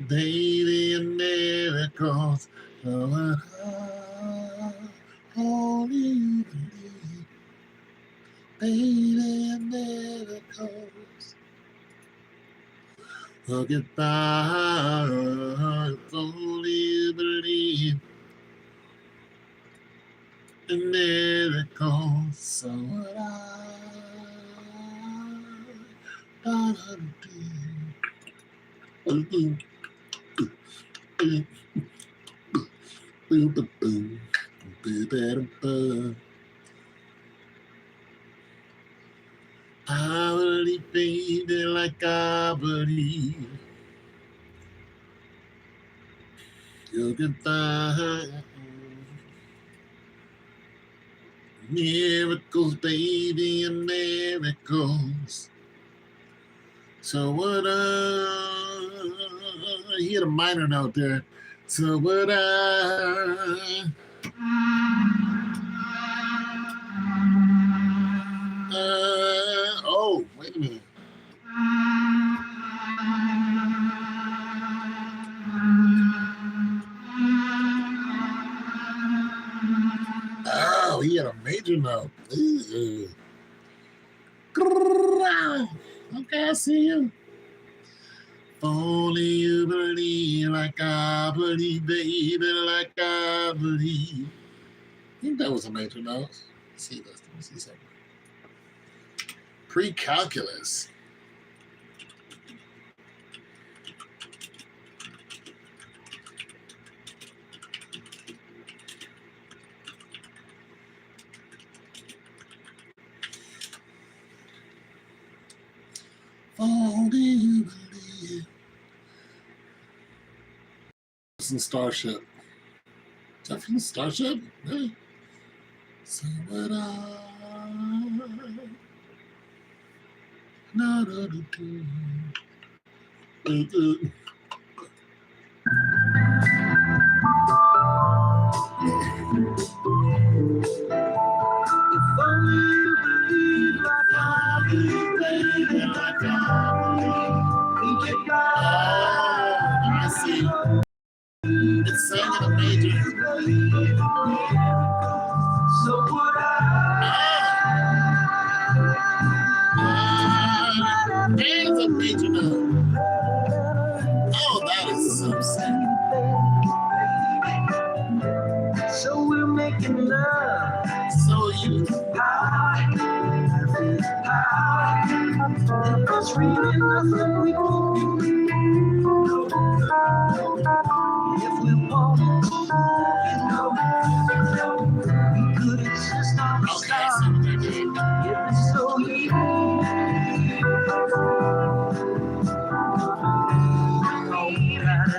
baby, a miracle. So I only believe, baby, a miracle. I'll get by if only you believe in miracles. So what I do. I believe, baby, like I believe. You'll get by. Miracles, baby, and miracles. So what I hit a minor note there. So what oh, wait a minute. Oh, he had a major note. Ew. Okay, I see you. If only you believe like I believe, baby, like I believe. I think that was a major note. Let's see this. Let me see something. Pre-calculus. Only you believe. Jefferson Starship. Jefferson Starship? Really? So would I. No, no, no, no. If only you believe like I believe, baby, like I believe, we get by. Oh, I see. It's sang in a major. So would I. There's a major note. Oh, that is so sad. So we're making love. So you there's really nothing we can do. If we want we could exist on the stars. If it's so easy. All we gotta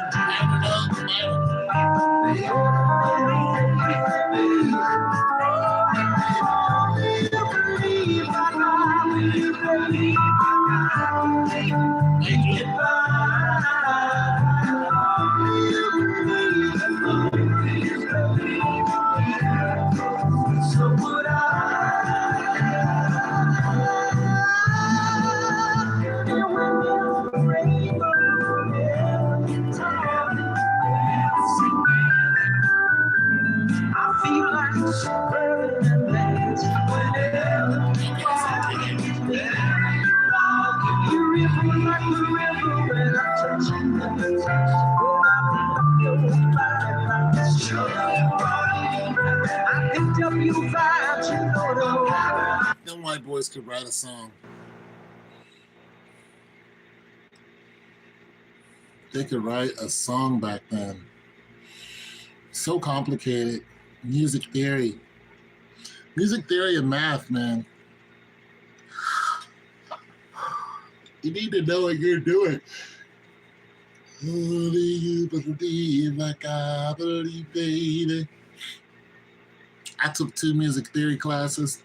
so would I feel like spreading and dance whenever you ripple like the river when I touch you. I picked up your vibes, you know. Them white boys could write a song. They could write a song back then. So complicated. Music theory. Music theory and math, man. You need to know what you're doing. Only you believe like I believe, baby. I took 2 music theory classes.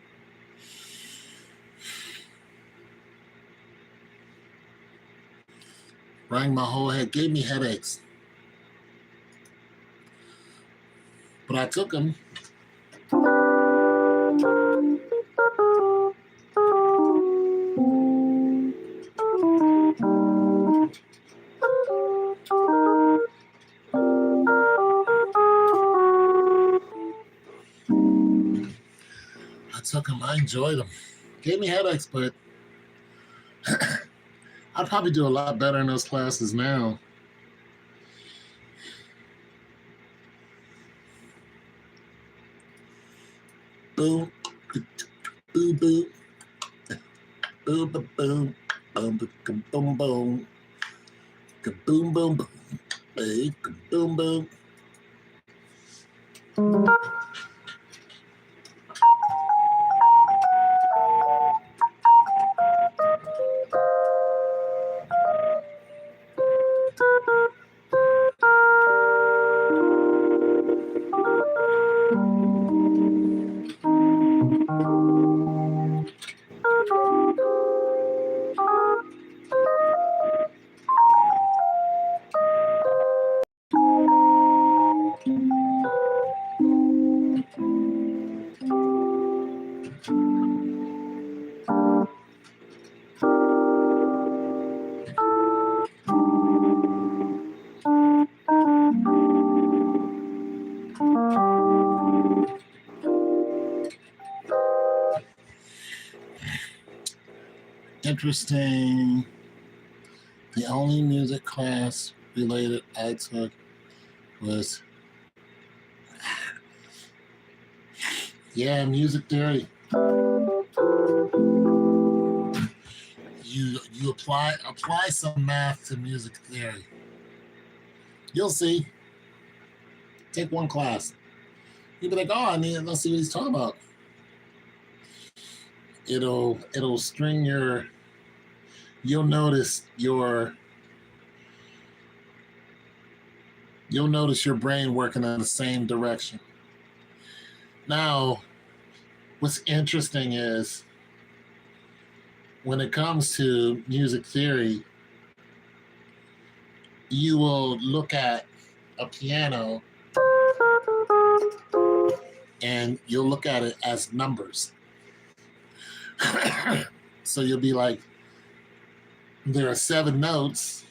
Rang my whole head, gave me headaches. But I took them. I enjoyed them. Gave me headaches, but I'd probably do a lot better in those classes now. Boom, boom, boom, boom, boom, boom, boom, boom, boom, boom, boom, boom, boom, hey, boom, boom. Interesting. The only music class related I took was, music theory. You apply some math to music theory. You'll see. Take one class. You'll be like, oh, let's see what he's talking about. It'll string you'll notice your you'll notice your brain working in the same direction. Now, what's interesting is when it comes to music theory, you will look at a piano and you'll look at it as numbers. So you'll be like, there are 7 notes.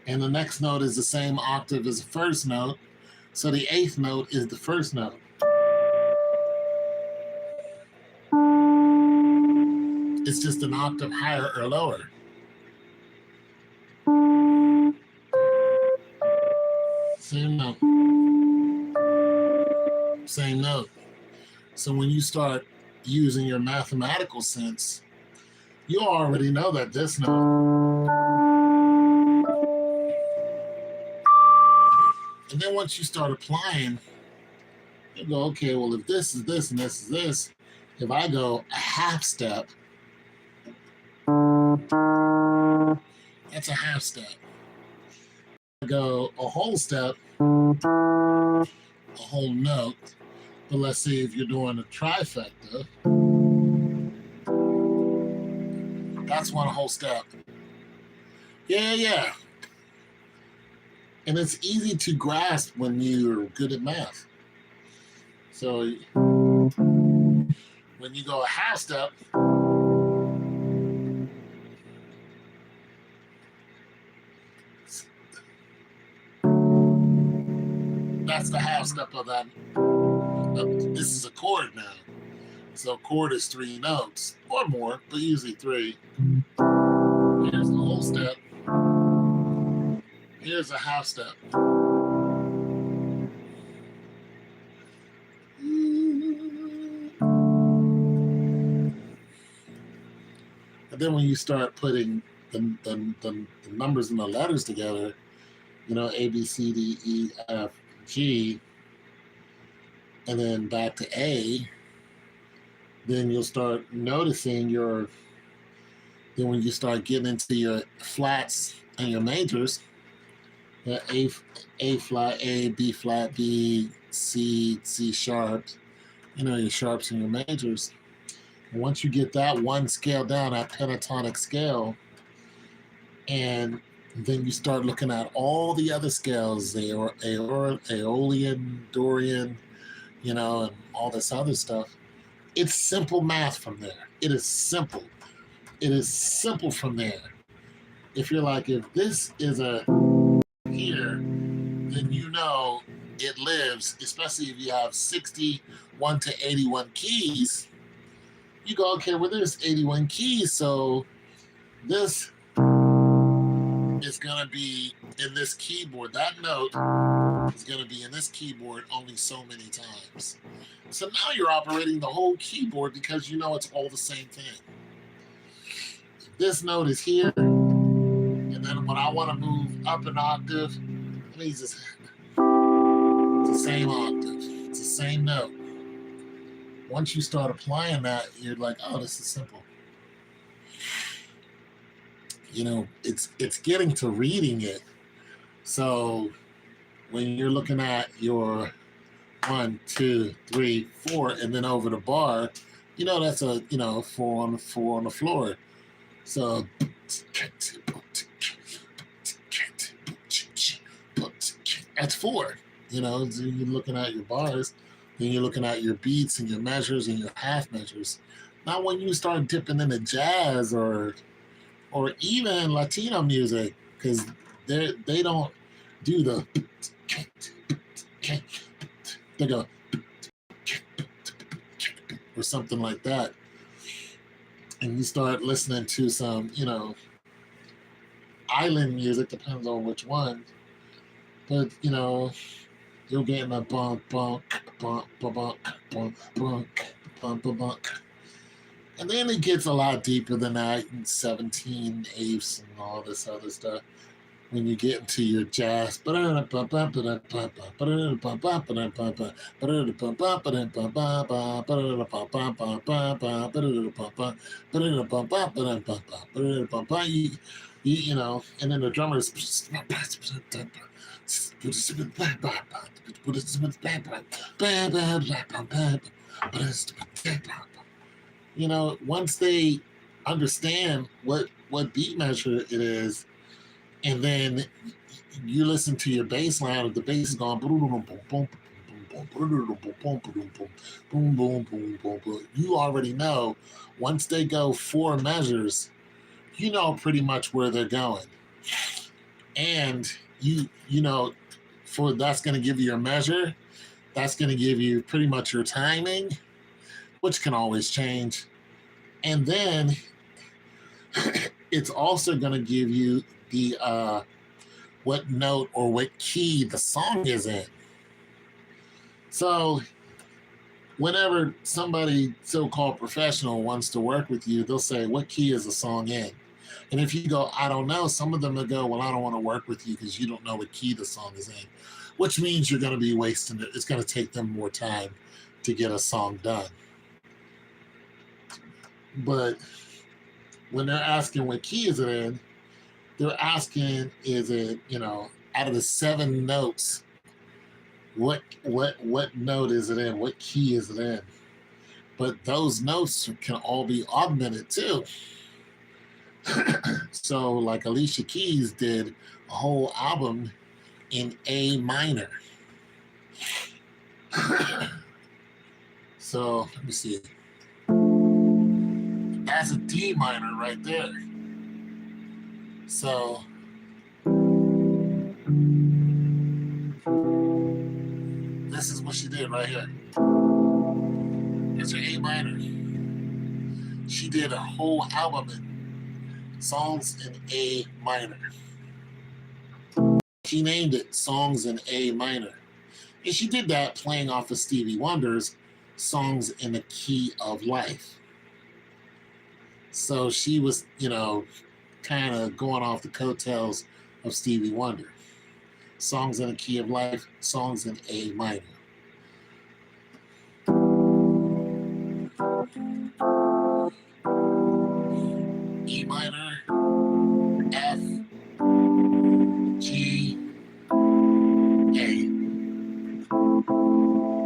And the next note is the same octave as the first note. So the 8th note is the first note. It's just an octave higher or lower. Same note. Same note. So when you start using your mathematical sense, you already know that this note. And then once you start applying, you go, okay, well, if this is this and this is this, if I go a half step, that's a half step. I go a whole step, a whole note. But let's see if you're doing a trifecta. That's one whole step. Yeah. And it's easy to grasp when you're good at math. So when you go a half step, that's the half step of that. This is a chord now. So a chord is 3 notes or more, but usually 3. Here's the whole step. Here's a half step. And then when you start putting the numbers and the letters together, you know, A, B, C, D, E, F, G, and then back to A, then you'll start noticing then when you start getting into your flats and your majors, A flat, A, B flat, B, C, C sharp, you know, your sharps and your majors. And once you get that one scale down, that pentatonic scale, and then you start looking at all the other scales, Aeolian, Dorian, you know, and all this other stuff. It's simple math from there. It is simple. It is simple from there. If you're like, if this is a here, then you know it lives, especially if you have 61 to 81 keys. You go, okay, well, there's 81 keys, so this is going to be in this keyboard. That note is going to be in this keyboard only so many times. So now you're operating the whole keyboard because you know it's all the same thing. This note is here, and then when I want to move up an octave, it means it's the same octave. It's the same note. Once you start applying that, you're like, oh, this is simple. You know, it's getting to reading it. So when you're looking at your 1, 2, 3, 4, and then over the bar, you know that's a 4 on the floor. So that's 4. You know, so you're looking at your bars, then you're looking at your beats and your measures and your half measures. Now, when you start dipping into jazz or even Latino music, because they don't do the, they go or something like that, and you start listening to some, you know, island music, depends on which one, but you know, you'll get in a bunk, bunk, bunk, bunk, bunk, bunk, bunk, bunk. And then it gets a lot deeper than that, and 17 eighths and all this other stuff. when you get into your jazz. You know, and then the drummers. You know, once they understand what beat measure it is, and then you listen to your bass line, the bass is going boom, boom, boom, boom, boom, boom, boom, boom, boom, boom. You already know once they go 4 measures, you know pretty much where they're going, and you know, for that's going to give you your measure. That's going to give you pretty much your timing, which can always change, and then it's also going to give you the what note or what key the song is in. So whenever somebody so-called professional wants to work with you, they'll say, what key is the song in? And if you go, I don't know, some of them will go, well, I don't want to work with you because you don't know what key the song is in, which means you're going to be wasting it. It's going to take them more time to get a song done. But when they're asking what key is it in, they're asking, is it, you know, out of the 7 notes, what note is it in? What key is it in? But those notes can all be augmented too. So like Alicia Keys did a whole album in A minor. So let me see. That's a D minor right there. So this is what she did right here. It's her A minor. She did a whole album in songs in A minor. She named it Songs in A minor. And she did that playing off of Stevie Wonder's Songs in the Key of Life. So she was, you know, kind of going off the coattails of Stevie Wonder. Songs in the Key of Life, songs in A minor. E minor, F, G, A.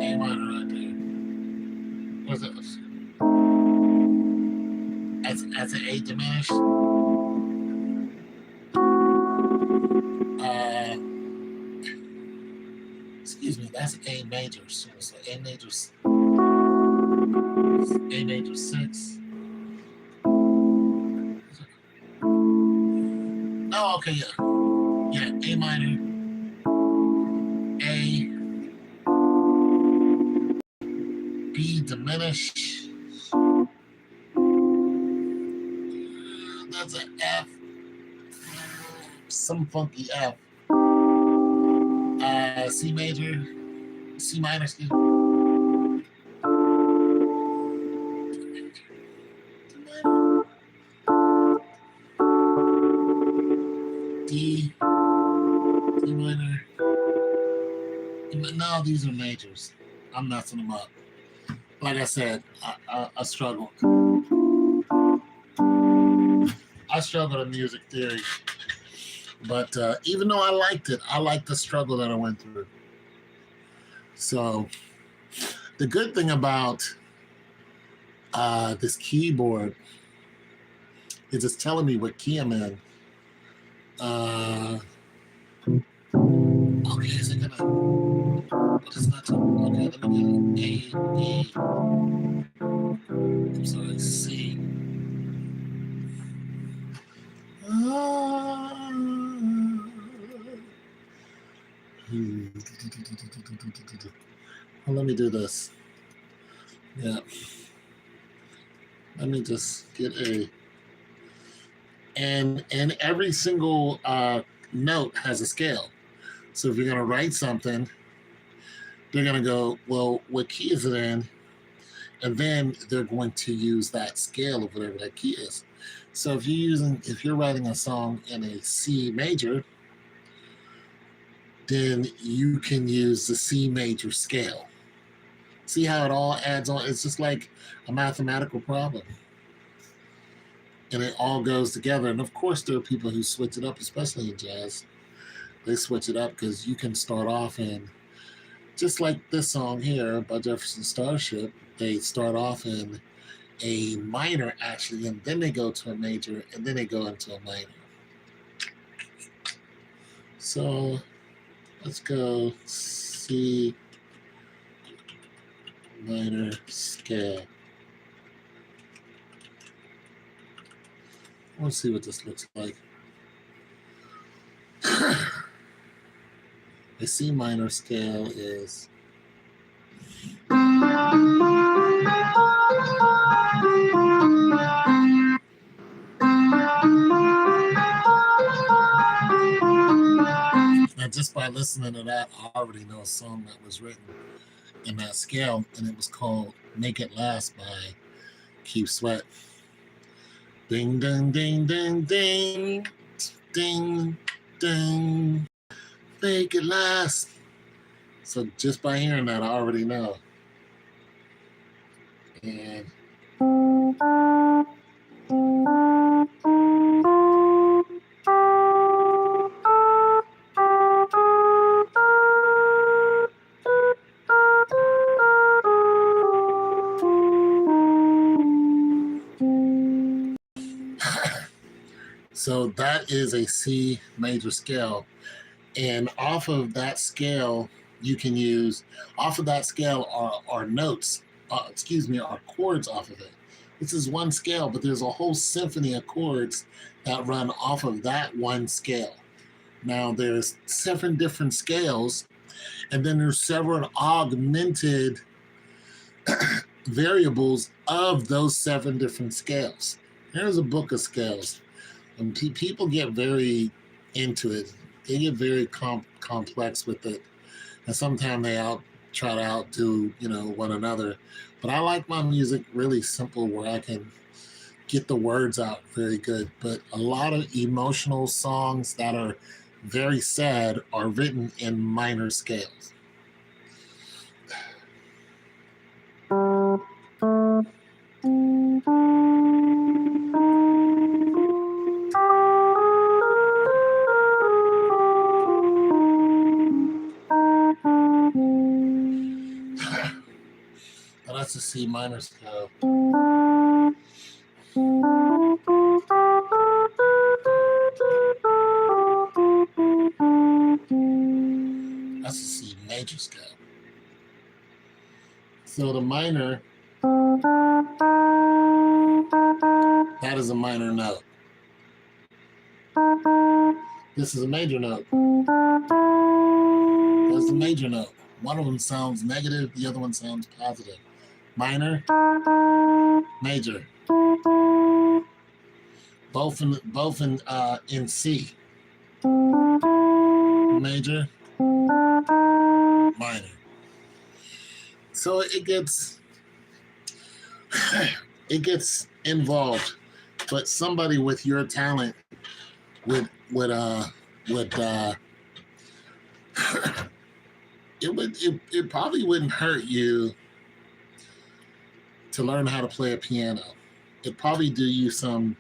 A minor right there. What's that? That's an A diminished. Excuse me, that's A major. So A major, A major 6. Oh, okay, yeah, A minor, A, B diminished. That's an F, some funky F. C major, C minor, excuse me. D minor. No, these are majors. I'm messing them up. Like I said, I struggled. I struggled in music theory. But even though I liked it, I liked the struggle that I went through. So the good thing about this keyboard is it's telling me what key I'm in. Okay, is it gonna? But it's not. Okay, let me get A, E. I'm sorry, C. Well, let me do this. Yeah. Let me just get A. And every single note has a scale. So if you're going to write something, they're going to go, well, what key is it in? And then they're going to use that scale of whatever that key is. So if you're writing a song in a C major, then you can use the C major scale. See how it all adds on? It's just like a mathematical problem. And it all goes together. And of course, there are people who switch it up, especially in jazz. They switch it up because you can start off in, just like this song here by Jefferson Starship, they start off in a minor, actually, and then they go to a major, and then they go into a minor. So let's go C minor scale. Let's see what this looks like. A C minor scale is now, just by listening to that, I already know a song that was written in that scale, and it was called Make It Last by Keith Sweat. Ding, ding, ding, ding, ding, ding, ding, make it last. So just by hearing that, I already know. And so that is a C major scale. And off of that scale, you can use, off of that scale are notes, are chords off of it. This is one scale, but there's a whole symphony of chords that run off of that one scale. Now there's 7 different scales, and then there's several augmented variables of those 7 different scales. Here's a book of scales. And people get very into it. They get very complex with it. And sometimes they try to outdo, one another. But I like my music really simple where I can get the words out very good. But a lot of emotional songs that are very sad are written in minor scales. That's a C minor scale. That's a C major scale. So the minor, that is a minor note. This is a major note. That's a major note. One of them sounds negative, the other one sounds positive. Minor, major, both in C. Major, minor. So it gets involved, but somebody with your talent would it probably wouldn't hurt you to learn how to play a piano. It probably do you some.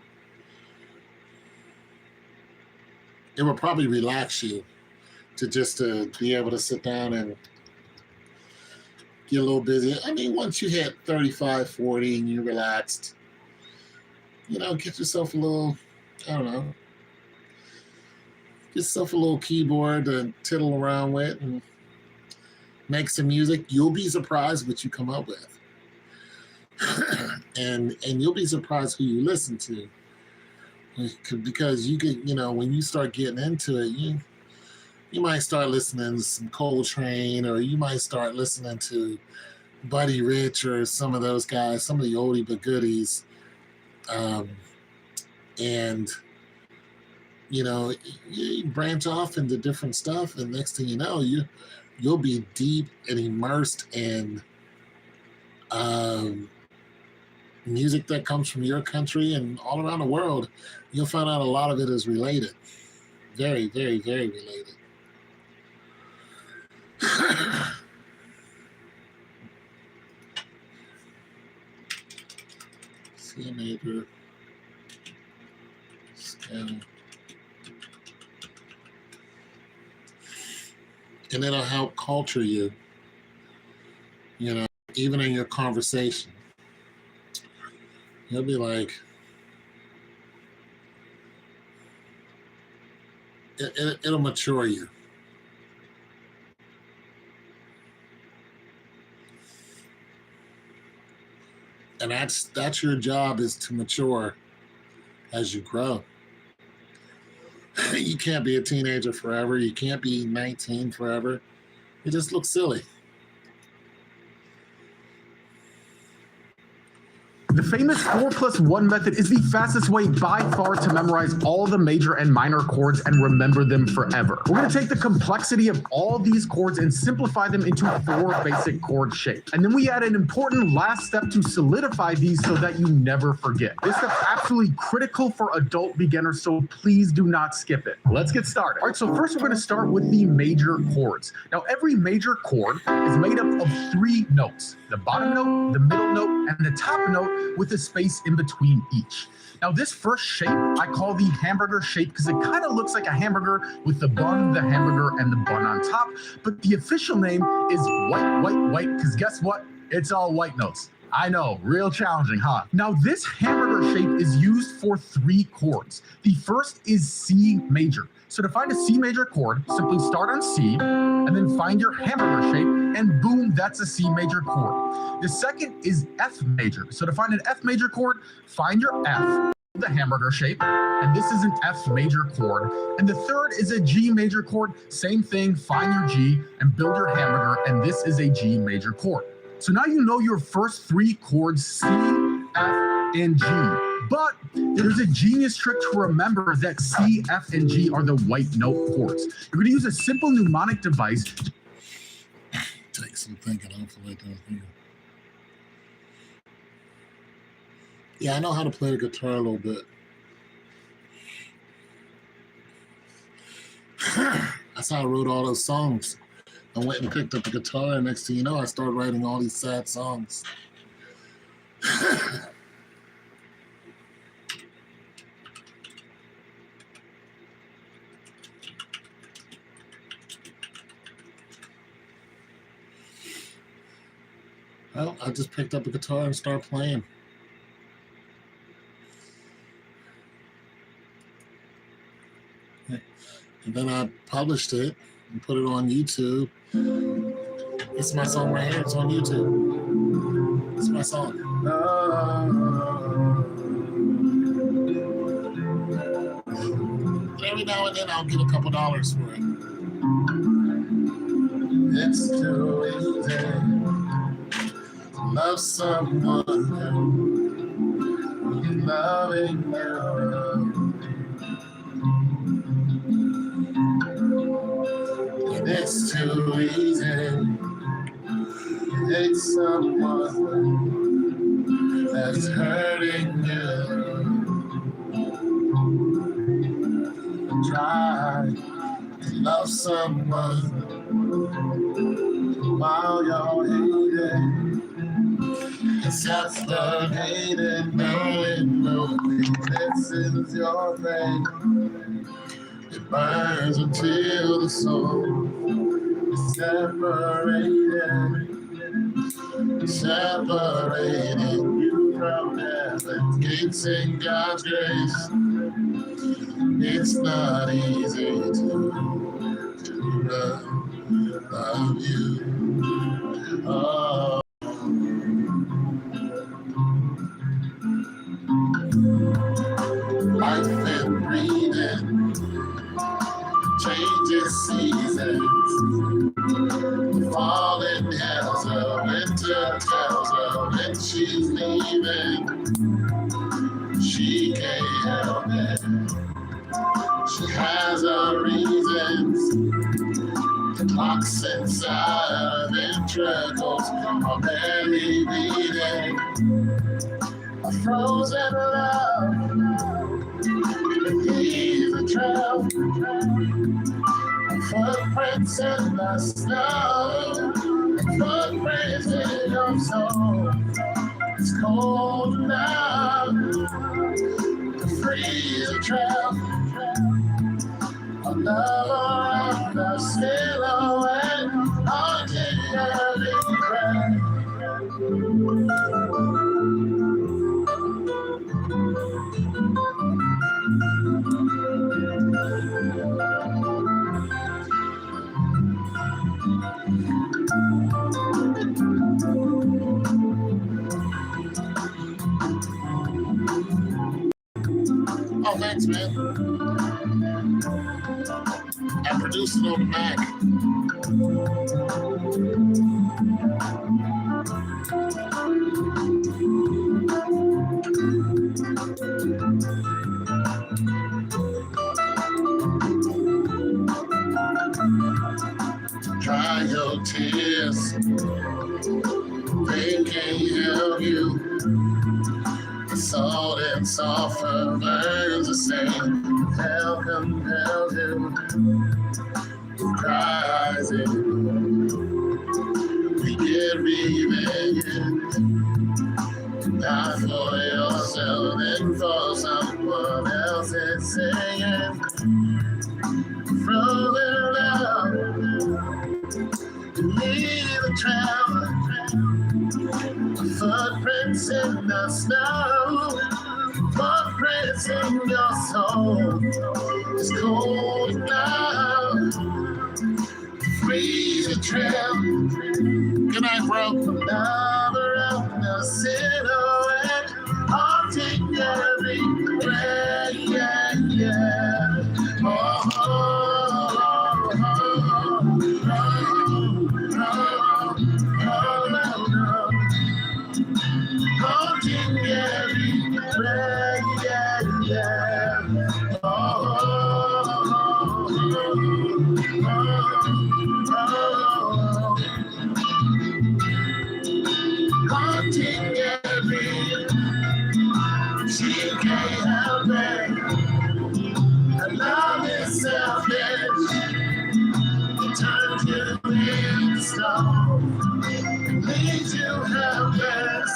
It would probably relax you to be able to sit down and get a little busy. I mean, once you hit 35, 40 and you're relaxed, get yourself a little, I don't know, get yourself a little keyboard to tittle around with and make some music. You'll be surprised what you come up with. and you'll be surprised who you listen to, because you can, when you start getting into it, you might start listening to some Coltrane, or you might start listening to Buddy Rich or some of those guys, some of the oldie but goodies, and you branch off into different stuff, and next thing you know, you'll be deep and immersed in music that comes from your country and all around the world. You'll find out a lot of it is related. Very, very, very related. C major scale. And it'll help culture you, even in your conversation. You'll be like, it'll mature you. And that's your job, is to mature as you grow. You can't be a teenager forever. You can't be 19 forever. You just look silly. The famous 4+1 method is the fastest way by far to memorize all the major and minor chords and remember them forever. We're going to take the complexity of all these chords and simplify them into 4 basic chord shapes. And then we add an important last step to solidify these so that you never forget. This step's absolutely critical for adult beginners, so please do not skip it. Let's get started. All right, so first we're going to start with the major chords. Now, every major chord is made up of 3 notes: the bottom note, the middle note, and the top note, with a space in between each. Now, this first shape I call the hamburger shape because it kind of looks like a hamburger with the bun, the hamburger, and the bun on top. But the official name is white, white, white, because guess what? It's all white notes. I know, real challenging, huh? Now, this hamburger shape is used for 3 chords. The first is C major. So to find a C major chord, simply start on C, and then find your hamburger shape, and boom, that's a C major chord. The second is F major. So to find an F major chord, find your F, the hamburger shape, and this is an F major chord. And the third is a G major chord. Same thing, find your G and build your hamburger, and this is a G major chord. So now you know your first 3 chords, C, F, and G. But there's a genius trick to remember that C, F, and G are the white note chords. You're going to use a simple mnemonic device. Take some thinking, hopefully it does think. Yeah, I know how to play the guitar a little bit. That's how I wrote all those songs. I went and picked up the guitar, and next thing you know, I started writing all these sad songs. Well, I just picked up a guitar and started playing. And then I published it and put it on YouTube. It's my song right here. It's on YouTube. It's my song. Every now and then I'll get a couple dollars for it. It's too easy to love someone new, loving you. It's too easy to hate someone that's hurting you. Try to love someone while you're hating. Except the hating, knowing this is your thing. It burns until the soul is separated you from heaven's gates in God's grace. It's not easy to love you. Oh. Life and breathing changes seasons. The fall inhales her, winter tells her when she's leaving. She can't help it. She has her reasons. The clocks inside her ventricles are barely beating. A frozen love, he's a trail. A Footprints in the snow, footprints in your soul. It's cold enough to freeze a trail. Another of the silhouette haunting every breath. Oh, thanks, man. I produced it on the Mac. Dry your tears, they can't help you. The salt and sulfur burns the same. Hell compels you, cries in. We get revenge, not for yourself and for someone else is singing. Frozen love, leave the traveler. Footprints in the snow, footprints in your soul. It's cold enough, freeze the trail. Good night, bro. Another of the silhouette, haunting every breath, yeah, yeah. Oh, oh, oh, oh, oh, oh, oh, haunting every breath, yeah, yeah. Oh, oh, oh, haunting every. She can't help it. Her love is selfish. It turns you into stone. Leaves you helpless.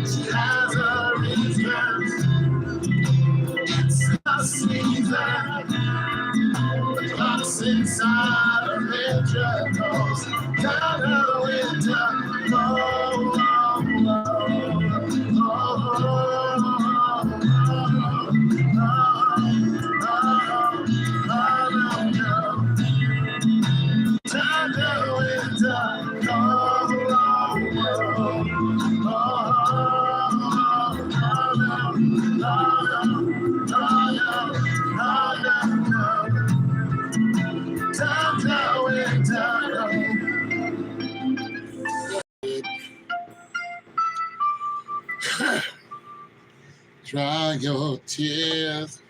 She has a reason. It's the season. The clock's inside her ventricles. Down her winter. Oh, oh, oh, oh, dry your tears,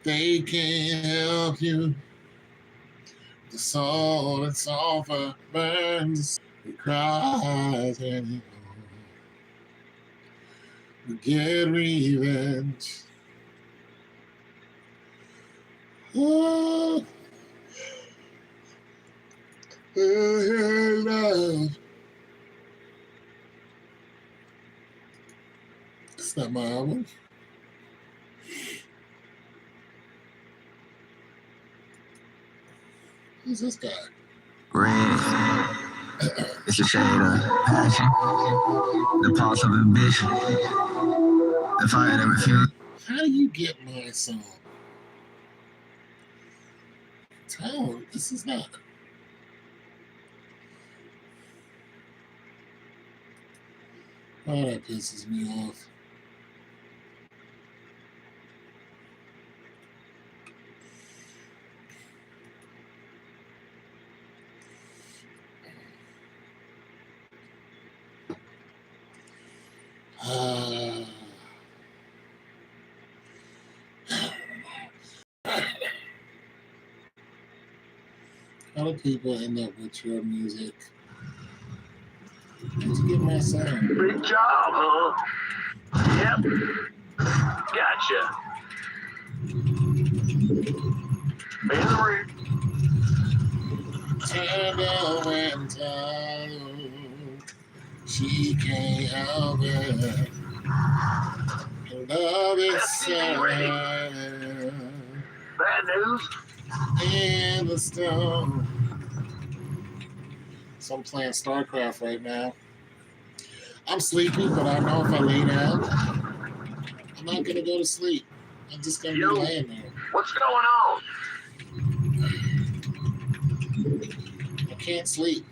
they can't help you. The salt and sulfur burns, it cries anymore. We get revenge. Oh, love. It's not my album. Who's this guy? Red. It's a shade of passion. The pulse of ambition. The fire that refused. How do you get my song? Tone, this is not. Oh, that pisses me off. How do people end up with your music? Did you get my song? Big job, huh? Yep. Gotcha. In the rear. Turtle and toad, she can't help it. Love is sad Bad news. in the stone. So I'm playing StarCraft right now. I'm sleepy, but I know if I lay down, I'm not gonna go to sleep. I'm just gonna be laying there. What's going on? I can't sleep.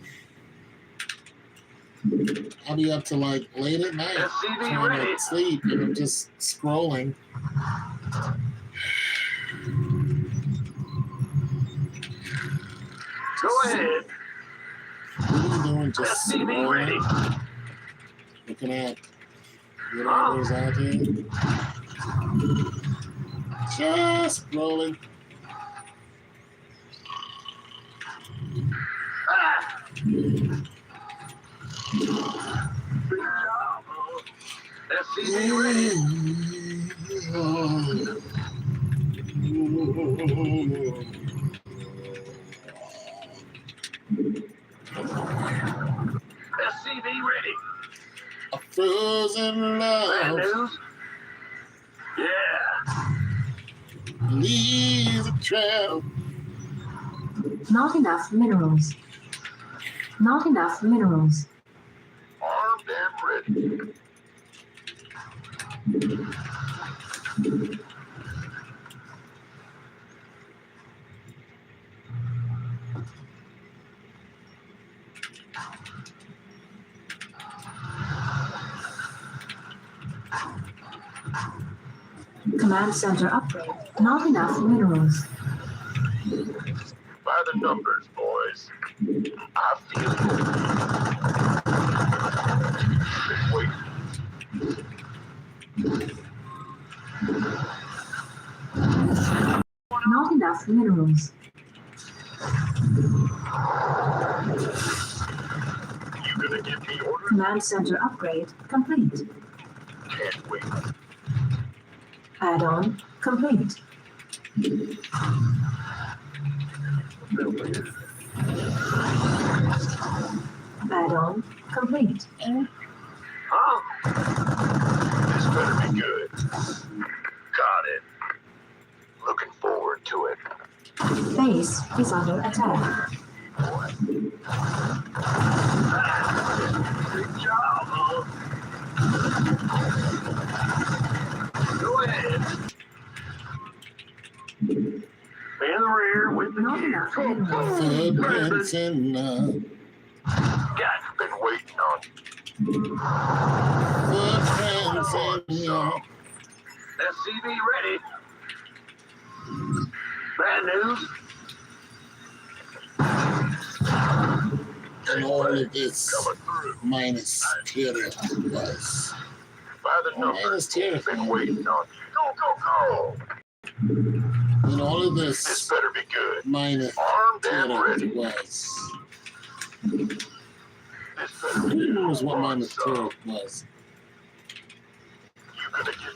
I'll be up to like late at night SCV trying ready. to sleep, and I'm just scrolling. Go ahead. What are you doing? Just SCV ready. scrolling, looking at whatever's out there. Just scrolling. Ah. SCV ready. SCV ready. A frozen Bad love news. Yeah. leaves a trail. Not enough minerals. Not enough minerals. Armed and ready. Command center upgrade. Not enough minerals. By the numbers, boys. I feel it. Wait. Not enough minerals. You gonna give me orders? Command center upgrade complete. Can't wait. Add-on complete. Add-on complete. Huh? This better be good. Got it. Looking forward to it. Base is under attack. Good job, huh? Go ahead. In the rear with the Not enough minerals. Footprints in Guys, been waiting on you. footprints in your SCV ready. Bad news. and all of this Coming through. minus Twitter was. By the Minus numbers. Twitter. Been waiting on you. Go. And all of This this better be good. minus Armed and Twitter ready. was. This better be Who good. knows what minus So, Twitter was? You gonna get.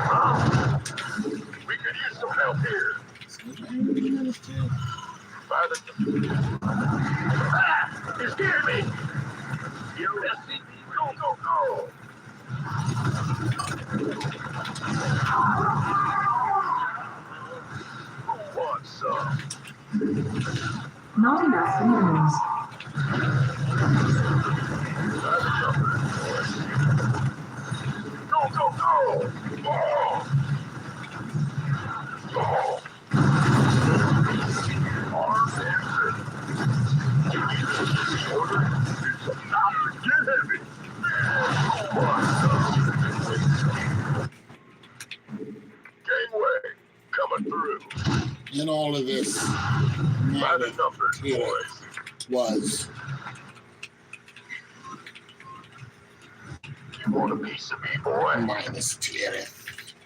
Huh? We could use some help here. By the. Ah! You scared me! You SCP, go! Who wants some? Not enough minerals. By the numbers, boys. Go! Oh! Oh! Arms and ready. Order. Get heavy. Gangway coming through. In all of this By the minus numbers, Twitter boys. was. You want a piece of me, boy? Minus Twitter.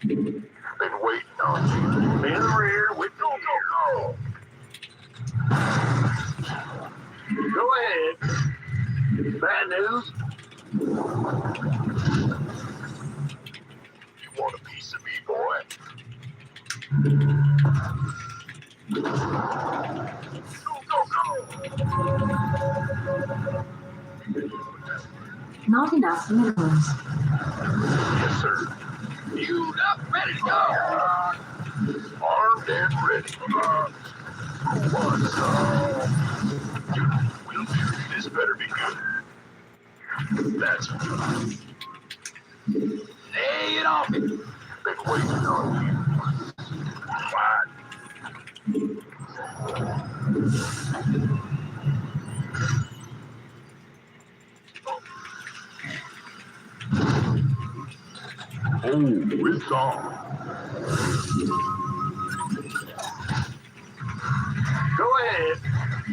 Been waiting on you. In the rear with go! Go ahead. Bad news. You want a piece of me, boy? Not enough minerals. Yes, sir. You up, ready to go. Armed and ready. What's up? Will do. This better be good. That's fine. Lay it off me. Been waiting on you. Fine. Oh, it's on. Go ahead.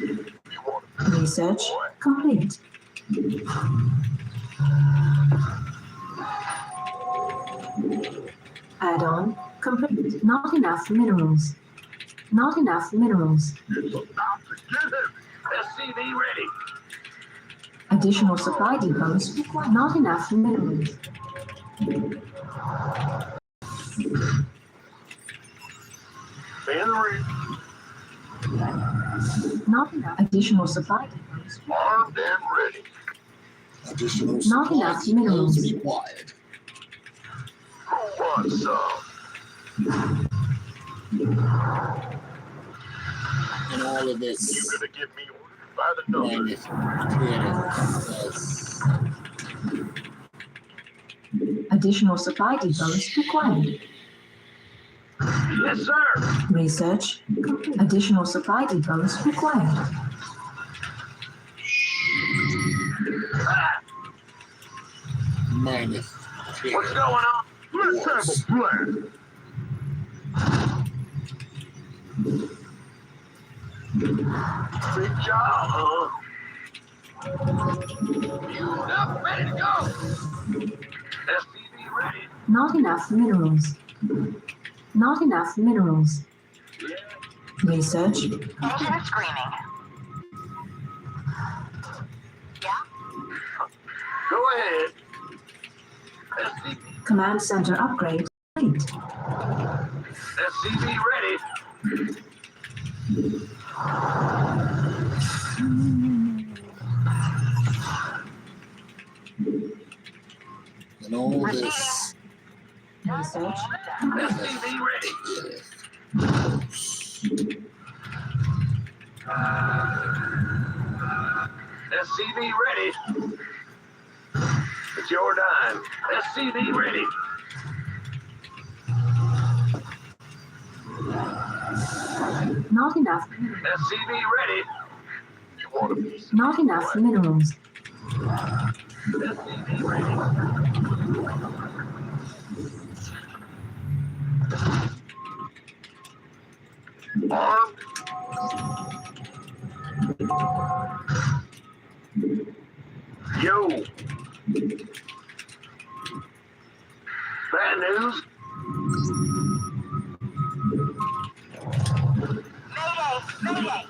You want to Research complete. Add-on complete. Not enough minerals. Not enough minerals. It's about to get heavy. SCV ready. Additional supply depots. Not enough minerals. Henry, Not enough additional supply depots. armed and ready. Additional Not enough supplies minerals. required. Who wants some? And all of You this gonna give me orders by the numbers? Additional supply depots required. Yes, sir. Research complete. Additional supply depots required. Ah, Minus what's going on? Let's have a plan. Big job, huh? You up, ready to go. SCV ready. Not enough minerals. Not enough minerals. Research Engine screaming. Yeah? Go ahead. SCV, command center upgrade complete. SCV ready. and all this. Research SCV ready. SCV ready. It's your dime. SCV ready. not enough minerals. SCV ready. You want a piece of Not enough minerals. SCV ready. Armed. Yo. Bad news. Mayday!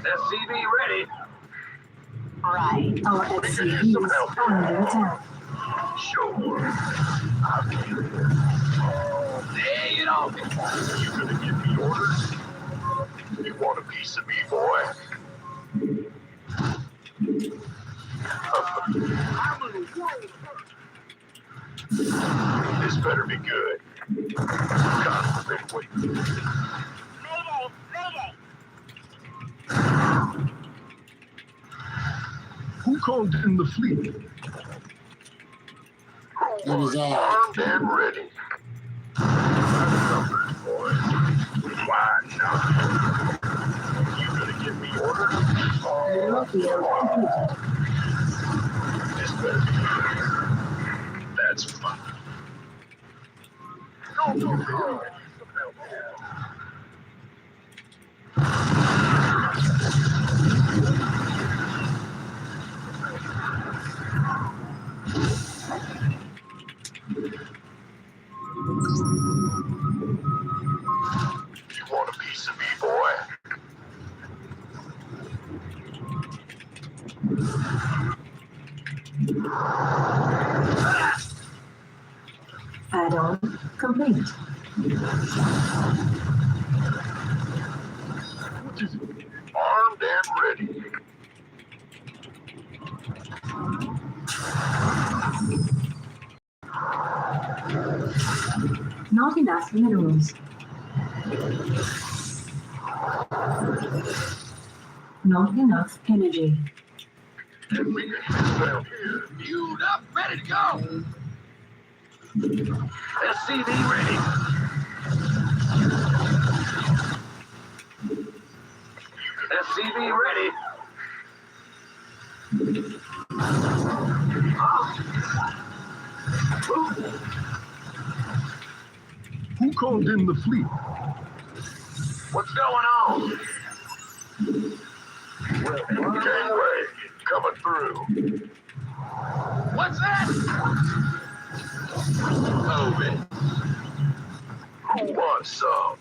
SCV ready. Right. Our SCV is under attack. Sure. I'll be there. Lay it on me. You gonna give me orders? You want a piece of me, boy? This better be good. God, been waiting. Mayday! Who called in the fleet? It was all Armed and ready. Numbers, boys. Why not? You gonna give me orders? This better be good. That's fine. Go. You want a piece of me, boy? Add-on complete. What is it? Armed and ready. Not enough minerals. Not enough energy. And we can use down here. Fueled up, ready to go. SCV ready. SCV ready. Who called in the fleet? What's going on? Gangway, coming through. What's that? Moving. Who wants some?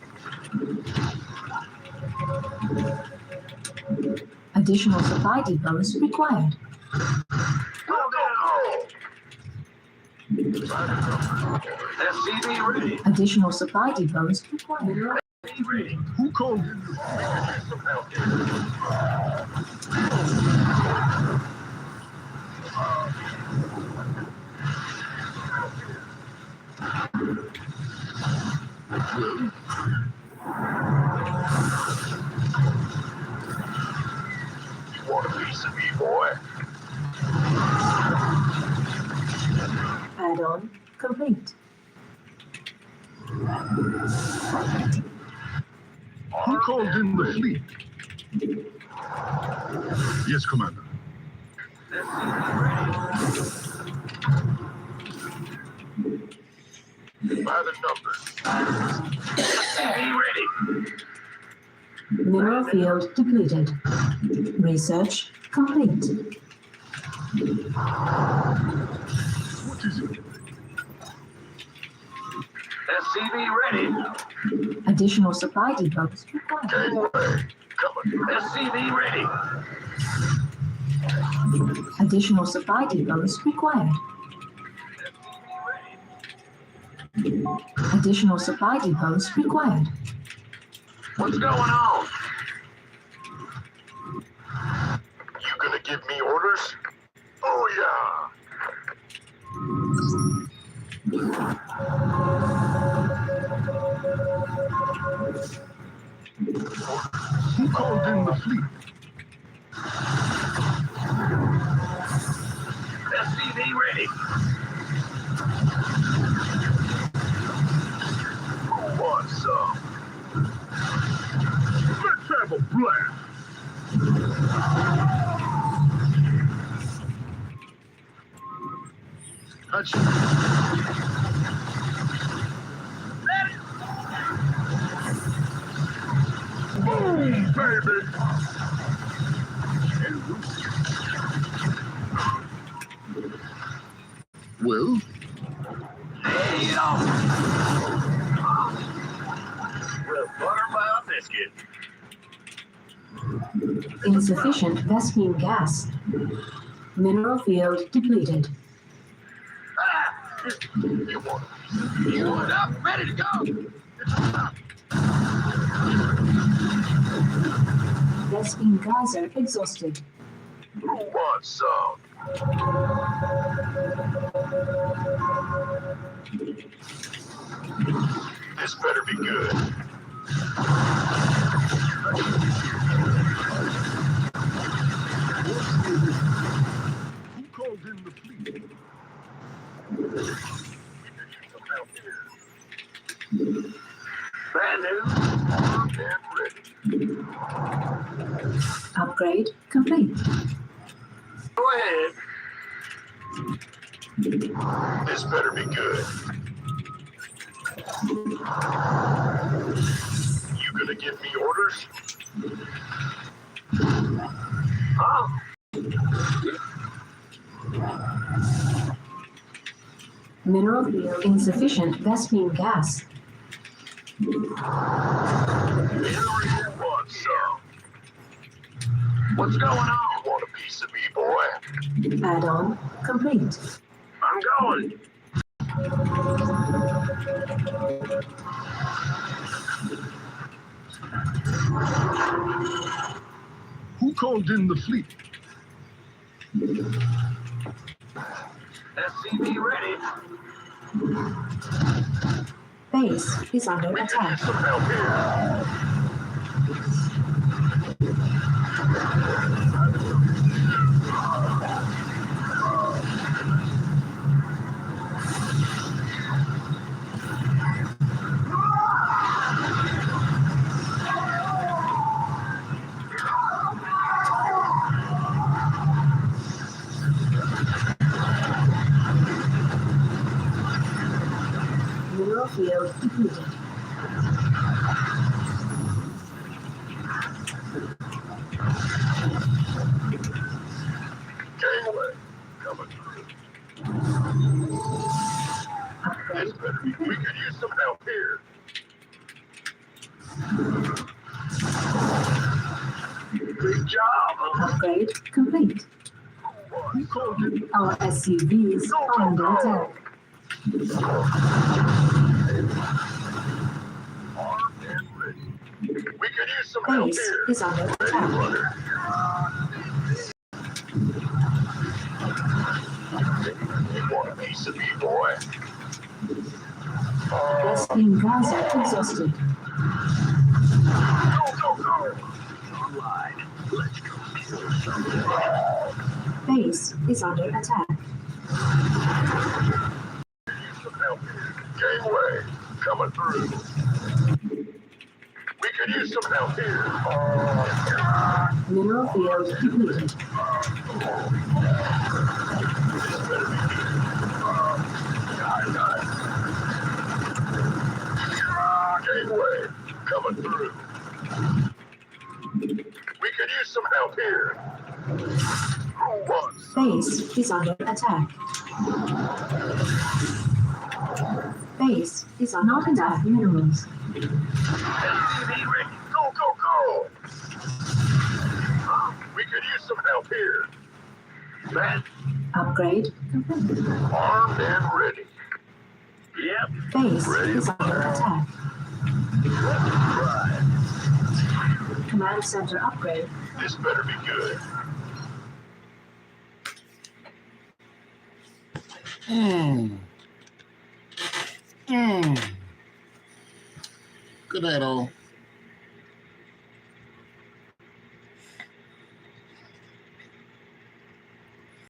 Additional supply depots required. Go, go, go! SCV ready. Additional supply depots required. Ready. Who called in the Some help here. You want a piece of me, boy? Add-on complete. Who called in the fleet? Yes, Commander. By the numbers. Be ready. Mineral field depleted. Research complete. What is it? SCV ready. Additional supply depots required. Gangway, coming. SCV ready. Additional supply depots required. Additional supply depots required. What's going on? You gonna give me orders? Oh yeah. Who called in the fleet? SCV ready. Who wants some? Let's have a blast. Touch. Boom, baby. Well, Hey, yo. Well, butter my biscuit. Insufficient Vespine gas. Mineral field depleted. You want it up, ready to go. Vespine geyser exhausted. Who wants some? This better be good. who called in the fleet? Brand new, armed and ready. Upgrade complete. Go ahead. This better be good. You gonna give me orders? Huh? Mineral field insufficient Vespine gas. Henry wants some. What's going on? You want a piece of me, boy? Add-on complete. I'm going. Who called in the fleet? SCV ready. Base is under We could use attack. some help here. Mineral field depleted. Gangway coming through. Upgrade This better be. We complete. could use some help here. Good job. Upgrade complete. Who called in? Our SCVs are under attack. Armed and ready. We could use some help Base here. is under Ready, attack. runner. You want a piece of me, boy? Vespene Gaza exhausted. Go, go, go! Online. Let's go kill something. Base is under attack. Use some help here. Gangway coming through. We could use some help here. Mineral field depleted. This better be good. Aye, aye. Gangway coming through. We could use some help here. Who wants? Base is under attack. Base is under not enough minerals. SCV ready. Go, go, go! We could use some help here. Man, Upgrade complete. armed and ready. Yep. Base Ready is to under fire. attack. Right. Command center upgrade. This better be good. Good night, all.